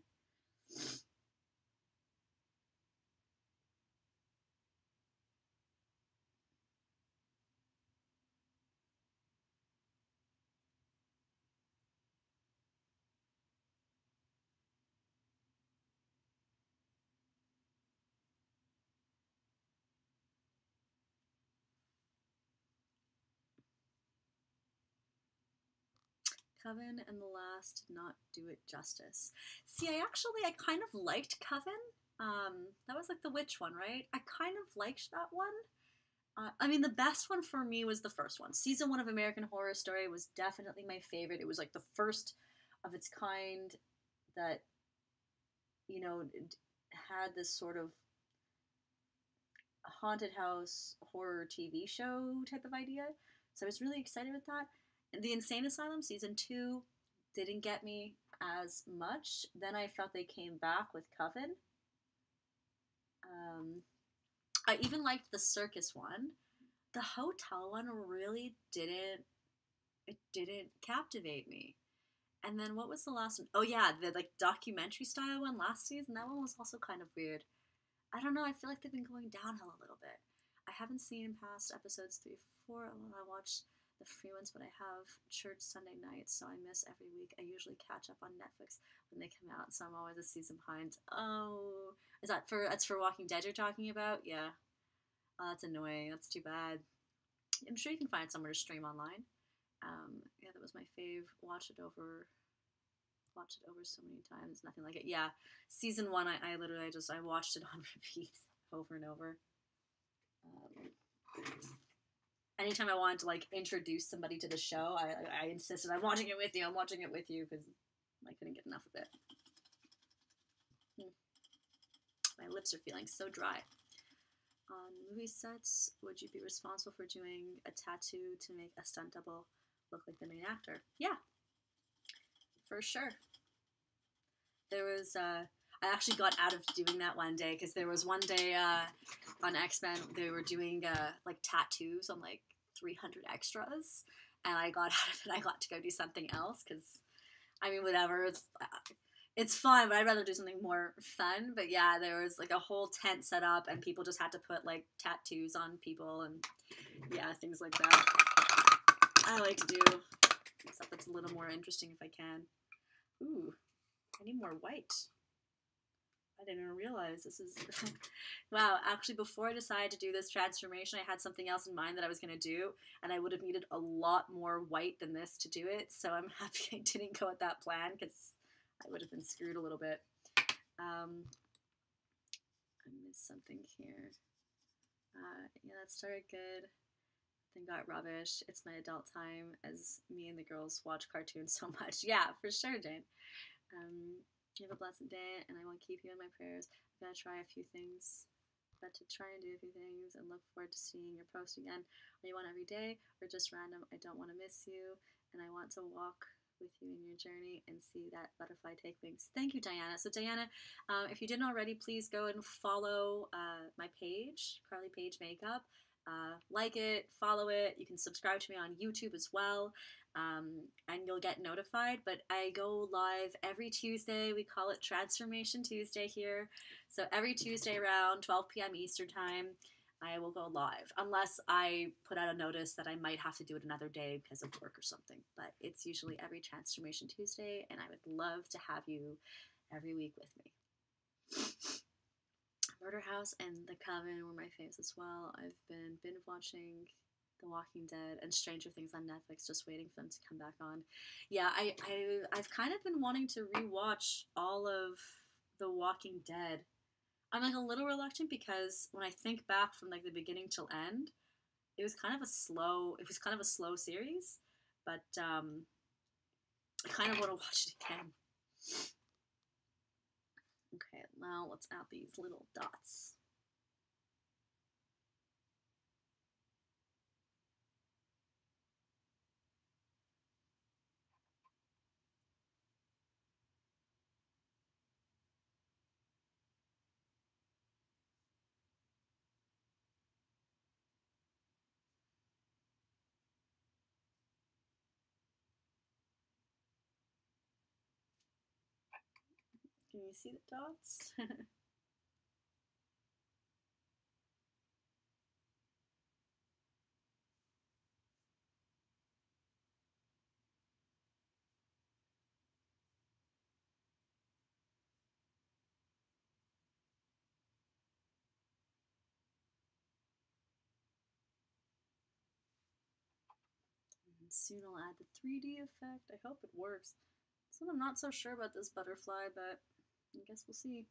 Coven and The Last did not do it justice. See, I kind of liked Coven. That was like the witch one, right? I kind of liked that one. I mean, the best one for me was the first one. Season 1 of American Horror Story was definitely my favorite. It was like the first of its kind that, you know, had this sort of haunted house horror TV show type of idea. So I was really excited with that. And The Insane Asylum season 2 didn't get me as much. Then I felt they came back with Coven. I even liked the circus one. The hotel one really didn't captivate me. And then what was the last one? Oh yeah, the like documentary style one last season. That one was also kind of weird. I don't know. I feel like they've been going downhill a little bit. I haven't seen past episodes 3, 4. I watched the free ones, but I have church Sunday nights, so I miss every week. I usually catch up on Netflix when they come out, so I'm always a season behind. Oh, that's for Walking Dead you're talking about? Yeah. Oh, that's annoying. That's too bad. I'm sure you can find somewhere to stream online. Yeah, that was my fave. Watch it over. watched it over so many times. Nothing like it. Yeah, season 1, I literally I watched it on repeat over and over. Anytime I wanted to like introduce somebody to the show, I insisted, I'm watching it with you. I'm watching it with you because I couldn't get enough of it. My lips are feeling so dry. On movie sets, would you be responsible for doing a tattoo to make a stunt double look like the main actor? Yeah, for sure. There was, I actually got out of doing that one day because there was one day on X-Men, they were doing like tattoos on like 300 extras, and I got out of it. I got to go do something else because, I mean, whatever, it's fun, but I'd rather do something more fun. But yeah, there was like a whole tent set up, and people just had to put like tattoos on people, and yeah, things like that. I like to do stuff that's a little more interesting if I can. Ooh, I need more white. I didn't even realize this is... Wow, actually, before I decided to do this transformation, I had something else in mind that I was going to do, and I would have needed a lot more white than this to do it, so I'm happy I didn't go with that plan, because I would have been screwed a little bit. I missed something here. Yeah, that started good, then got rubbish. It's my adult time, as me and the girls watch cartoons so much. Yeah, for sure, Jane. You have a blessed day, and I will keep you in my prayers. I'm going to try a few things, but to try and do a few things, and look forward to seeing your post again. Are you on every day, or just random? I don't want to miss you, and I want to walk with you in your journey and see that butterfly take wings. Thank you, Diana. So Diana, if you didn't already, please go and follow my page, Carly Paige Makeup. Like it, follow it. You can subscribe to me on YouTube as well, and you'll get notified. But I go live every Tuesday. We call it Transformation Tuesday here. So every Tuesday around 12 p.m. Eastern Time, I will go live, unless I put out a notice that I might have to do it another day because of work or something. But it's usually every Transformation Tuesday, and I would love to have you every week with me. Murder House and The Coven were my faves as well. I've been binge watching The Walking Dead and Stranger Things on Netflix, just waiting for them to come back on. Yeah, I've kind of been wanting to rewatch all of The Walking Dead. I'm like a little reluctant because when I think back from like the beginning till end, it was kind of a slow series, but I kind of want to watch it again. Okay, now let's add these little dots. Can you see the dots? And soon I'll add the 3D effect. I hope it works. So I'm not so sure about this butterfly, but I guess we'll see.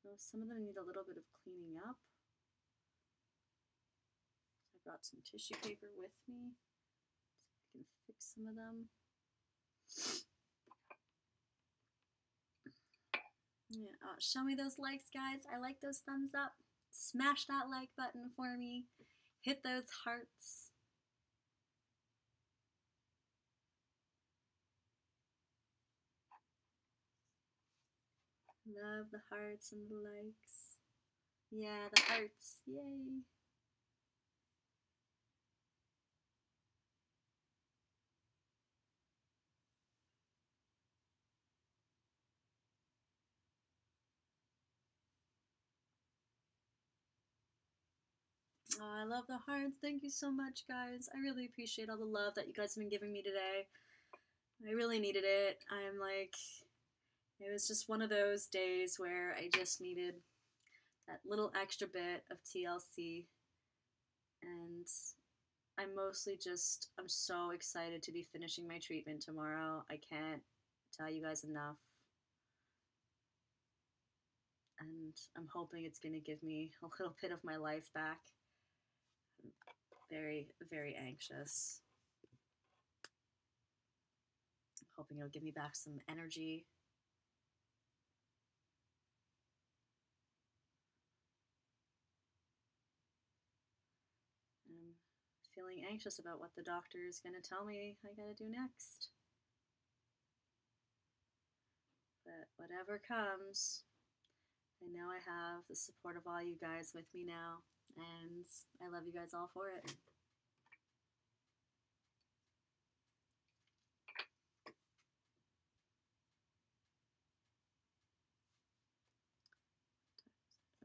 So some of them need a little bit of cleaning up. I brought some tissue paper with me so I can fix some of them. Yeah, show me those likes, guys. I like those thumbs up. Smash that like button for me. Hit those hearts. Love the hearts and the likes. Yeah, the hearts. Yay. Oh, I love the hearts. Thank you so much, guys. I really appreciate all the love that you guys have been giving me today. I really needed it. I'm like, It was just one of those days where I just needed that little extra bit of TLC, and I'm so excited to be finishing my treatment tomorrow. I can't tell you guys enough. And I'm hoping it's going to give me a little bit of my life back. I'm very, very anxious. I'm hoping it'll give me back some energy. I'm feeling anxious about what the doctor is going to tell me I got to do next. But whatever comes, I know I have the support of all you guys with me now, and I love you guys all for it.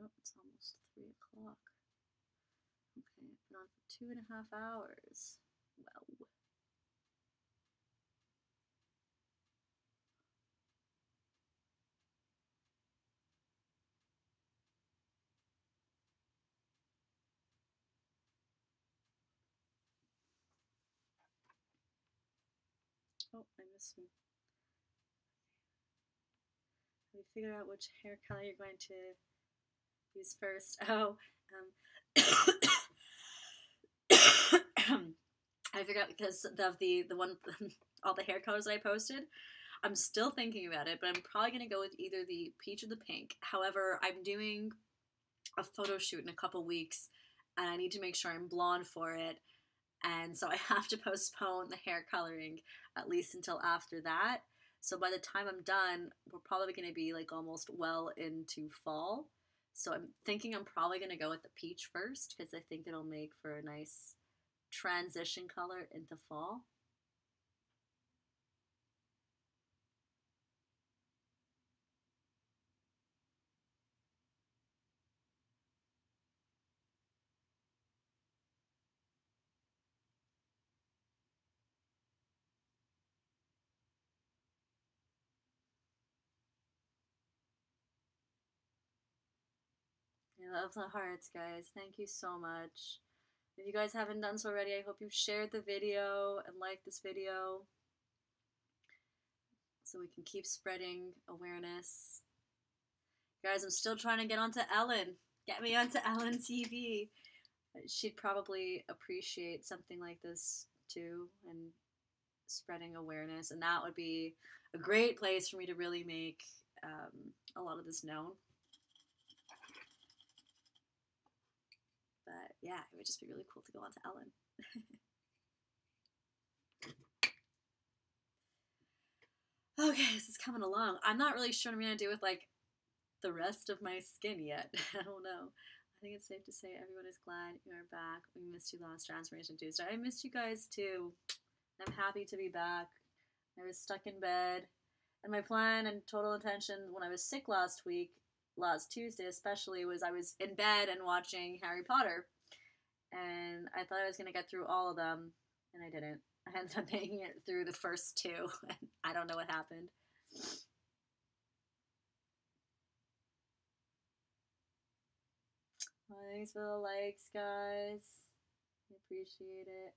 Oh, it's almost 3 o'clock. Okay, I've been on for 2.5 hours. Wow. Oh, I missed one. Have you figured out which hair color you're going to use first? Oh, I figured out because of the one, all the hair colors that I posted. I'm still thinking about it, but I'm probably going to go with either the peach or the pink. However, I'm doing a photo shoot in a couple weeks, and I need to make sure I'm blonde for it. And so I have to postpone the hair coloring at least until after that. So by the time I'm done, we're probably going to be like almost well into fall. So I'm thinking I'm probably going to go with the peach first because I think it'll make for a nice transition color into fall. I love the hearts, guys. Thank you so much. If you guys haven't done so already, I hope you've shared the video and liked this video so we can keep spreading awareness. Guys, I'm still trying to get onto Ellen. Get me onto Ellen TV. She'd probably appreciate something like this too, and spreading awareness, and that would be a great place for me to really make a lot of this known. But yeah, it would just be really cool to go onto Ellen. Okay, this is coming along. I'm not really sure what I'm gonna do with like the rest of my skin yet. I don't know. I think it's safe to say everyone is glad you are back. We missed you last Transformation Tuesday. I missed you guys too. I'm happy to be back. I was stuck in bed. And my plan and total intention when I was sick last Tuesday especially, was I was in bed and watching Harry Potter. And I thought I was going to get through all of them, and I didn't. I ended up making it through the first 2, and I don't know what happened. Well, thanks for the likes, guys. I appreciate it.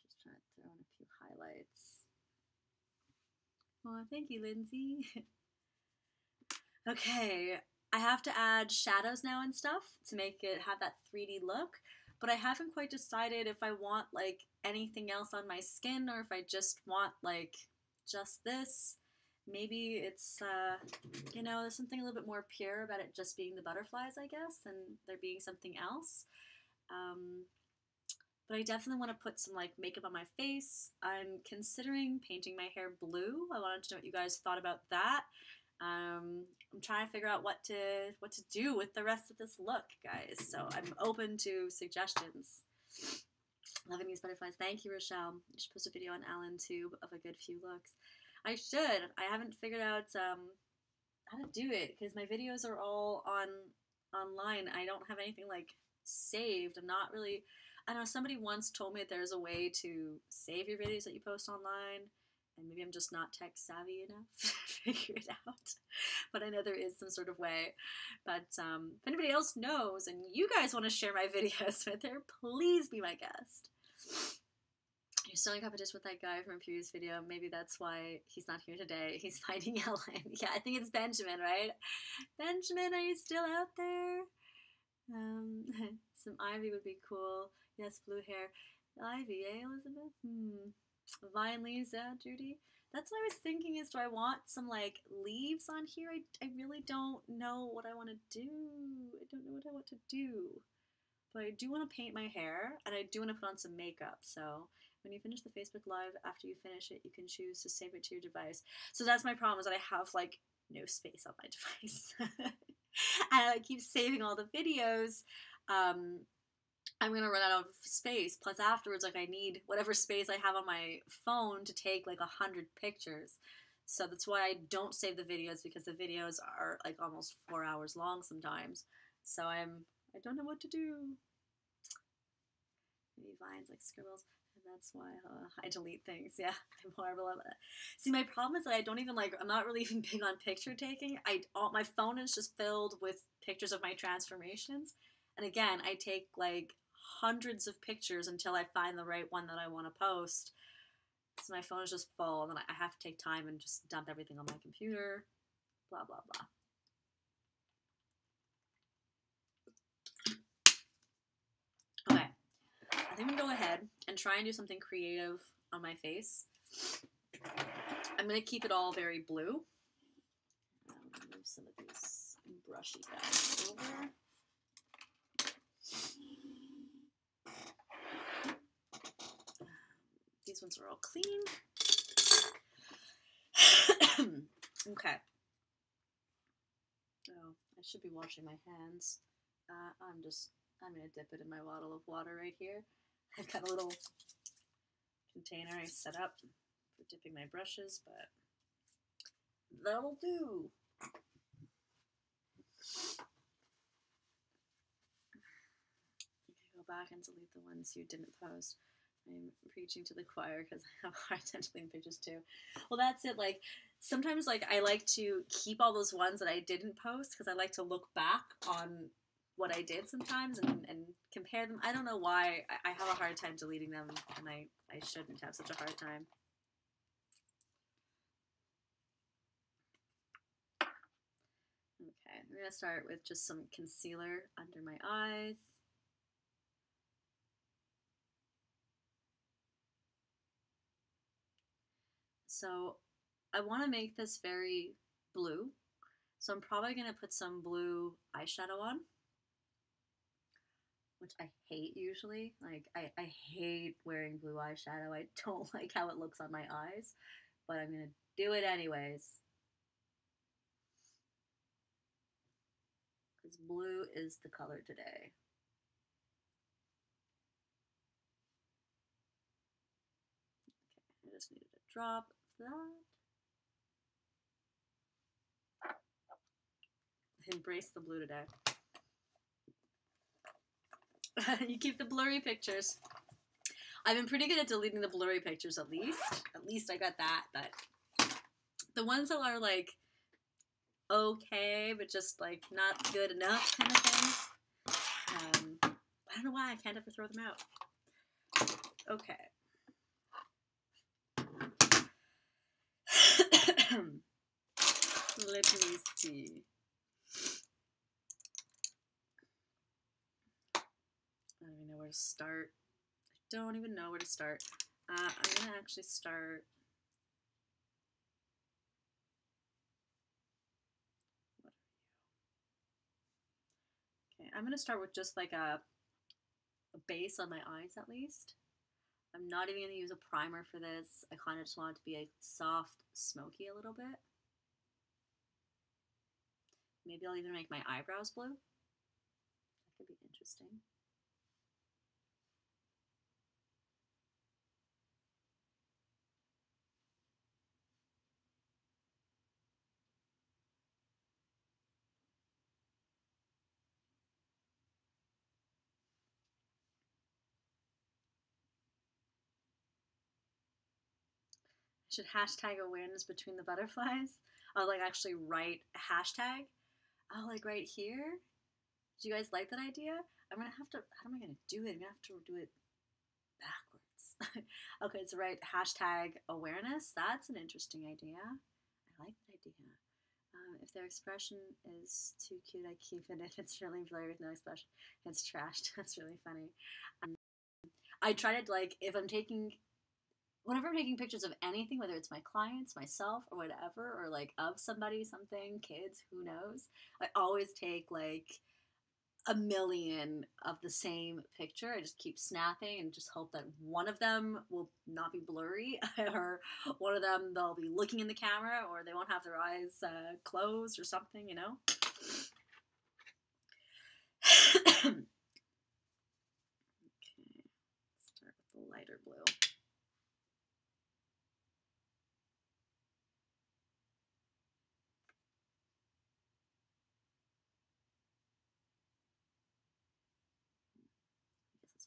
Just trying to throw in a few highlights. Oh, thank you, Lindsay. Okay, I have to add shadows now and stuff to make it have that 3D look, but I haven't quite decided if I want like anything else on my skin or if I just want like just this. Maybe it's, there's something a little bit more pure about it just being the butterflies, I guess, and there being something else. But I definitely want to put some like makeup on my face. I'm considering painting my hair blue. I wanted to know what you guys thought about that. I'm trying to figure out what to do with the rest of this look, guys. So I'm open to suggestions. Loving these butterflies. Thank you, Rochelle. You should post a video on Alan too of a good few looks. I should. I haven't figured out how to do it because my videos are all on online. I don't have anything like saved. I'm not really. I know somebody once told me that there's a way to save your videos that you post online, and maybe I'm just not tech savvy enough to figure it out. But I know there is some sort of way. But if anybody else knows and you guys want to share my videos with her, please be my guest. You're still in competition with that guy from a previous video. Maybe that's why he's not here today. He's fighting Ellen. Yeah, I think it's Benjamin, right? Benjamin, are you still out there? Some ivy would be cool. Yes, blue hair. Ivy, eh, Elizabeth? Vine leaves, yeah, Judy? That's what I was thinking is, do I want some, like, leaves on here? I really don't know what I want to do. I don't know what I want to do. But I do want to paint my hair, and I do want to put on some makeup, so when you finish the Facebook Live, after you finish it, you can choose to save it to your device. So that's my problem, is that I have, like, no space on my device. And I keep saving all the videos. I'm gonna run out of space. Plus, afterwards, like, I need whatever space I have on my phone to take like 100 pictures. So that's why I don't save the videos, because the videos are like almost 4 hours long sometimes. So I don't know what to do. Maybe vines, like scribbles. And that's why I delete things. Yeah, I'm horrible at that. See, my problem is that I don't even like. I'm not really even big on picture taking. My phone is just filled with pictures of my transformations. And again, I take like hundreds of pictures until I find the right one that I want to post. So my phone is just full, and then I have to take time and just dump everything on my computer. Blah, blah, blah. Okay. I think I'm going to go ahead and try and do something creative on my face. I'm going to keep it all very blue. Move some of these brushy guys over. These ones are all clean. Okay. Oh, I should be washing my hands. I'm going to dip it in my bottle of water right here. I've got a little container I set up for dipping my brushes, but that'll do. Go back and delete the ones you didn't post. I'm preaching to the choir because I have a hard time deleting pictures too. Well, that's it. Like, sometimes, like, I like to keep all those ones that I didn't post because I like to look back on what I did sometimes and compare them. I don't know why. I have a hard time deleting them, and I shouldn't have such a hard time. Okay, I'm going to start with just some concealer under my eyes. So I want to make this very blue. So I'm probably going to put some blue eyeshadow on, which I hate usually. Like, I hate wearing blue eyeshadow. I don't like how it looks on my eyes, but I'm going to do it anyways. Because blue is the color today. Okay, I just needed a drop of that. Embrace the blue today. You keep the blurry pictures. I've been pretty good at deleting the blurry pictures, at least. At least I got that, but the ones that are like okay, but just like not good enough kind of thing. I don't know why I can't ever throw them out. Okay. Let me see. I don't even know where to start. I don't even know where to start. I'm going to actually start. Okay, I'm going to start with just like a base on my eyes at least. I'm not even going to use a primer for this. I kind of just want it to be a soft, smoky a little bit. Maybe I'll even make my eyebrows blue. That could be interesting. Should hashtag awareness between the butterflies. I'll like actually write a hashtag. Oh, like right here. Do you guys like that idea? I'm gonna have to. How am I gonna do it? I'm gonna have to do it backwards. Okay, so write hashtag awareness. That's an interesting idea. I like that idea. If their expression is too cute, I keep it. If it's really blurry with no expression, it's trashed. That's really funny. I try to like if I'm taking whenever I'm taking pictures of anything, whether it's my clients, myself, or whatever, or like of somebody, something, kids, who knows, I always take like a million of the same picture. I just keep snapping and just hope that one of them will not be blurry, or one of them they'll be looking in the camera, or they won't have their eyes closed or something, you know? Okay, start with the lighter blue.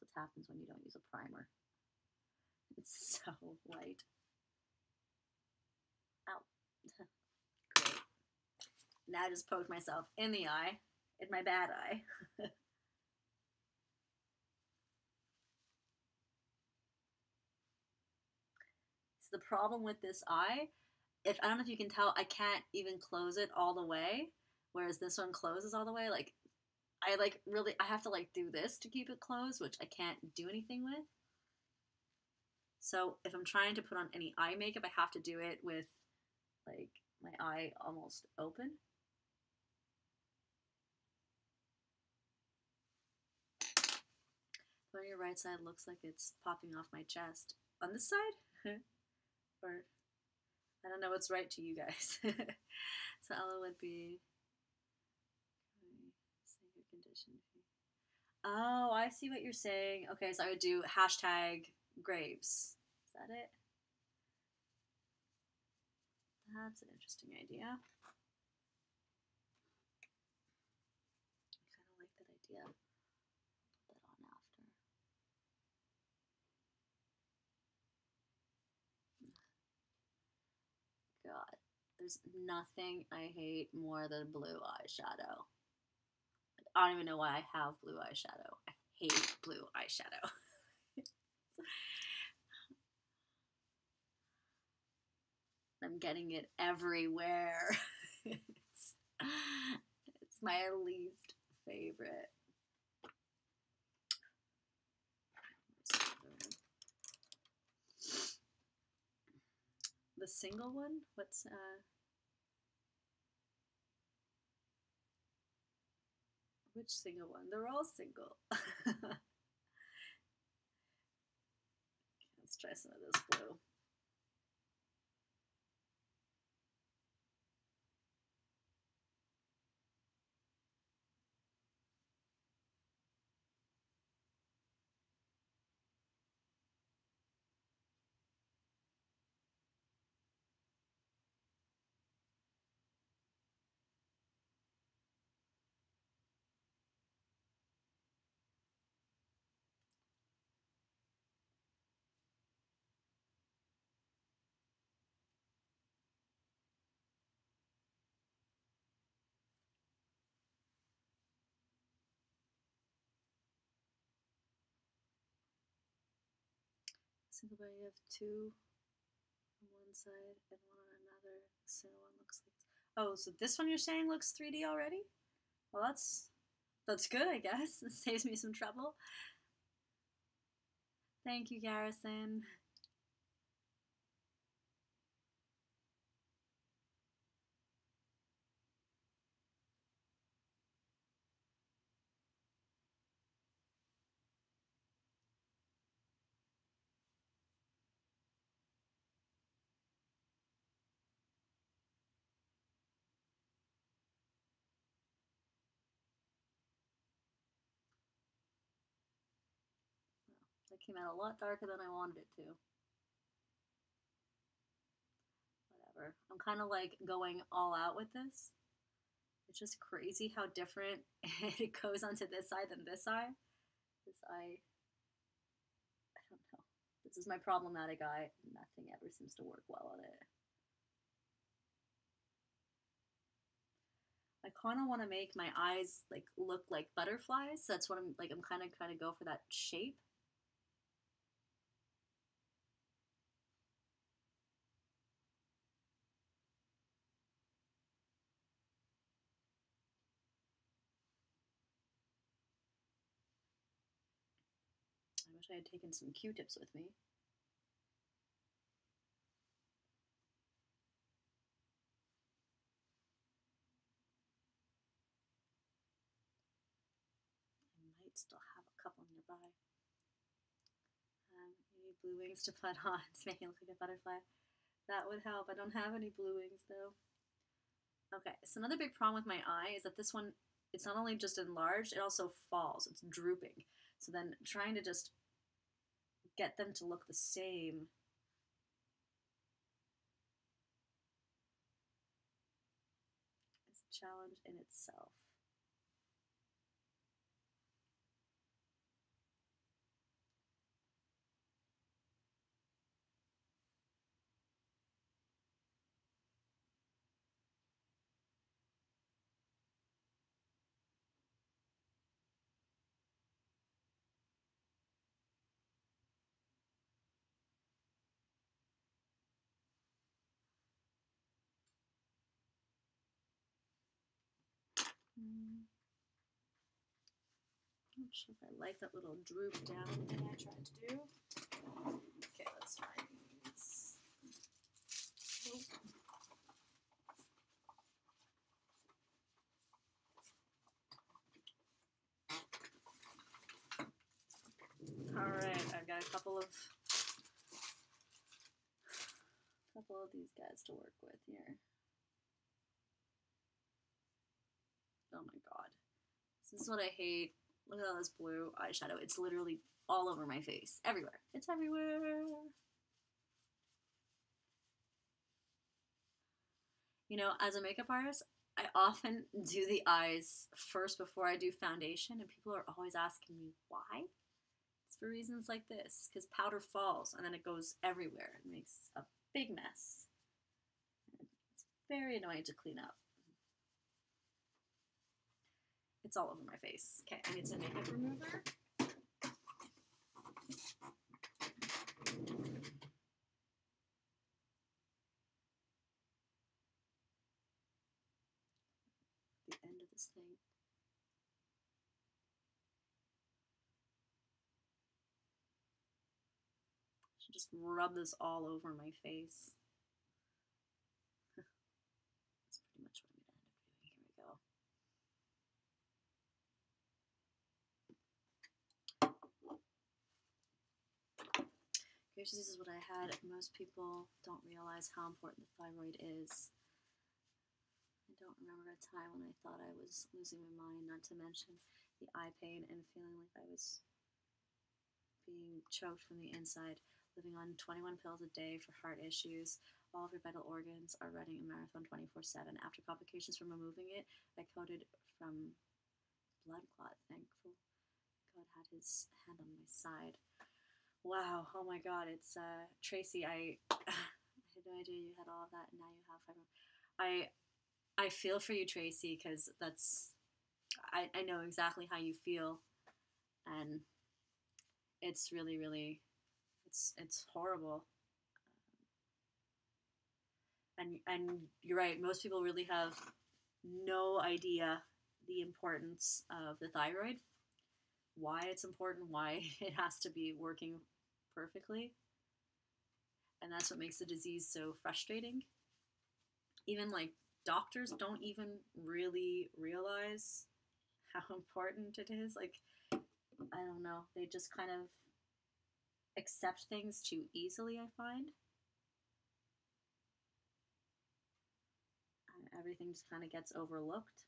What happens when you don't use a primer. It's so light. Ow. Great. Now I just poked myself in the eye, in my bad eye. So the problem with this eye, I don't know if you can tell, I can't even close it all the way, whereas this one closes all the way. Like I have to like do this to keep it closed, which I can't do anything with. So if I'm trying to put on any eye makeup, I have to do it with like my eye almost open. On your right side looks like it's popping off my chest. On this side? Or I don't know what's right to you guys. So Ella would be condition. Oh, I see what you're saying. Okay, so I would do hashtag Graves. Is that it? That's an interesting idea. I kind of like that idea. Put that on after. God, there's nothing I hate more than blue eyeshadow. I don't even know why I have blue eyeshadow. I hate blue eyeshadow. I'm getting it everywhere. it's my least favorite. The single one? What's which single one? They're all single. Let's try some of this blue. Single bar, you have two on one side and one on another. The single one looks like. Oh, so this one you're saying looks 3D already? Well, that's good, I guess. It saves me some trouble. Thank you, Garrison. That came out a lot darker than I wanted it to. Whatever. I'm kind of like going all out with this. It's just crazy how different it goes onto this side than this eye. This eye, I don't know. This is my problematic eye. Nothing ever seems to work well on it. I kind of want to make my eyes like look like butterflies. So that's what I'm like. I'm kind of trying to go for that shape. I wish I had taken some Q-tips with me. I might still have a couple nearby. You need blue wings to put on. It's making it look like a butterfly. That would help. I don't have any blue wings though. Okay, so another big problem with my eye is that this one, it's not only just enlarged, it also falls. It's drooping. So then trying to just get them to look the same is a challenge in itself. I'm not sure if I like that little droop down thing I tried to do. Okay, let's try these. Alright, I've got a couple of these guys to work with here. Oh my god. This is what I hate. Look at all this blue eyeshadow. It's literally all over my face. Everywhere. It's everywhere. You know, as a makeup artist, I often do the eyes first before I do foundation, and people are always asking me why. It's for reasons like this, because powder falls and then it goes everywhere. It makes a big mess. It's very annoying to clean up. It's all over my face. Okay, I need some makeup remover. The end of this thing. I should just rub this all over my face. That's pretty much what I'm going to end up doing. Here we go. Gracious, this is what I had. Most people don't realize how important the thyroid is. I don't remember a time when I thought I was losing my mind, not to mention the eye pain and feeling like I was being choked from the inside, living on 21 pills a day for heart issues. All of your vital organs are running a marathon 24/7. After complications from removing it, I coded from blood clot. Thankful God had his hand on my side. Wow, oh my god, it's Tracy, I had no idea you had all of that and now you have fibro. I feel for you, Tracy, because I know exactly how you feel, and it's really, really, it's horrible. And you're right, most people really have no idea the importance of the thyroid, why it's important, why it has to be working perfectly. And that's what makes the disease so frustrating. Even like doctors don't even really realize how important it is. Like, I don't know, they just kind of accept things too easily, I find. And everything just kind of gets overlooked.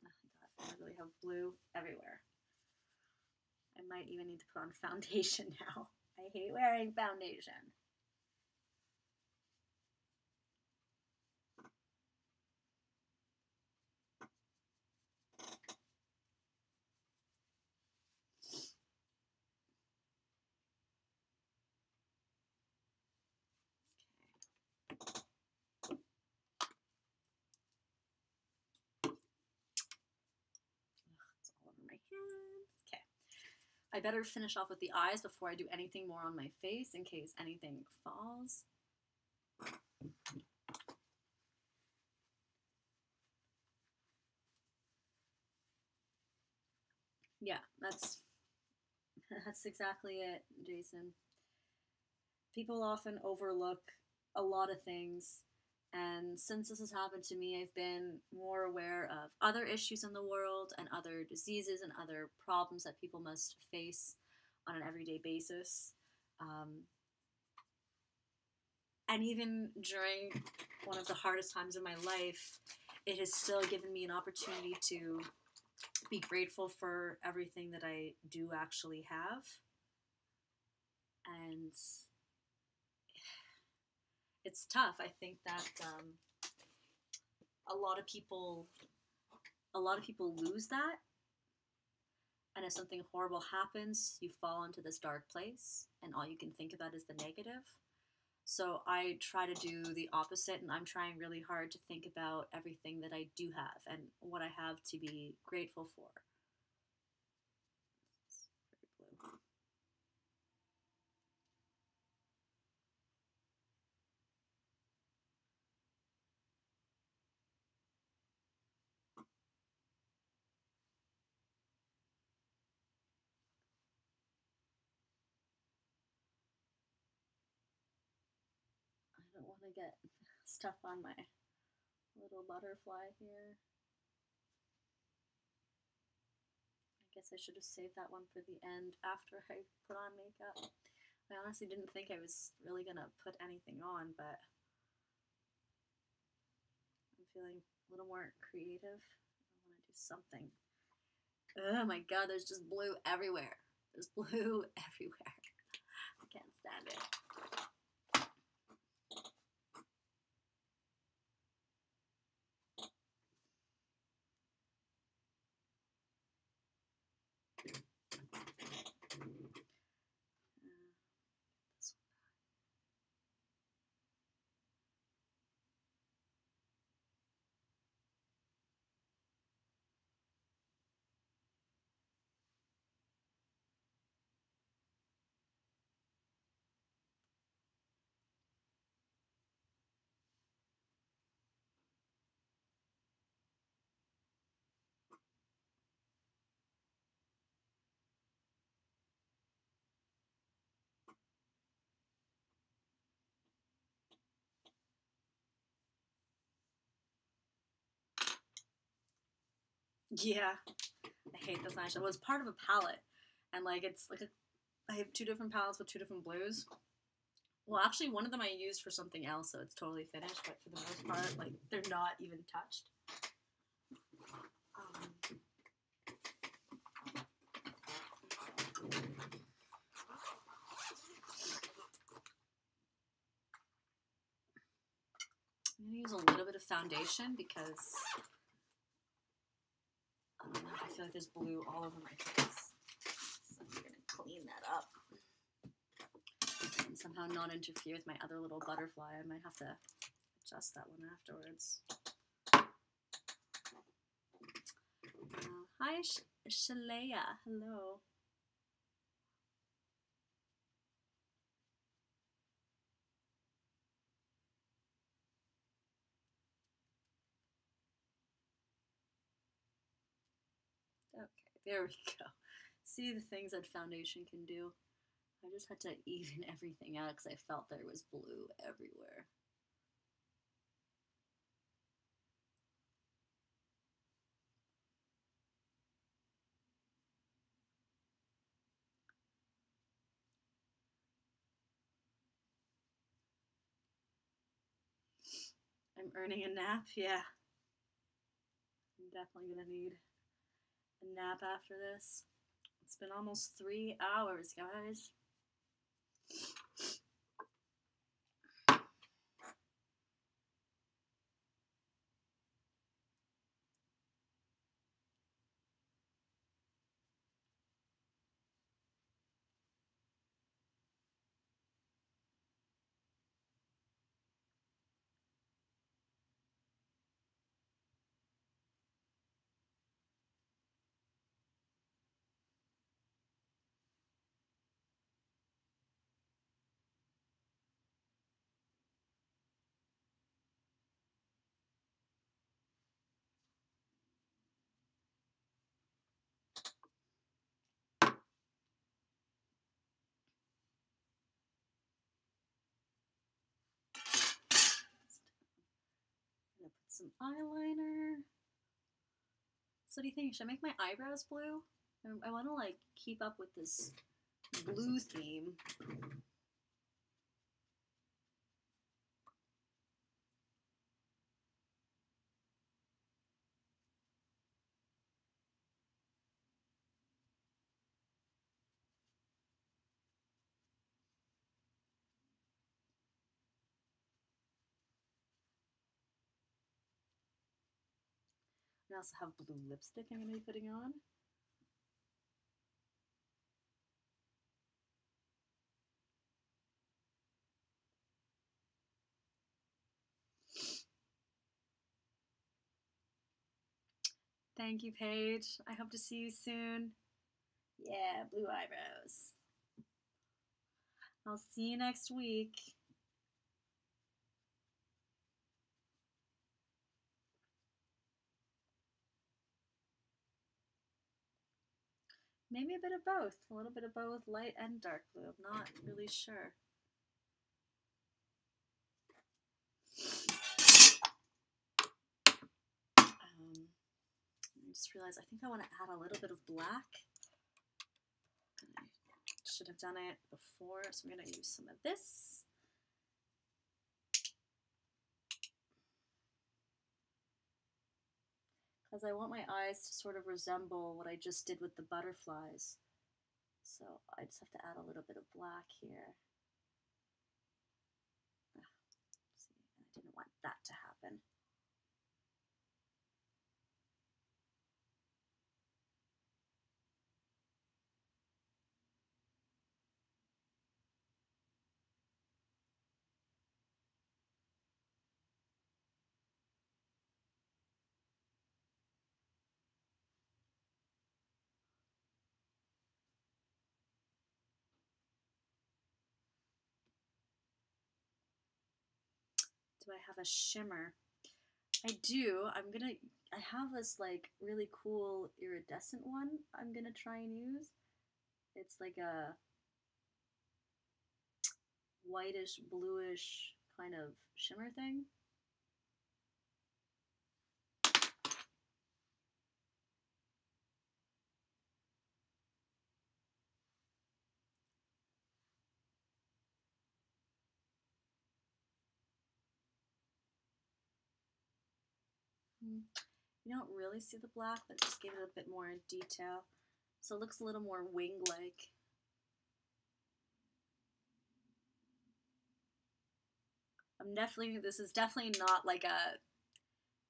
Oh my god, I really have blue everywhere. I might even need to put on foundation now. I hate wearing foundation. Okay. I better finish off with the eyes before I do anything more on my face in case anything falls. Yeah, that's exactly it, Jason. People often overlook a lot of things, and since this has happened to me, I've been more aware of other issues in the world and other diseases and other problems that people must face on an everyday basis. Um, and even during one of the hardest times of my life, it has still given me an opportunity to be grateful for everything that I do actually have. And it's tough. I think that a lot of people lose that, and if something horrible happens, you fall into this dark place, and all you can think about is the negative. So I try to do the opposite, and I'm trying really hard to think about everything that I do have and what I have to be grateful for. It's very blue. I don't want to get stuff on my little butterfly here. I guess I should have saved that one for the end after I put on makeup. I honestly didn't think I was really gonna put anything on, but I'm feeling a little more creative. I want to do something. Oh my god, there's just blue everywhere. There's blue everywhere. I can't stand it. Yeah, I hate this eyeshadow. It was part of a palette, and like it's like I have two different palettes with two different blues. Well, actually, one of them I used for something else, so it's totally finished. But for the most part, like they're not even touched. I'm gonna use a little bit of foundation because I feel like there's blue all over my face. So I'm gonna clean that up and somehow not interfere with my other little butterfly. I might have to adjust that one afterwards. Hi, Shalea. Hello. Okay, there we go. See the things that foundation can do. I just had to even everything out because I felt there was blue everywhere. I'm earning a nap, yeah. I'm definitely gonna need a nap after this. It's been almost 3 hours, guys. Gonna put some eyeliner. So what do you think? Should I make my eyebrows blue? I want to like keep up with this blue theme. I also have blue lipstick I'm going to be putting on. Thank you, Paige. I hope to see you soon. Yeah, blue eyebrows. I'll see you next week. Maybe a bit of both. A little bit of both, light and dark blue. I'm not really sure. I just realized I think I want to add a little bit of black. I should have done it before, so I'm going to use some of this. Because I want my eyes to sort of resemble what I just did with the butterflies. So I just have to add a little bit of black here. See, I didn't want that to happen. Do I have a shimmer? I do. I have this like really cool iridescent one I'm gonna try and use. It's like a whitish, bluish kind of shimmer thing. You don't really see the black, but just gave it a bit more detail. So it looks a little more wing-like. This is definitely not like a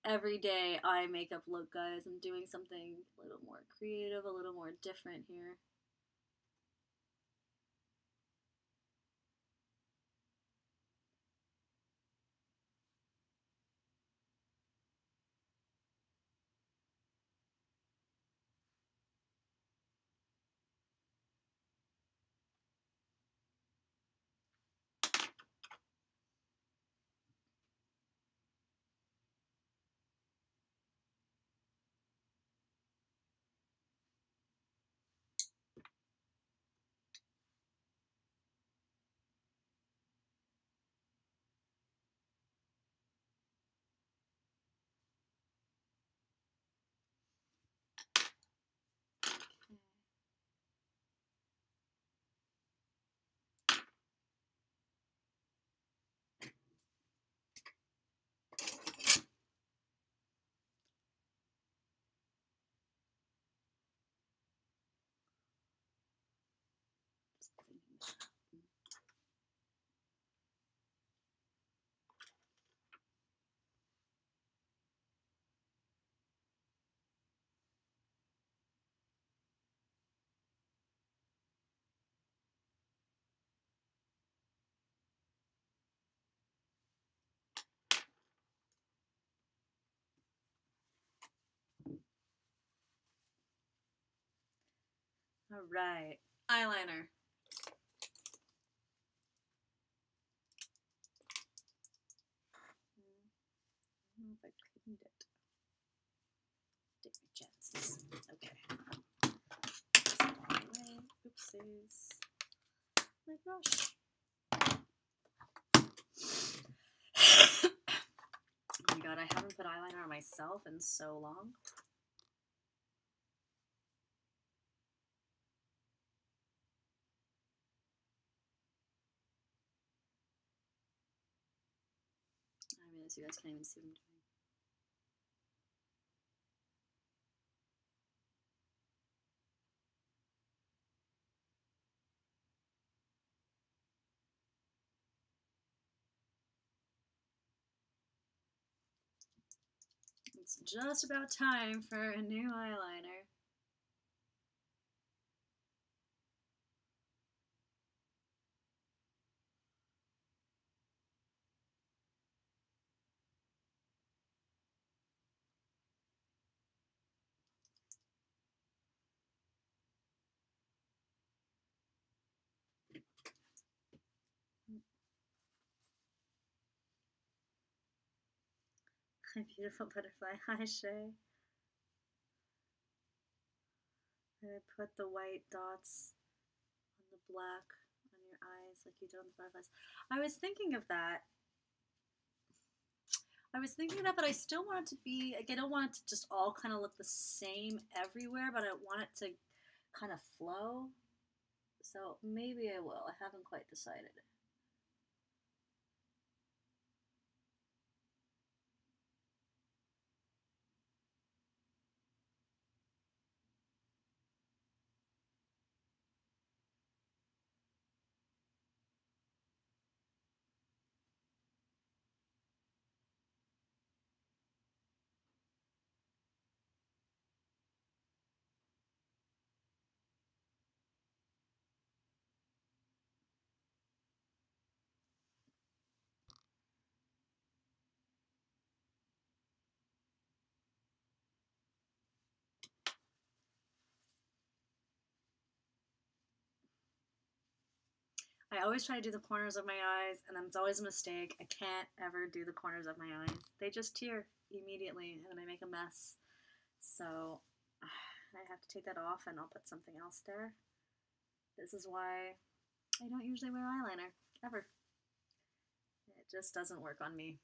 everyday eye makeup look, guys. I'm doing something a little more creative, a little more different here. All right. Eyeliner. I don't know if I cleaned it. Dip my chances. Okay. Oopsies. My brush. Oh my god, I haven't put eyeliner on myself in so long. I realize you guys can't even see what I'm doing. It's just about time for a new eyeliner. My beautiful butterfly. Hi, Shay. I put the white dots on the black on your eyes like you do on the butterflies. I was thinking of that. But I still want it to be, like, I don't want it to just all kind of look the same everywhere, but I want it to kind of flow. So maybe I will. I haven't quite decided. I always try to do the corners of my eyes, and it's always a mistake. I can't ever do the corners of my eyes. They just tear immediately, and I make a mess. So I have to take that off, and I'll put something else there. This is why I don't usually wear eyeliner, ever. It just doesn't work on me.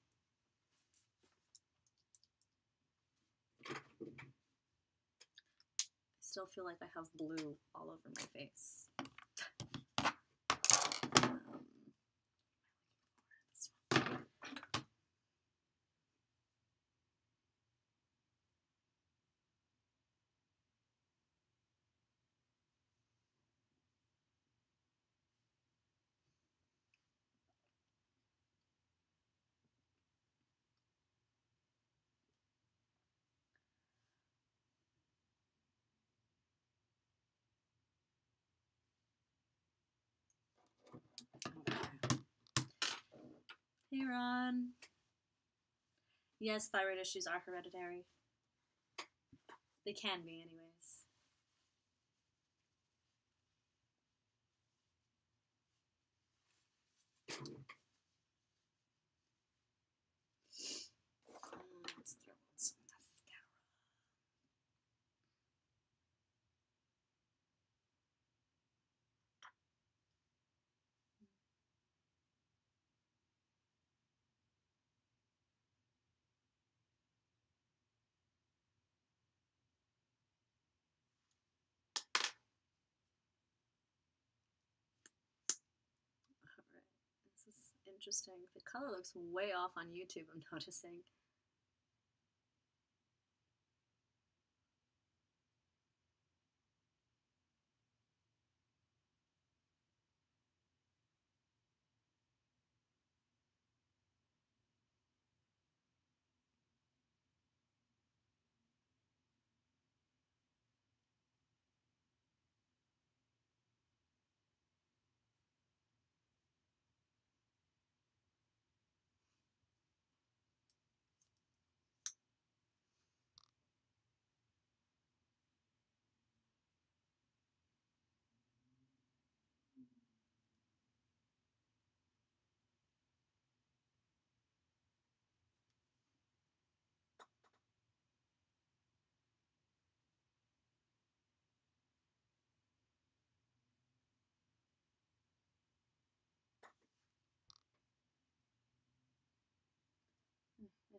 I still feel like I have blue all over my face. Hey, Ron. Yes, thyroid issues are hereditary. They can be, anyways. Let's throw in some mascara. Alright, this is interesting. The color looks way off on YouTube, I'm noticing.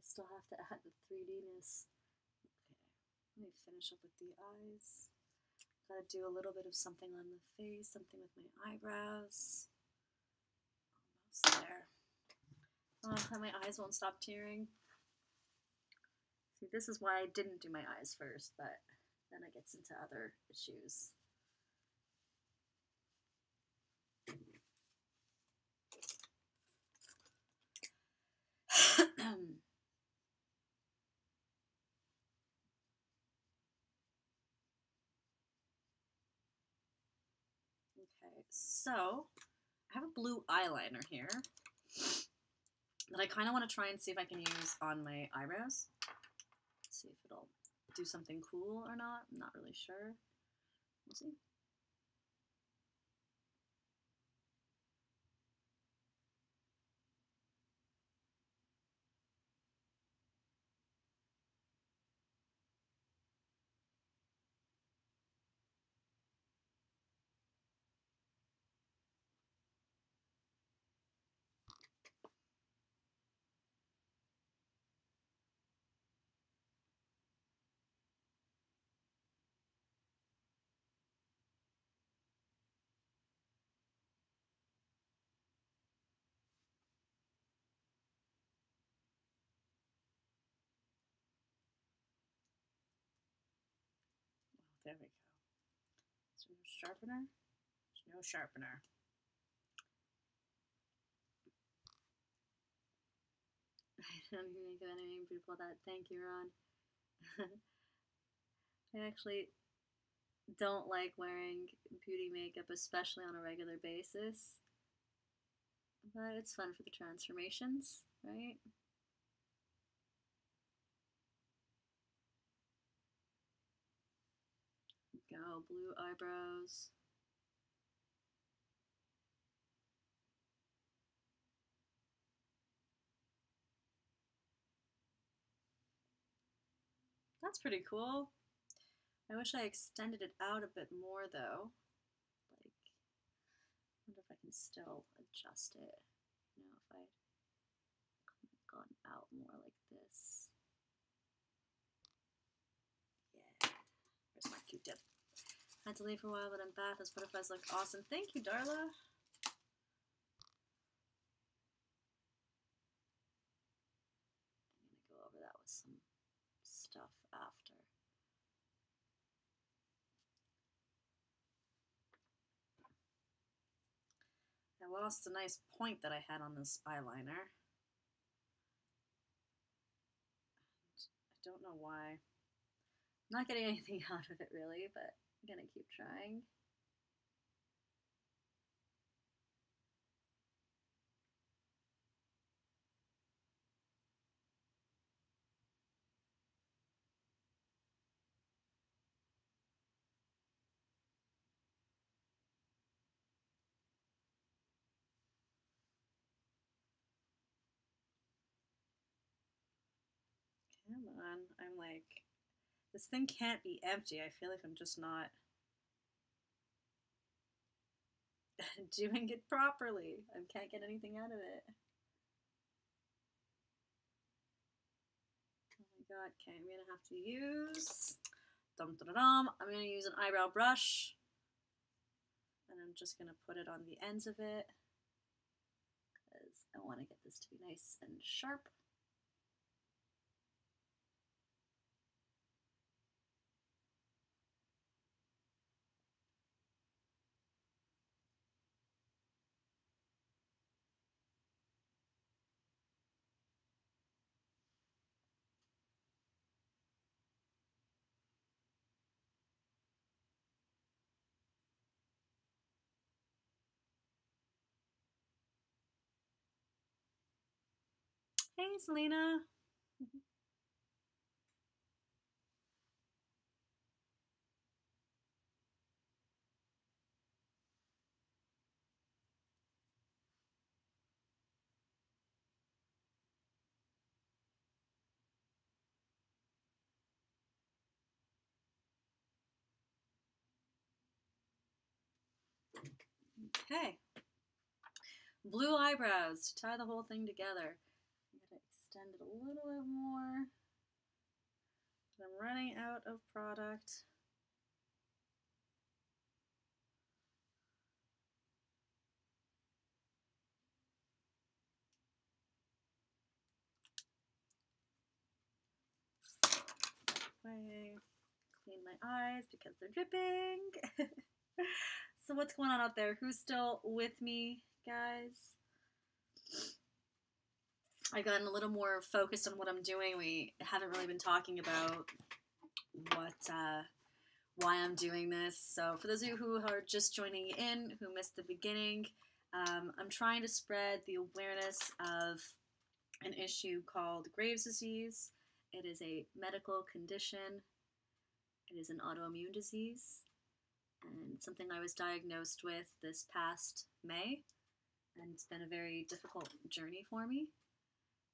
still have to add the 3Dness. Okay, let me finish up with the eyes. Gotta do a little bit of something on the face, something with my eyebrows. Almost there. Oh, and my eyes won't stop tearing. See, this is why I didn't do my eyes first, but then it gets into other issues. Okay, so I have a blue eyeliner here that I kind of want to try and see if I can use on my eyebrows. See if it'll do something cool or not. I'm not really sure. We'll see. There we go. Is there no sharpener? There's no sharpener. I don't even think of anything beautiful that. Thank you, Ron. I actually don't like wearing beauty makeup, especially on a regular basis. But it's fun for the transformations, right? Go, blue eyebrows. That's pretty cool. I wish I extended it out a bit more though. Like, I wonder if I can still adjust it. You know, if I gone out more like this. Yeah. Where's my Q-tip? Had to leave for a while, but I'm back. Those butterflies look awesome. Thank you, Darla. I'm gonna go over that with some stuff after. I lost a nice point that I had on this eyeliner. I don't know why. I'm not getting anything out of it really, but I'm gonna keep trying. Come on. I'm like, this thing can't be empty. I feel like I'm just not doing it properly. I can't get anything out of it. Oh my god. Okay, I'm gonna have to use I'm gonna use an eyebrow brush. And I'm just gonna put it on the ends of it because I want to get this to be nice and sharp. Hey, Selena. Okay. Blue eyebrows to tie the whole thing together. I gotta extend it a little bit more. But I'm running out of product. Way. Clean my eyes because they're dripping. So what's going on out there? Who's still with me, guys? I've gotten a little more focused on what I'm doing. We haven't really been talking about why I'm doing this. So for those of you who are just joining in, who missed the beginning, I'm trying to spread the awareness of an issue called Graves' disease. It is a medical condition. It is an autoimmune disease, and something I was diagnosed with this past May, and it's been a very difficult journey for me.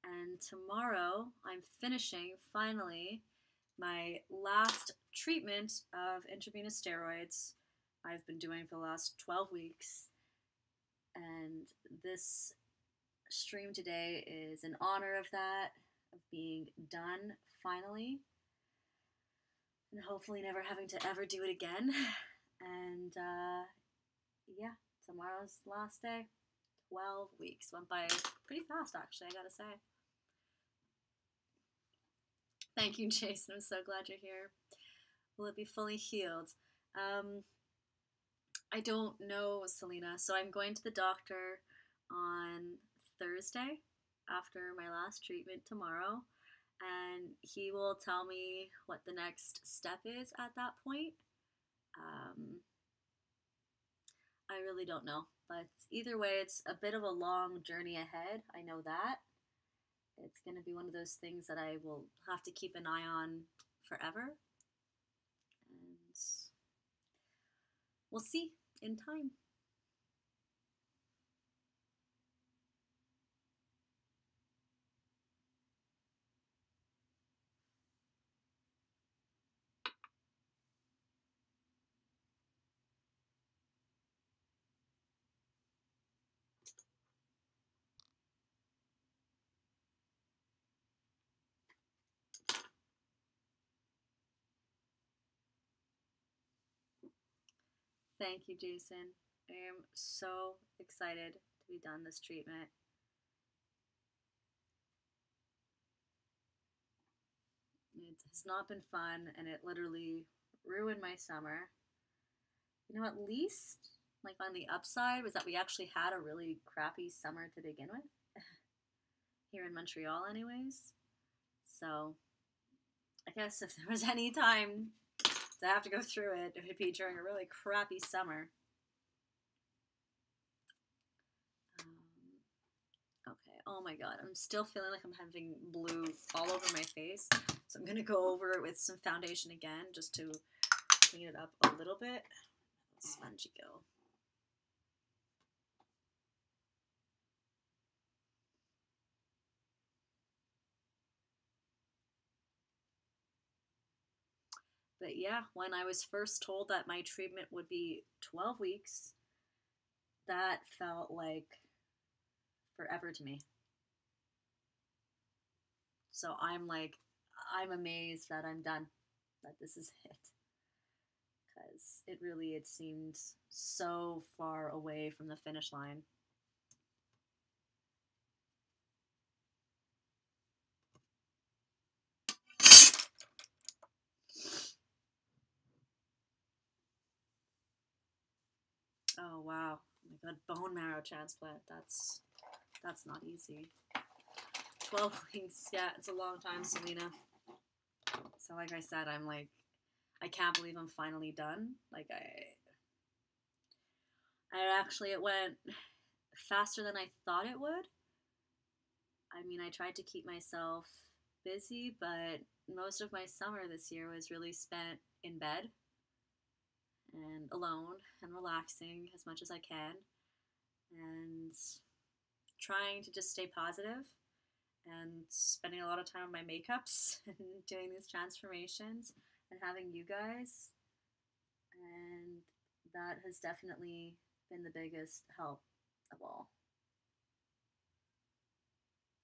And tomorrow I'm finishing, finally, my last treatment of intravenous steroids I've been doing for the last 12 weeks. And this stream today is in honor of that, of being done finally, and hopefully never having to ever do it again. And yeah, tomorrow's the last day. 12 weeks. Went by pretty fast, actually, I gotta say. Thank you, Jason. I'm so glad you're here. Will it be fully healed? I don't know, Selena. So I'm going to the doctor on Thursday after my last treatment tomorrow, and he will tell me what the next step is at that point. I really don't know, but either way, it's a bit of a long journey ahead. I know that. It's going to be one of those things that I will have to keep an eye on forever. And we'll see in time. Thank you, Jason. I am so excited to be done this treatment. It has not been fun, and it literally ruined my summer. You know, at least, like, on the upside was that we actually had a really crappy summer to begin with. Here in Montreal, anyways. So, I guess if there was any time to have to go through it, it would be during a really crappy summer. Okay, oh my god, I'm still feeling like I'm having blue all over my face. So I'm going to go over it with some foundation again, just to clean it up a little bit. Spongy go. But yeah, when I was first told that my treatment would be 12 weeks, that felt like forever to me. So I'm amazed that I'm done, that this is it. Because it seemed so far away from the finish line. Oh wow, oh my god, bone marrow transplant, that's not easy. 12 weeks, yeah, it's a long time, Selena. So like I said, I'm like, I can't believe I'm finally done. Like it went faster than I thought it would. I mean, I tried to keep myself busy, but most of my summer this year was really spent in bed and alone and relaxing as much as I can and trying to just stay positive and spending a lot of time on my makeups and doing these transformations and having you guys. And that has definitely been the biggest help of all.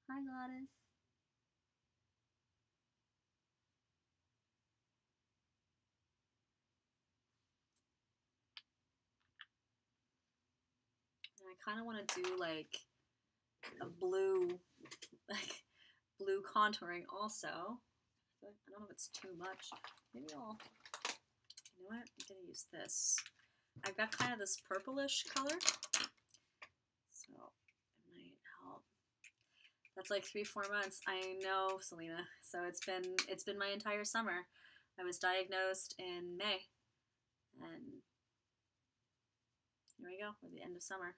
Hi, Gladys. kind of want to do like a blue, like blue contouring also. I don't know if it's too much. Maybe I'll, you know what? I'm going to use this. I've got kind of this purplish color, so it might help. That's like 3-4 months. I know, Selena. So it's been my entire summer. I was diagnosed in May, and here we go. We're at the end of summer.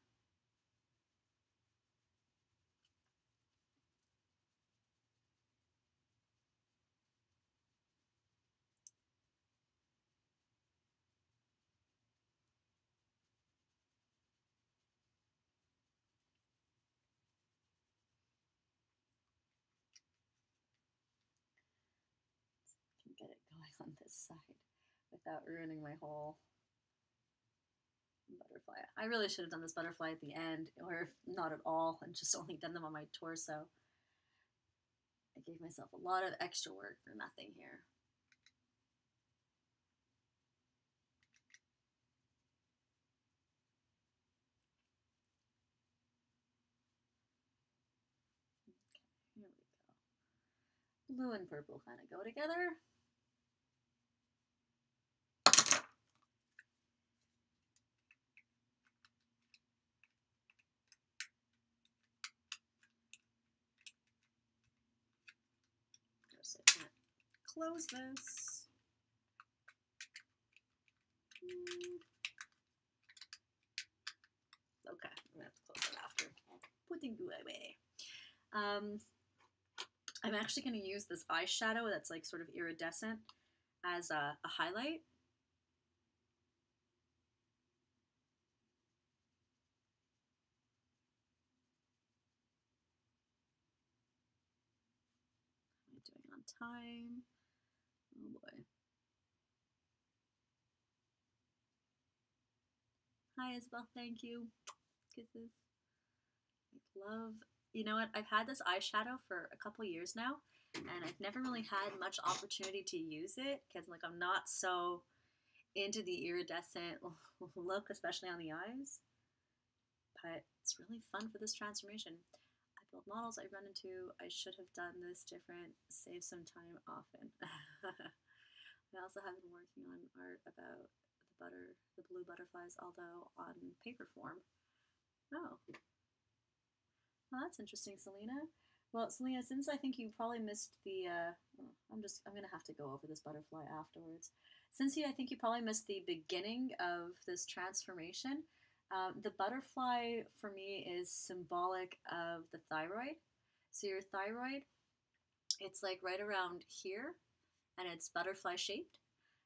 Get it going on this side without ruining my whole butterfly. I really should have done this butterfly at the end, or not at all, and just only done them on my torso. I gave myself a lot of extra work for nothing here. Okay, here we go. Blue and purple kind of go together. So I can't close this. Okay, I'm gonna have to close it after putting glue away. I'm actually going to use this eyeshadow that's like sort of iridescent as a highlight. Am I doing it on time? Oh boy. Hi Isabel, thank you. Kisses. I love, you know what, I've had this eyeshadow for a couple years now, and I've never really had much opportunity to use it because like I'm not so into the iridescent look, especially on the eyes. But it's really fun for this transformation. I build models I run into. I should have done this different. Save some time often. I also have been working on art about the blue butterflies, although on paper form. Oh. Well, that's interesting, Selena. Well, Selena, since I think you probably missed the, I'm gonna have to go over this butterfly afterwards. Since I think you probably missed the beginning of this transformation, the butterfly for me is symbolic of the thyroid. So your thyroid, it's like right around here, and it's butterfly shaped.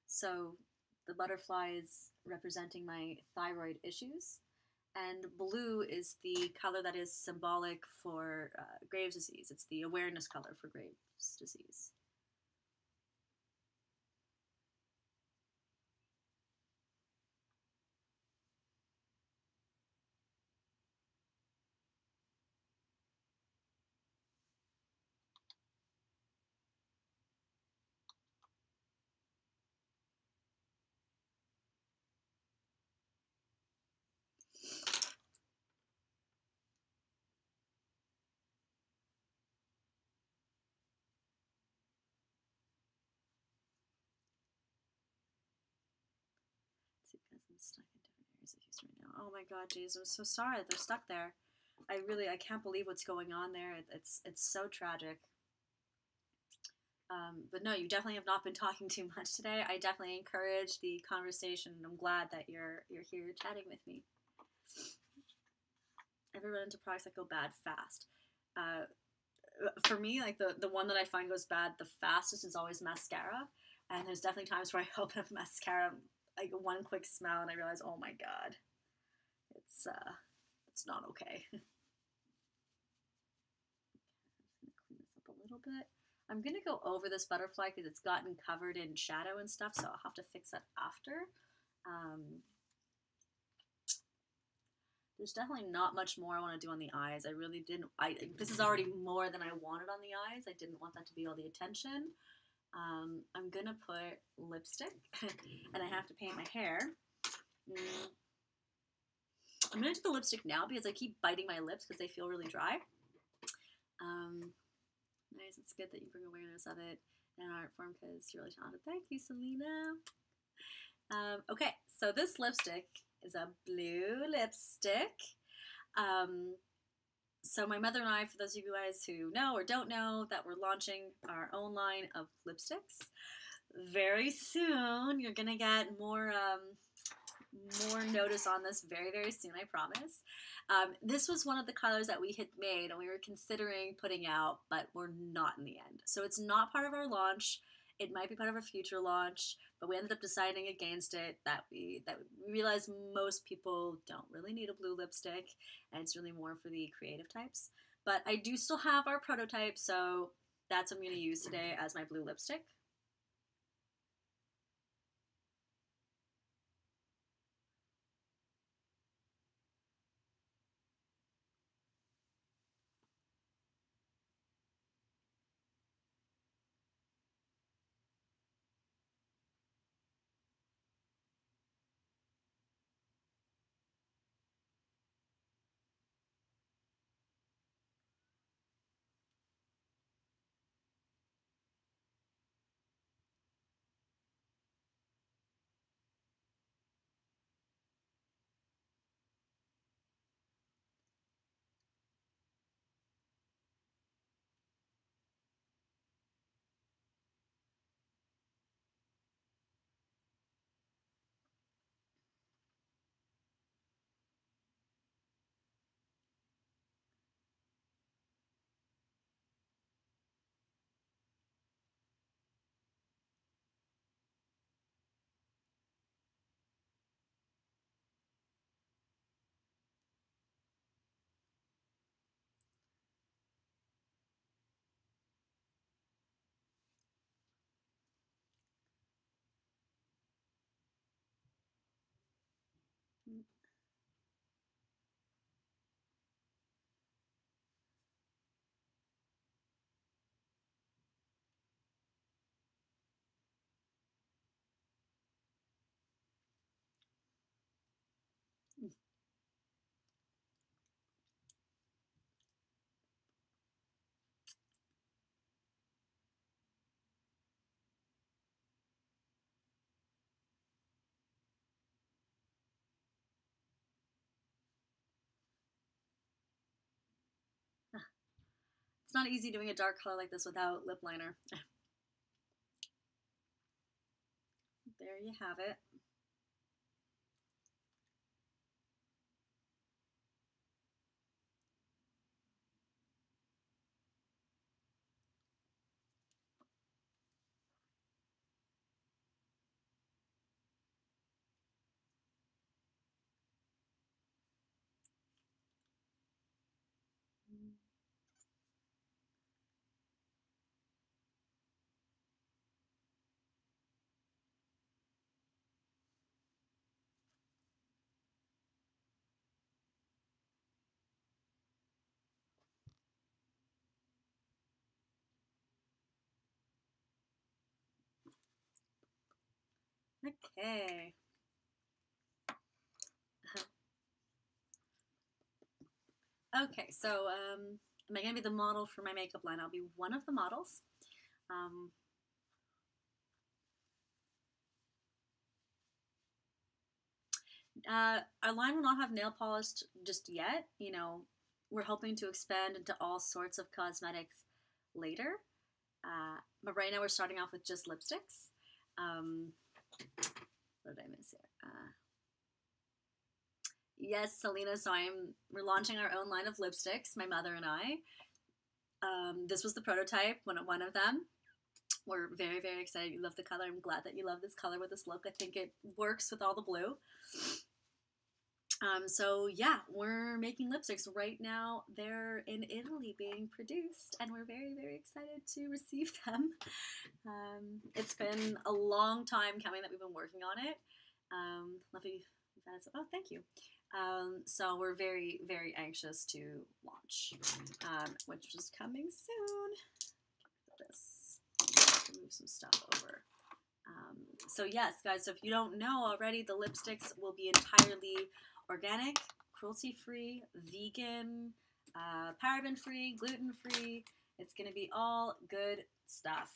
So the butterfly is representing my thyroid issues. And blue is the color that is symbolic for Graves' disease. It's the awareness color for Graves' disease. Because I'm stuck in different areas of use right now. Oh my god, jeez, I'm so sorry that they're stuck there. I can't believe what's going on there. It's so tragic. But no, you definitely have not been talking too much today. I definitely encourage the conversation, and I'm glad that you're here chatting with me. Ever run into products that go bad fast? For me, like the one that I find goes bad the fastest is always mascara. And there's definitely times where I open up mascara, like one quick smell, and I realize, oh my god, it's not okay. I'm just gonna clean this up a little bit. I'm gonna go over this butterfly because it's gotten covered in shadow and stuff, so I'll have to fix that after. There's definitely not much more I want to do on the eyes. I really didn't. This is already more than I wanted on the eyes. I didn't want that to be all the attention. I'm gonna put lipstick, and I have to paint my hair. I'm going to do the lipstick now because I keep biting my lips because they feel really dry. Nice. It's good that you bring awareness of it in an art form because you're really talented. Thank you, Selena. Okay, so this lipstick is a blue lipstick. So my mother and I, for those of you guys who know or don't know, that we're launching our own line of lipsticks. Very soon, you're gonna get more notice on this very, very soon, I promise. This was one of the colors that we had made and we were considering putting out, but we're not in the end. So it's not part of our launch. It might be part of a future launch, but we ended up deciding against it, that we realized most people don't really need a blue lipstick, and it's really more for the creative types. But I do still have our prototype, so that's what I'm going to use today as my blue lipstick. It's not easy doing a dark color like this without lip liner. There you have it. Okay. Okay, so am I going to be the model for my makeup line? I'll be one of the models. Our line will not have nail polish just yet. You know, we're hoping to expand into all sorts of cosmetics later. But right now we're starting off with just lipsticks. What did I miss here? Yes, Selena. So we're launching our own line of lipsticks, my mother and I. This was the prototype, one of them. We're very, very excited. You love the color. I'm glad that you love this color with this look. I think it works with all the blue. So yeah, we're making lipsticks right now. They're in Italy being produced, and we're very, very excited to receive them. It's been a long time coming that we've been working on it. Lovely. Oh, thank you. So we're very, very anxious to launch, which is coming soon. Move some stuff over. So yes, guys, so if you don't know already, the lipsticks will be entirely organic, cruelty-free, vegan, paraben-free, gluten-free. It's going to be all good stuff.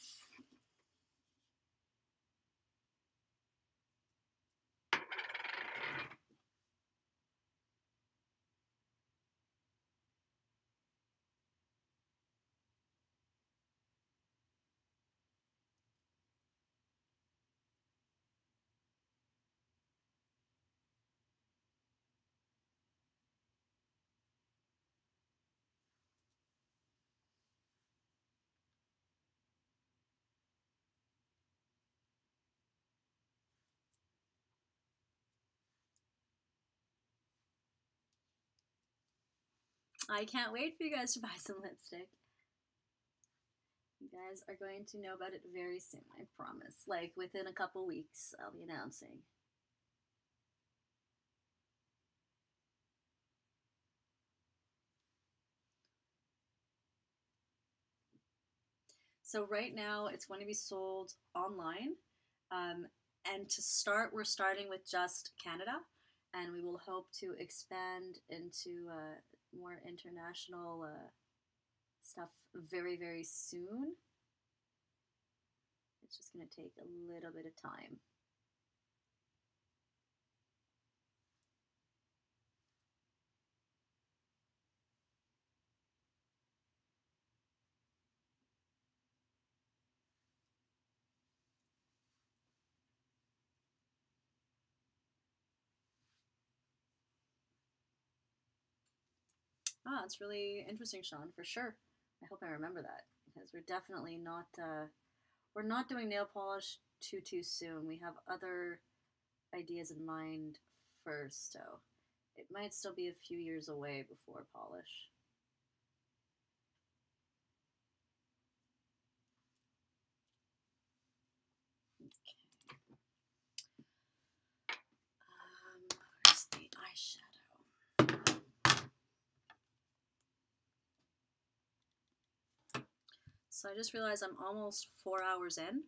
I can't wait for you guys to buy some lipstick. You guys are going to know about it very soon, I promise. Like within a couple weeks, I'll be announcing. So right now it's going to be sold online. And to start, we're starting with just Canada, and we will hope to expand into more international stuff very, very soon. It's just going to take a little bit of time. Ah, it's really interesting, Sean, for sure. I hope I remember that, because we're definitely not we're not doing nail polish too soon. We have other ideas in mind first, so it might still be a few years away before polish. Where's the eyeshadow? So I just realized I'm almost 4 hours in.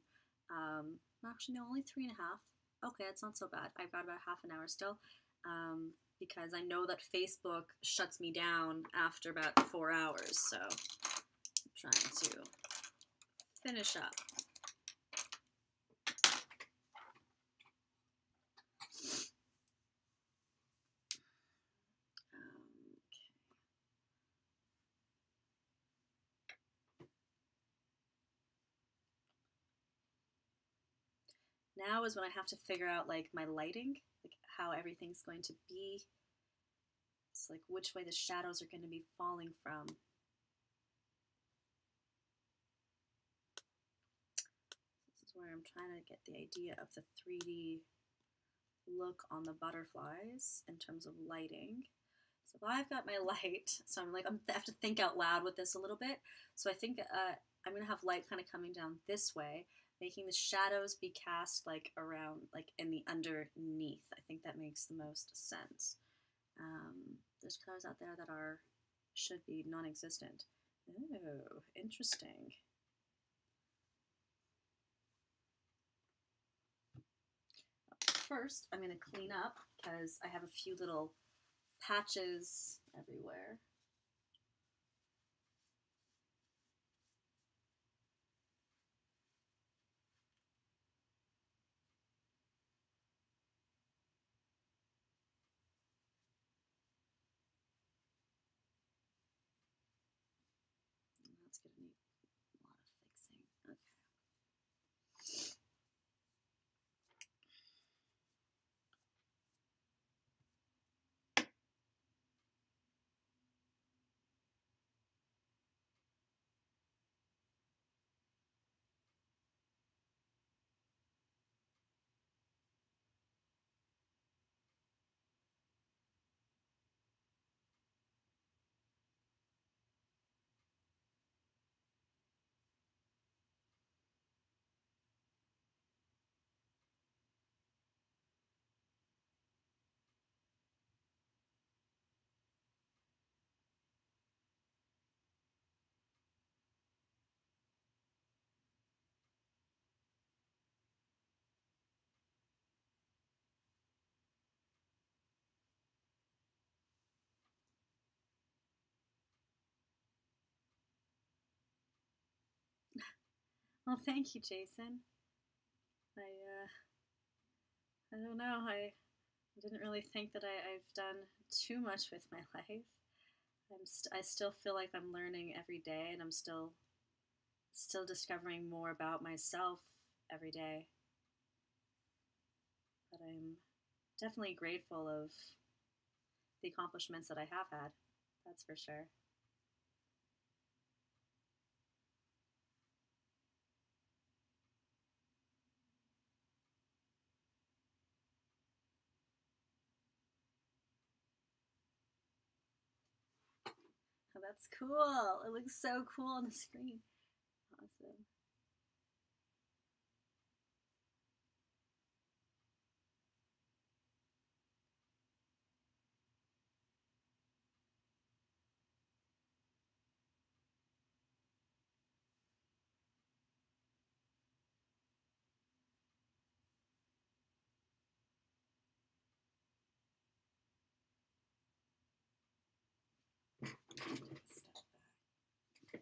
Actually, no, only 3.5. Okay, it's not so bad. I've got about half an hour still, because I know that Facebook shuts me down after about 4 hours. So I'm trying to finish up. Now is when I have to figure out like my lighting, like how everything's going to be. It's like which way the shadows are going to be falling from. This is where I'm trying to get the idea of the 3D look on the butterflies in terms of lighting. So I've got my light, so I have to think out loud with this a little bit. So I think I'm going to have light kind of coming down this way, making the shadows be cast like around, like in the underneath. I think that makes the most sense. There's colors out there that should be non-existent. Oh, interesting. First, I'm going to clean up because I have a few little patches everywhere. That's going to need a lot of fixing. Okay. Well, thank you, Jason. I don't know. I didn't really think that I've done too much with my life. I still feel like I'm learning every day, and I'm still discovering more about myself every day. But I'm definitely grateful of the accomplishments that I have had. That's for sure. Oh, that's cool. It looks so cool on the screen. Awesome. Step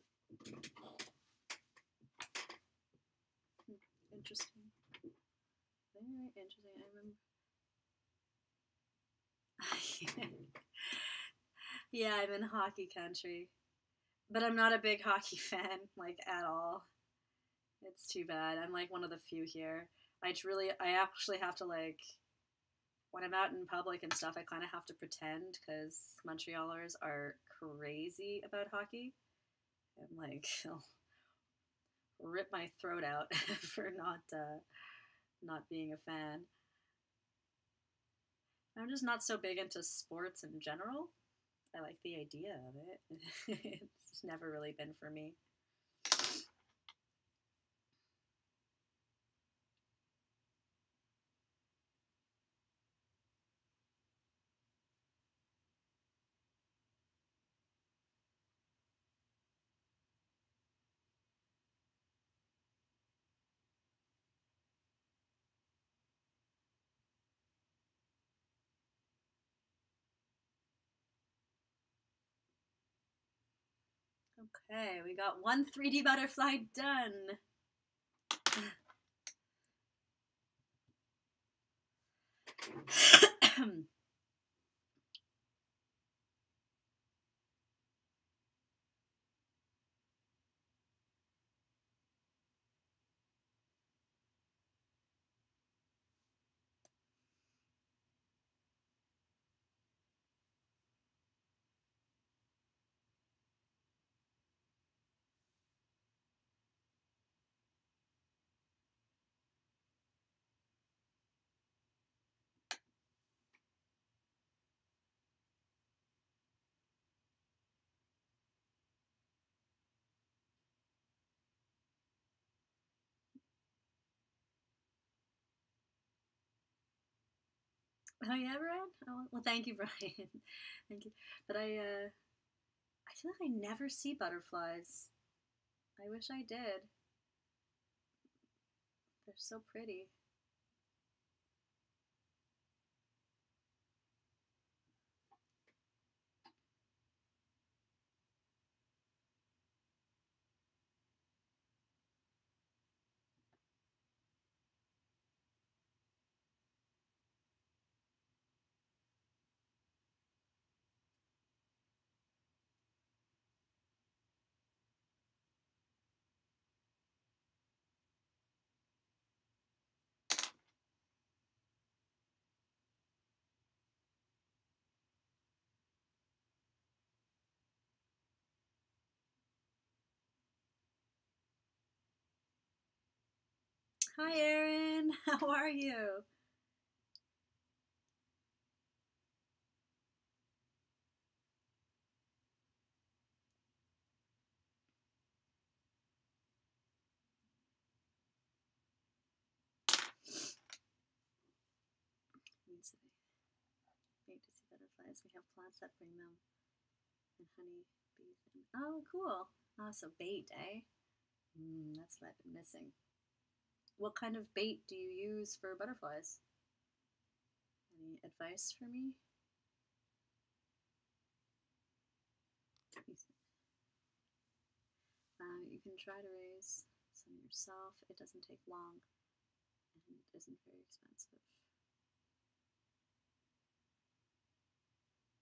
back. Interesting. Very interesting. I remember. Yeah, I'm in hockey country, but I'm not a big hockey fan, like at all. It's too bad. I'm like one of the few here. I actually have to like when I'm out in public and stuff. I kind of have to pretend because Montrealers are crazy about hockey. I'm like, I'll rip my throat out for not being a fan. I'm just not so big into sports in general. I like the idea of it. It's never really been for me. Okay, we got one 3D butterfly done. Oh yeah, Brian. Oh, well, thank you, Brian. Thank you. But I feel like I never see butterflies. I wish I did. They're so pretty. Hi, Erin. How are you? Means that I hate to see butterflies. We have plants that bring them, and honey bees. Oh, cool. Oh, so bait, eh? That's what I've been missing. What kind of bait do you use for butterflies? Any advice for me? You can try to raise on yourself. It doesn't take long and isn't very expensive.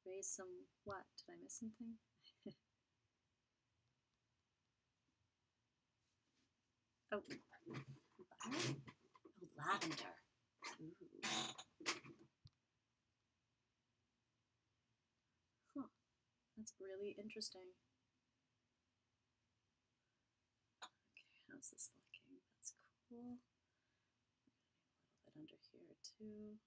Raise some, what? Did I miss something? Oh, butter? Oh, lavender. Ooh. Huh, that's really interesting. Okay, how's this looking? That's cool. A little bit under here too.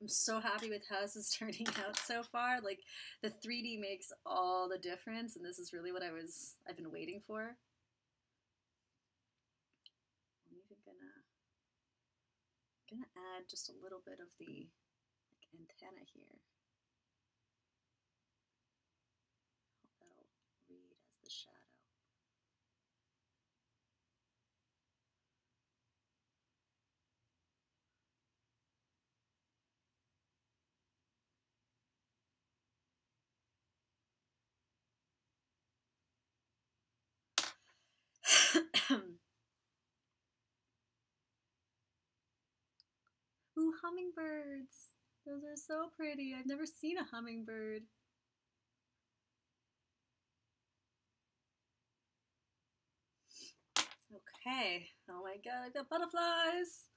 I'm so happy with how this is turning out so far. Like, the 3D makes all the difference, and this is really what I've been waiting for. I'm even gonna add just a little bit of the antenna here. Hope that'll read as the shadow. Ooh, hummingbirds! Those are so pretty. I've never seen a hummingbird. Okay. Oh my god, I've got butterflies!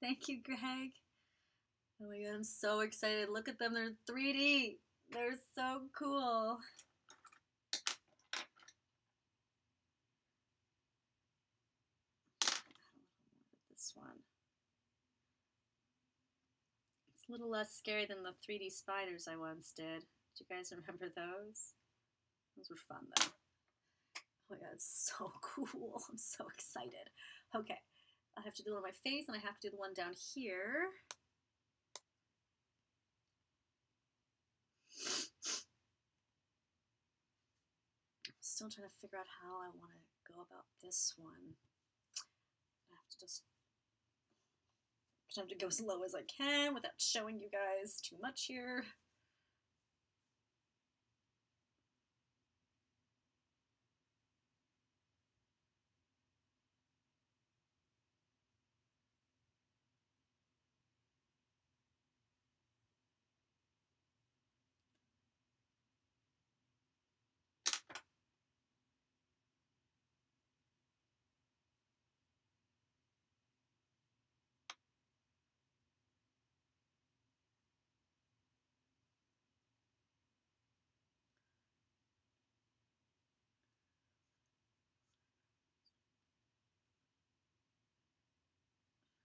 Thank you, Greg. Oh my god, I'm so excited. Look at them, they're 3D. They're so cool. This one. It's a little less scary than the 3D spiders I once did. Do you guys remember those? Those were fun though. Oh my god, it's so cool. I'm so excited. Okay, I have to do it on my face and I have to do the one down here. I'm still trying to figure out how I want to go about this one. I have to just go as low as I can without showing you guys too much here.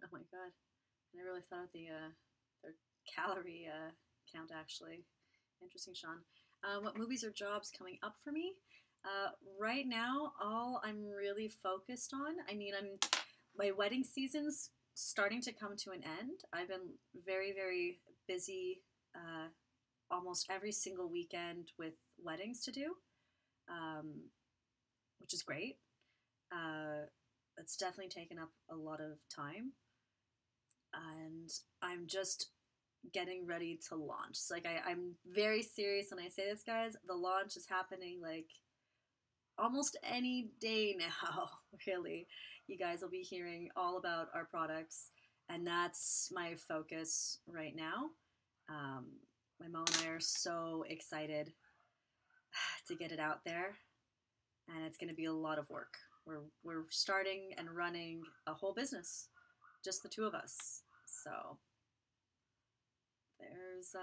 Oh my god, I never really thought of their calorie count actually. Interesting, Sean. What movies or jobs coming up for me? Right now, all I'm really focused on, my wedding season's starting to come to an end. I've been very, very busy almost every single weekend with weddings to do, um, which is great. It's definitely taken up a lot of time, and I'm just getting ready to launch. So, like, I'm very serious when I say this, guys. The launch is happening like almost any day now, really. You guys will be hearing all about our products, and that's my focus right now. My mom and I are so excited to get it out there, and it's going to be a lot of work. We're starting and running a whole business, just the two of us. So there's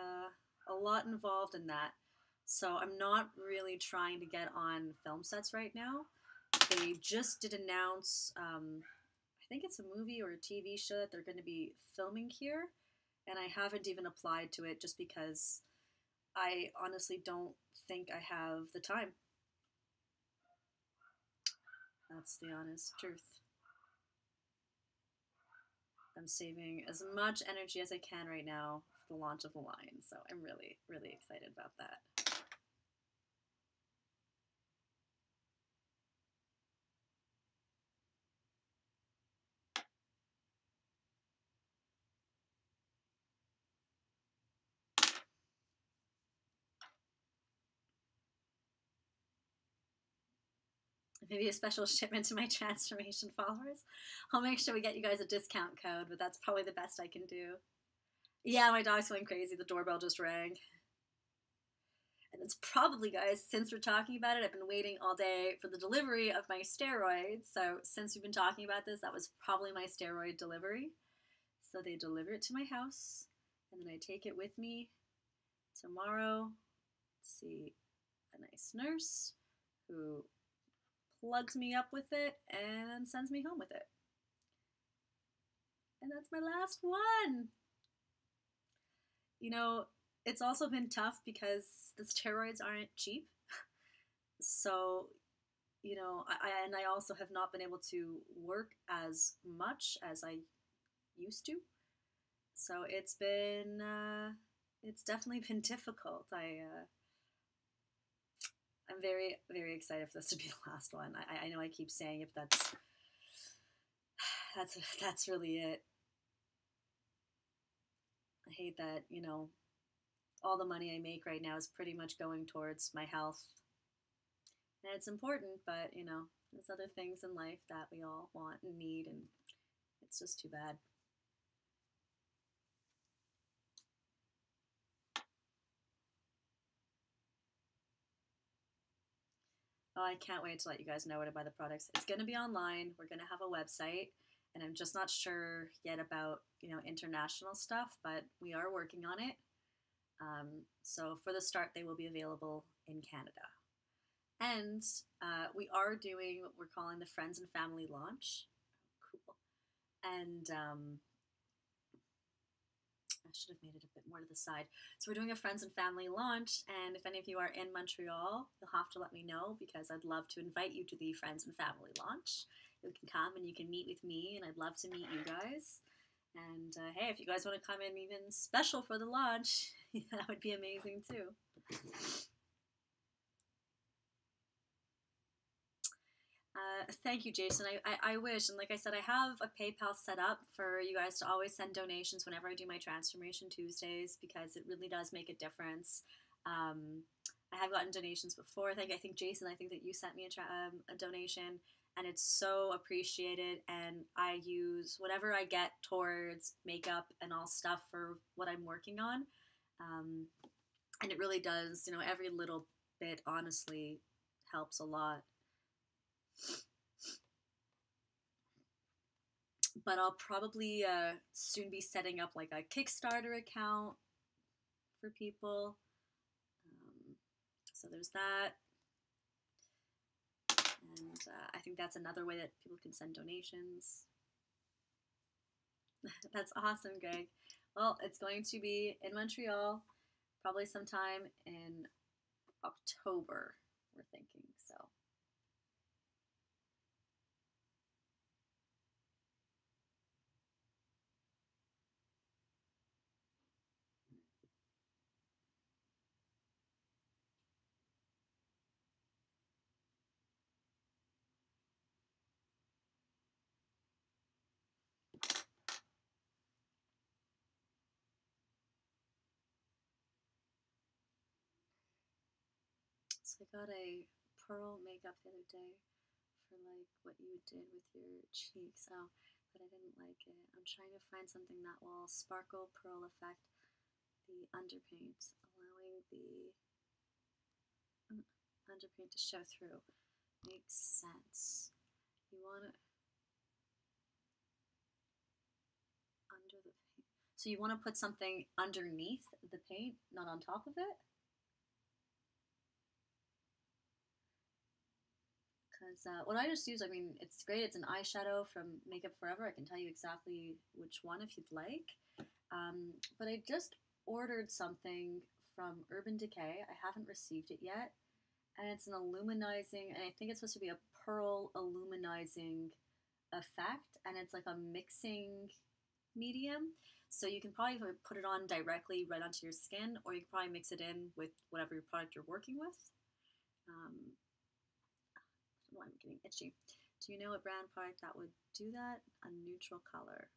a lot involved in that. So I'm not really trying to get on film sets right now. They just did announce, I think it's a movie or a TV show that they're going to be filming here, and I haven't even applied to it just because I honestly don't think I have the time. That's the honest truth. I'm saving as much energy as I can right now for the launch of the line, so I'm really, really excited about that. Maybe a special shipment to my transformation followers. I'll make sure we get you guys a discount code, but that's probably the best I can do. Yeah, my dog's going crazy. The doorbell just rang. And it's probably, guys, since we're talking about it, I've been waiting all day for the delivery of my steroids. So since we've been talking about this, that was probably my steroid delivery. So they deliver it to my house, and then I take it with me tomorrow to see a nice nurse who plugs me up with it and sends me home with it. And that's my last one. You know, it's also been tough because the steroids aren't cheap. So, you know, I also have not been able to work as much as I used to. So it's definitely been difficult. I'm very, very excited for this to be the last one. I know I keep saying it, but that's really it. I hate that, you know, all the money I make right now is pretty much going towards my health. And it's important, but, you know, there's other things in life that we all want and need, and it's just too bad. Oh, I can't wait to let you guys know where to buy the products. It's going to be online. We're going to have a website, and I'm just not sure yet about, you know, international stuff, but we are working on it. So for the start, they will be available in Canada. And we are doing what we're calling the Friends and Family launch. Cool. And I should have made it a bit more to the side. So we're doing a Friends and Family launch, and if any of you are in Montreal, you'll have to let me know because I'd love to invite you to the Friends and Family launch. You can come and you can meet with me, and I'd love to meet you guys. And hey, if you guys want to come in even special for the launch, that would be amazing too. Thank you, Jason. I wish, and like I said, I have a PayPal set up for you guys to always send donations whenever I do my Transformation Tuesdays because it really does make a difference. I have gotten donations before. I think Jason, I think that you sent me a donation, and it's so appreciated. And I use whatever I get towards makeup and all stuff for what I'm working on, and it really does. You know, every little bit honestly helps a lot. But I'll probably soon be setting up like a Kickstarter account for people. So there's that. And I think that's another way that people can send donations. That's awesome, Greg. Well, it's going to be in Montreal, probably sometime in October, we're thinking. So. So I got a pearl makeup the other day for like what you did with your cheeks. Oh, but I didn't like it. I'm trying to find something that will sparkle pearl effect the underpaint, allowing the underpaint to show through. Makes sense. You want it under the paint. So you want to put something underneath the paint, not on top of it? Because what I just use, I mean, it's great. It's an eyeshadow from Makeup Forever. I can tell you exactly which one if you'd like. But I just ordered something from Urban Decay. I haven't received it yet. And it's an illuminizing, and I think it's supposed to be a pearl illuminizing effect, and it's like a mixing medium. So you can probably put it on directly right onto your skin, or you can probably mix it in with whatever your product you're working with. Oh, I'm getting itchy. Do you know what brand product that would do that? A neutral color.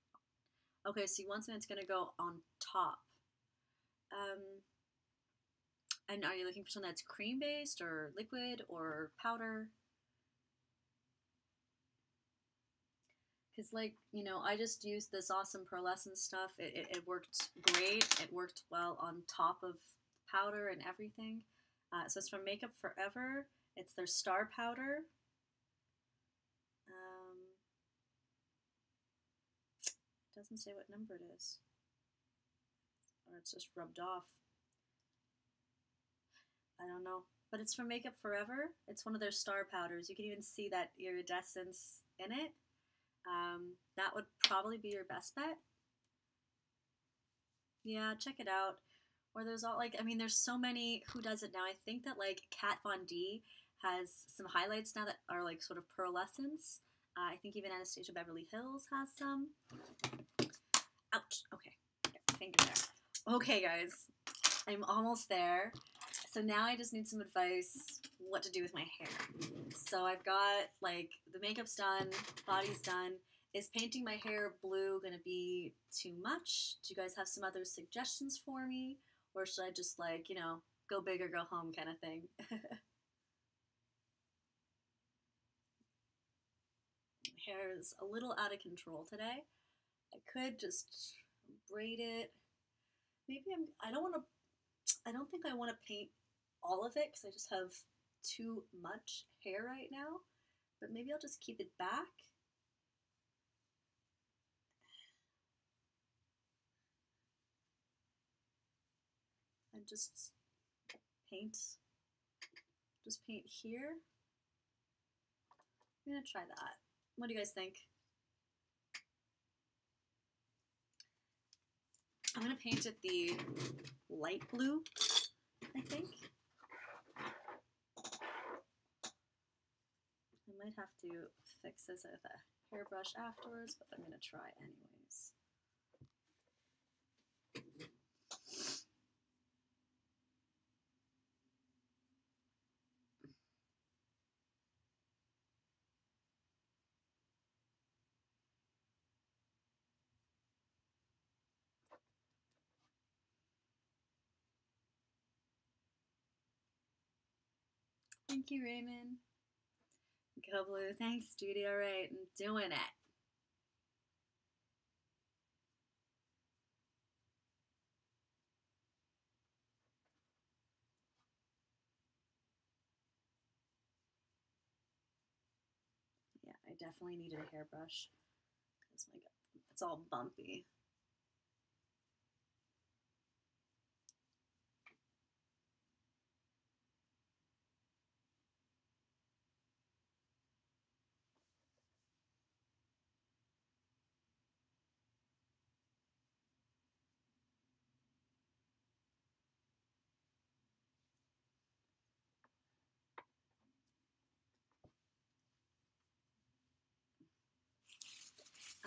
Okay, so you want something that's going to go on top. And are you looking for something that's cream-based or liquid or powder? Because, like, you know, I just used this awesome pearlescent stuff. It worked great. It worked well on top of powder and everything. So it's from Makeup Forever. It's their star powder. Doesn't say what number it is. Or it's just rubbed off. I don't know. But it's from Makeup Forever. It's one of their star powders. You can even see that iridescence in it. That would probably be your best bet. Yeah, check it out. Or there's all, like, I mean, there's so many who does it now. I think that, like, Kat Von D has some highlights now that are, like, sort of pearlescence. I think even Anastasia Beverly Hills has some. Ouch. Okay. Finger there. Okay, guys. I'm almost there. So now I just need some advice what to do with my hair. So I've got, like, the makeup's done, body's done. Is painting my hair blue going to be too much? Do you guys have some other suggestions for me? Or should I just, like, you know, go big or go home kind of thing? Hair is a little out of control today. I could just braid it. Maybe I don't think I want to paint all of it because I just have too much hair right now. But maybe I'll just keep it back. And just paint here. I'm gonna try that. What do you guys think? I'm gonna paint it the light blue, I think. I might have to fix this with a hairbrush afterwards, but I'm gonna try anyways. Thank you, Raymond. Go blue. Thanks, Judy. All right, I'm doing it. Yeah, I definitely needed a hairbrush because my God, it's all bumpy.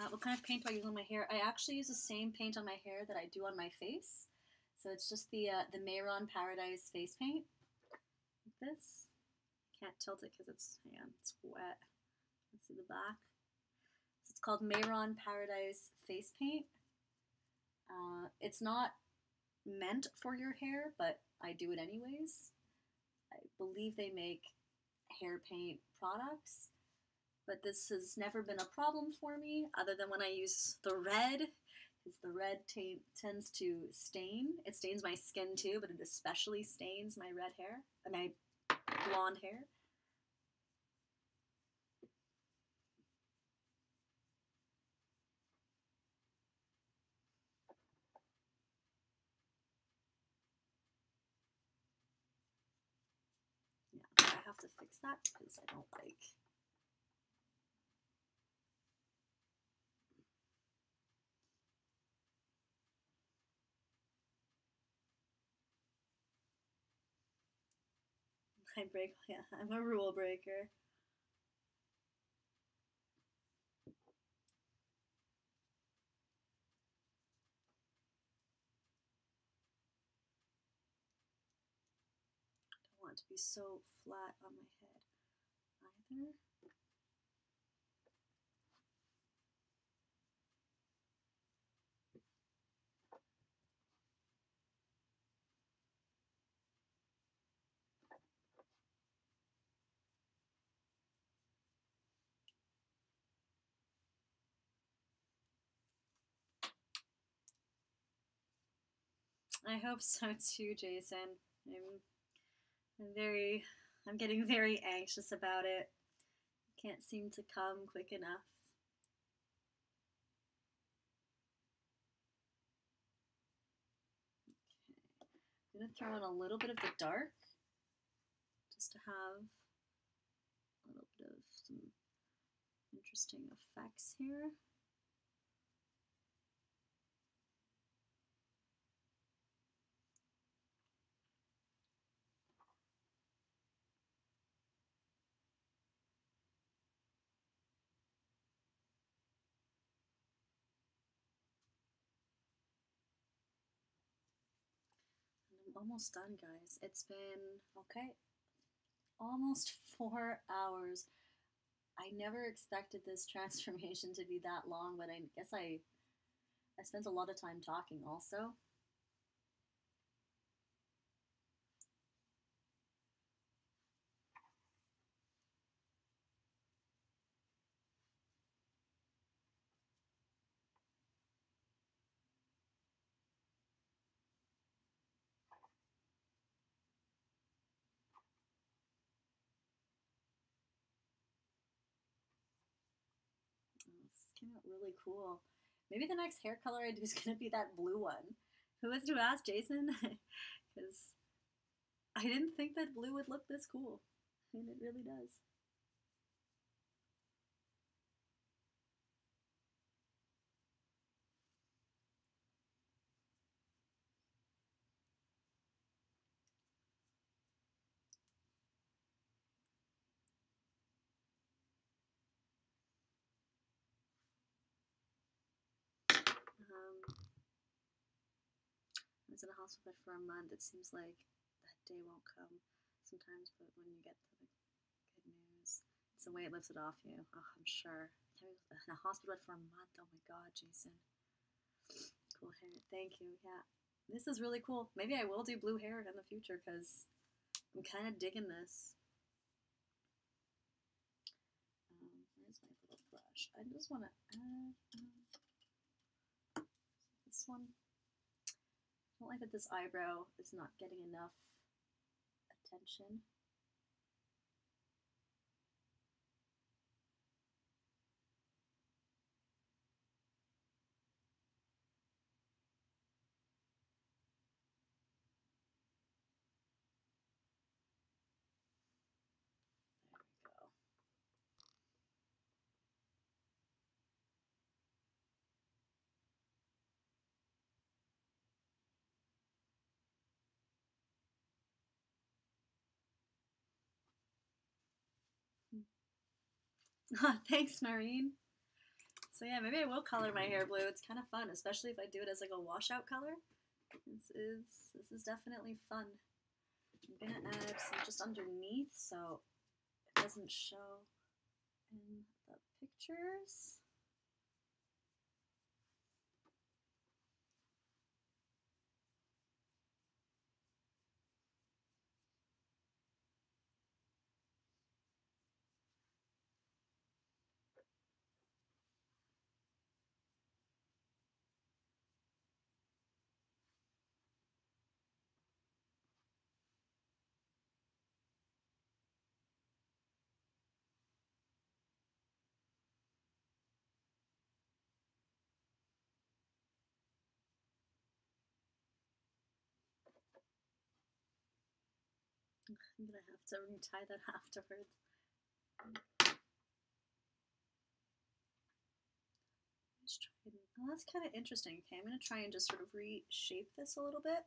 What kind of paint do I use on my hair? I actually use the same paint on my hair that I do on my face. So it's just the Mehron Paradise face paint. Like this. Can't tilt it because it's wet. Let's see the back. So it's called Mehron Paradise face paint. It's not meant for your hair, but I do it anyways. I believe they make hair paint products. But this has never been a problem for me, other than when I use the red, because the red tends to stain. It stains my skin too, but it especially stains my red hair, my blonde hair. Yeah, I have to fix that because I don't like. I break, yeah, I'm a rule breaker. want to be so flat on my head either. I hope so too, Jason. I'm getting very anxious about it. Can't seem to come quick enough. Okay. I'm gonna throw in a little bit of the dark, just to have a little bit of some interesting effects here. I'm almost done, guys. It's been, okay, almost 4 hours. I never expected this transformation to be that long, but I guess I spent a lot of time talking also. This came out really cool. Maybe the next hair color I do is going to be that blue one. Who was to ask, Jason? Because I didn't think that blue would look this cool. And it really does. I was in a hospital bed for a month. It seems like that day won't come sometimes, but when you get the good news, it's the way it lifts it off you. Oh, I'm sure. I was in a hospital bed for a month. Oh my God, Jason. Cool hair. Thank you. Yeah. This is really cool. Maybe I will do blue hair in the future because I'm kind of digging this. Where's my little brush? I just want to add this one. I don't like that this eyebrow is not getting enough attention. Thanks, Noreen. So yeah, maybe I will color my hair blue. It's kind of fun, especially if I do it as like a washout color. This is definitely fun. I'm gonna add some just underneath so it doesn't show in the pictures. I'm gonna have to retie that afterwards. Oh, that's kind of interesting. Okay, I'm gonna try and just sort of reshape this a little bit.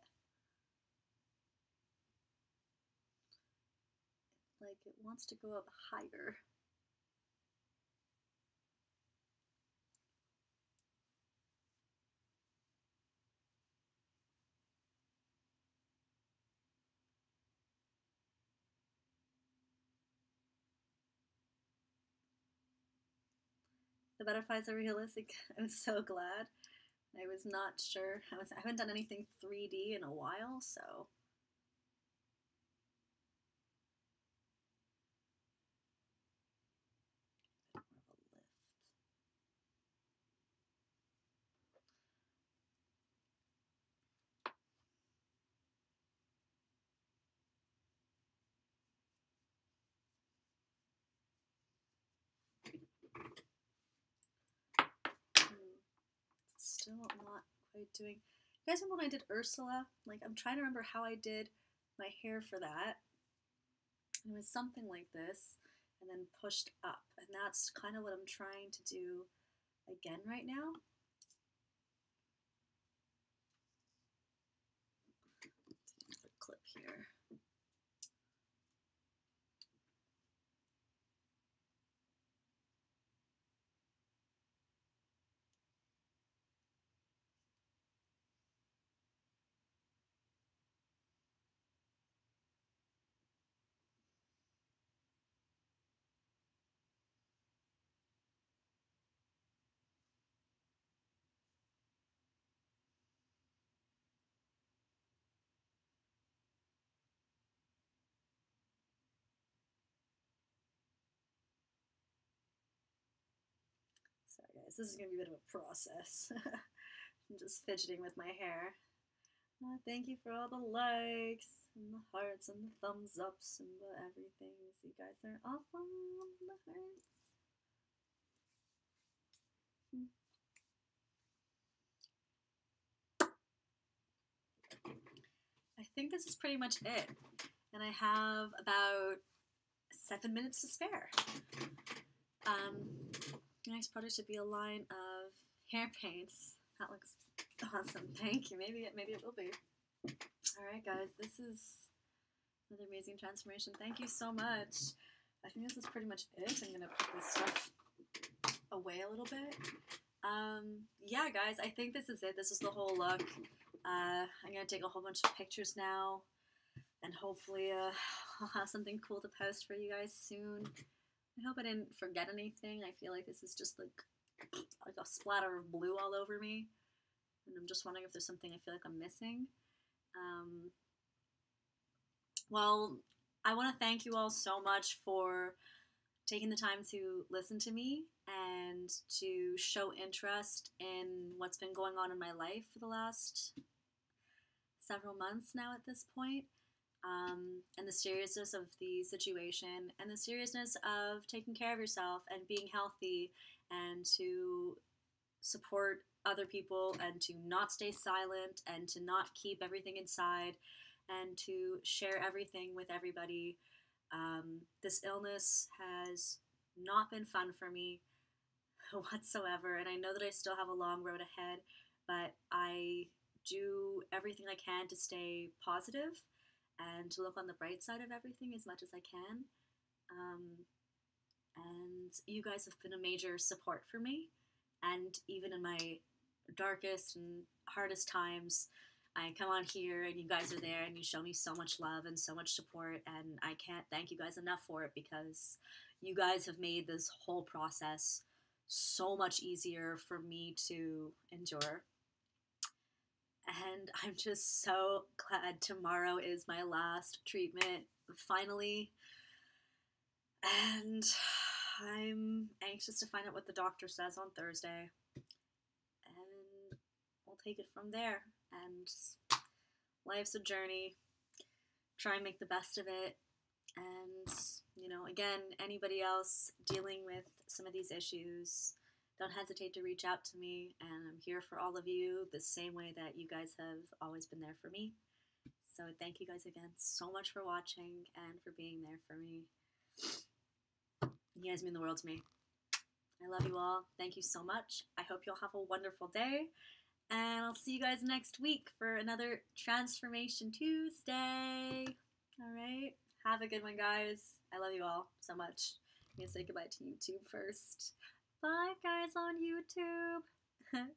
Like it wants to go up higher. the butterflies are realistic. I'm so glad. I was not sure. I haven't done anything 3D in a while, so. Still not quite doing. You guys remember when I did Ursula? Like, I'm trying to remember how I did my hair for that. And it was something like this, and then pushed up. And that's kind of what I'm trying to do again right now. Another clip here. Sorry guys, this is going to be a bit of a process. I'm just fidgeting with my hair. Thank you for all the likes, and the hearts, and the thumbs ups, and the everything. You guys are awesome. The hearts. I think this is pretty much it. And I have about 7 minutes to spare. The next project should be a line of hair paints. That looks awesome. Thank you. Maybe it will be. Alright guys, this is another amazing transformation. Thank you so much. I think this is pretty much it. I'm gonna put this stuff away a little bit. Yeah guys, I think this is it. This is the whole look. I'm gonna take a whole bunch of pictures now, and hopefully I'll have something cool to post for you guys soon. I hope I didn't forget anything. I feel like this is just like a splatter of blue all over me, and I'm just wondering if there's something I feel like I'm missing. Well, I want to thank you all so much for taking the time to listen to me and to show interest in what's been going on in my life for the last several months now at this point, and the seriousness of the situation and the seriousness of taking care of yourself and being healthy and to support other people and to not stay silent and to not keep everything inside and to share everything with everybody. This illness has not been fun for me whatsoever, and I know that I still have a long road ahead, but I do everything I can to stay positive and to look on the bright side of everything as much as I can. And you guys have been a major support for me, and even in my darkest and hardest times, I come on here and you guys are there and you show me so much love and so much support, and I can't thank you guys enough for it, because you guys have made this whole process so much easier for me to endure. And I'm just so glad tomorrow is my last treatment, finally. And I'm anxious to find out what the doctor says on Thursday. And we'll take it from there. And life's a journey. Try and make the best of it. And, you know, again, anybody else dealing with some of these issues, don't hesitate to reach out to me, and I'm here for all of you the same way that you guys have always been there for me. So thank you guys again so much for watching and for being there for me. You guys mean the world to me. I love you all. Thank you so much. I hope you'll have a wonderful day, and I'll see you guys next week for another Transformation Tuesday. All right. Have a good one, guys. I love you all so much. I'm going to say goodbye to YouTube first. Bye, guys, on YouTube.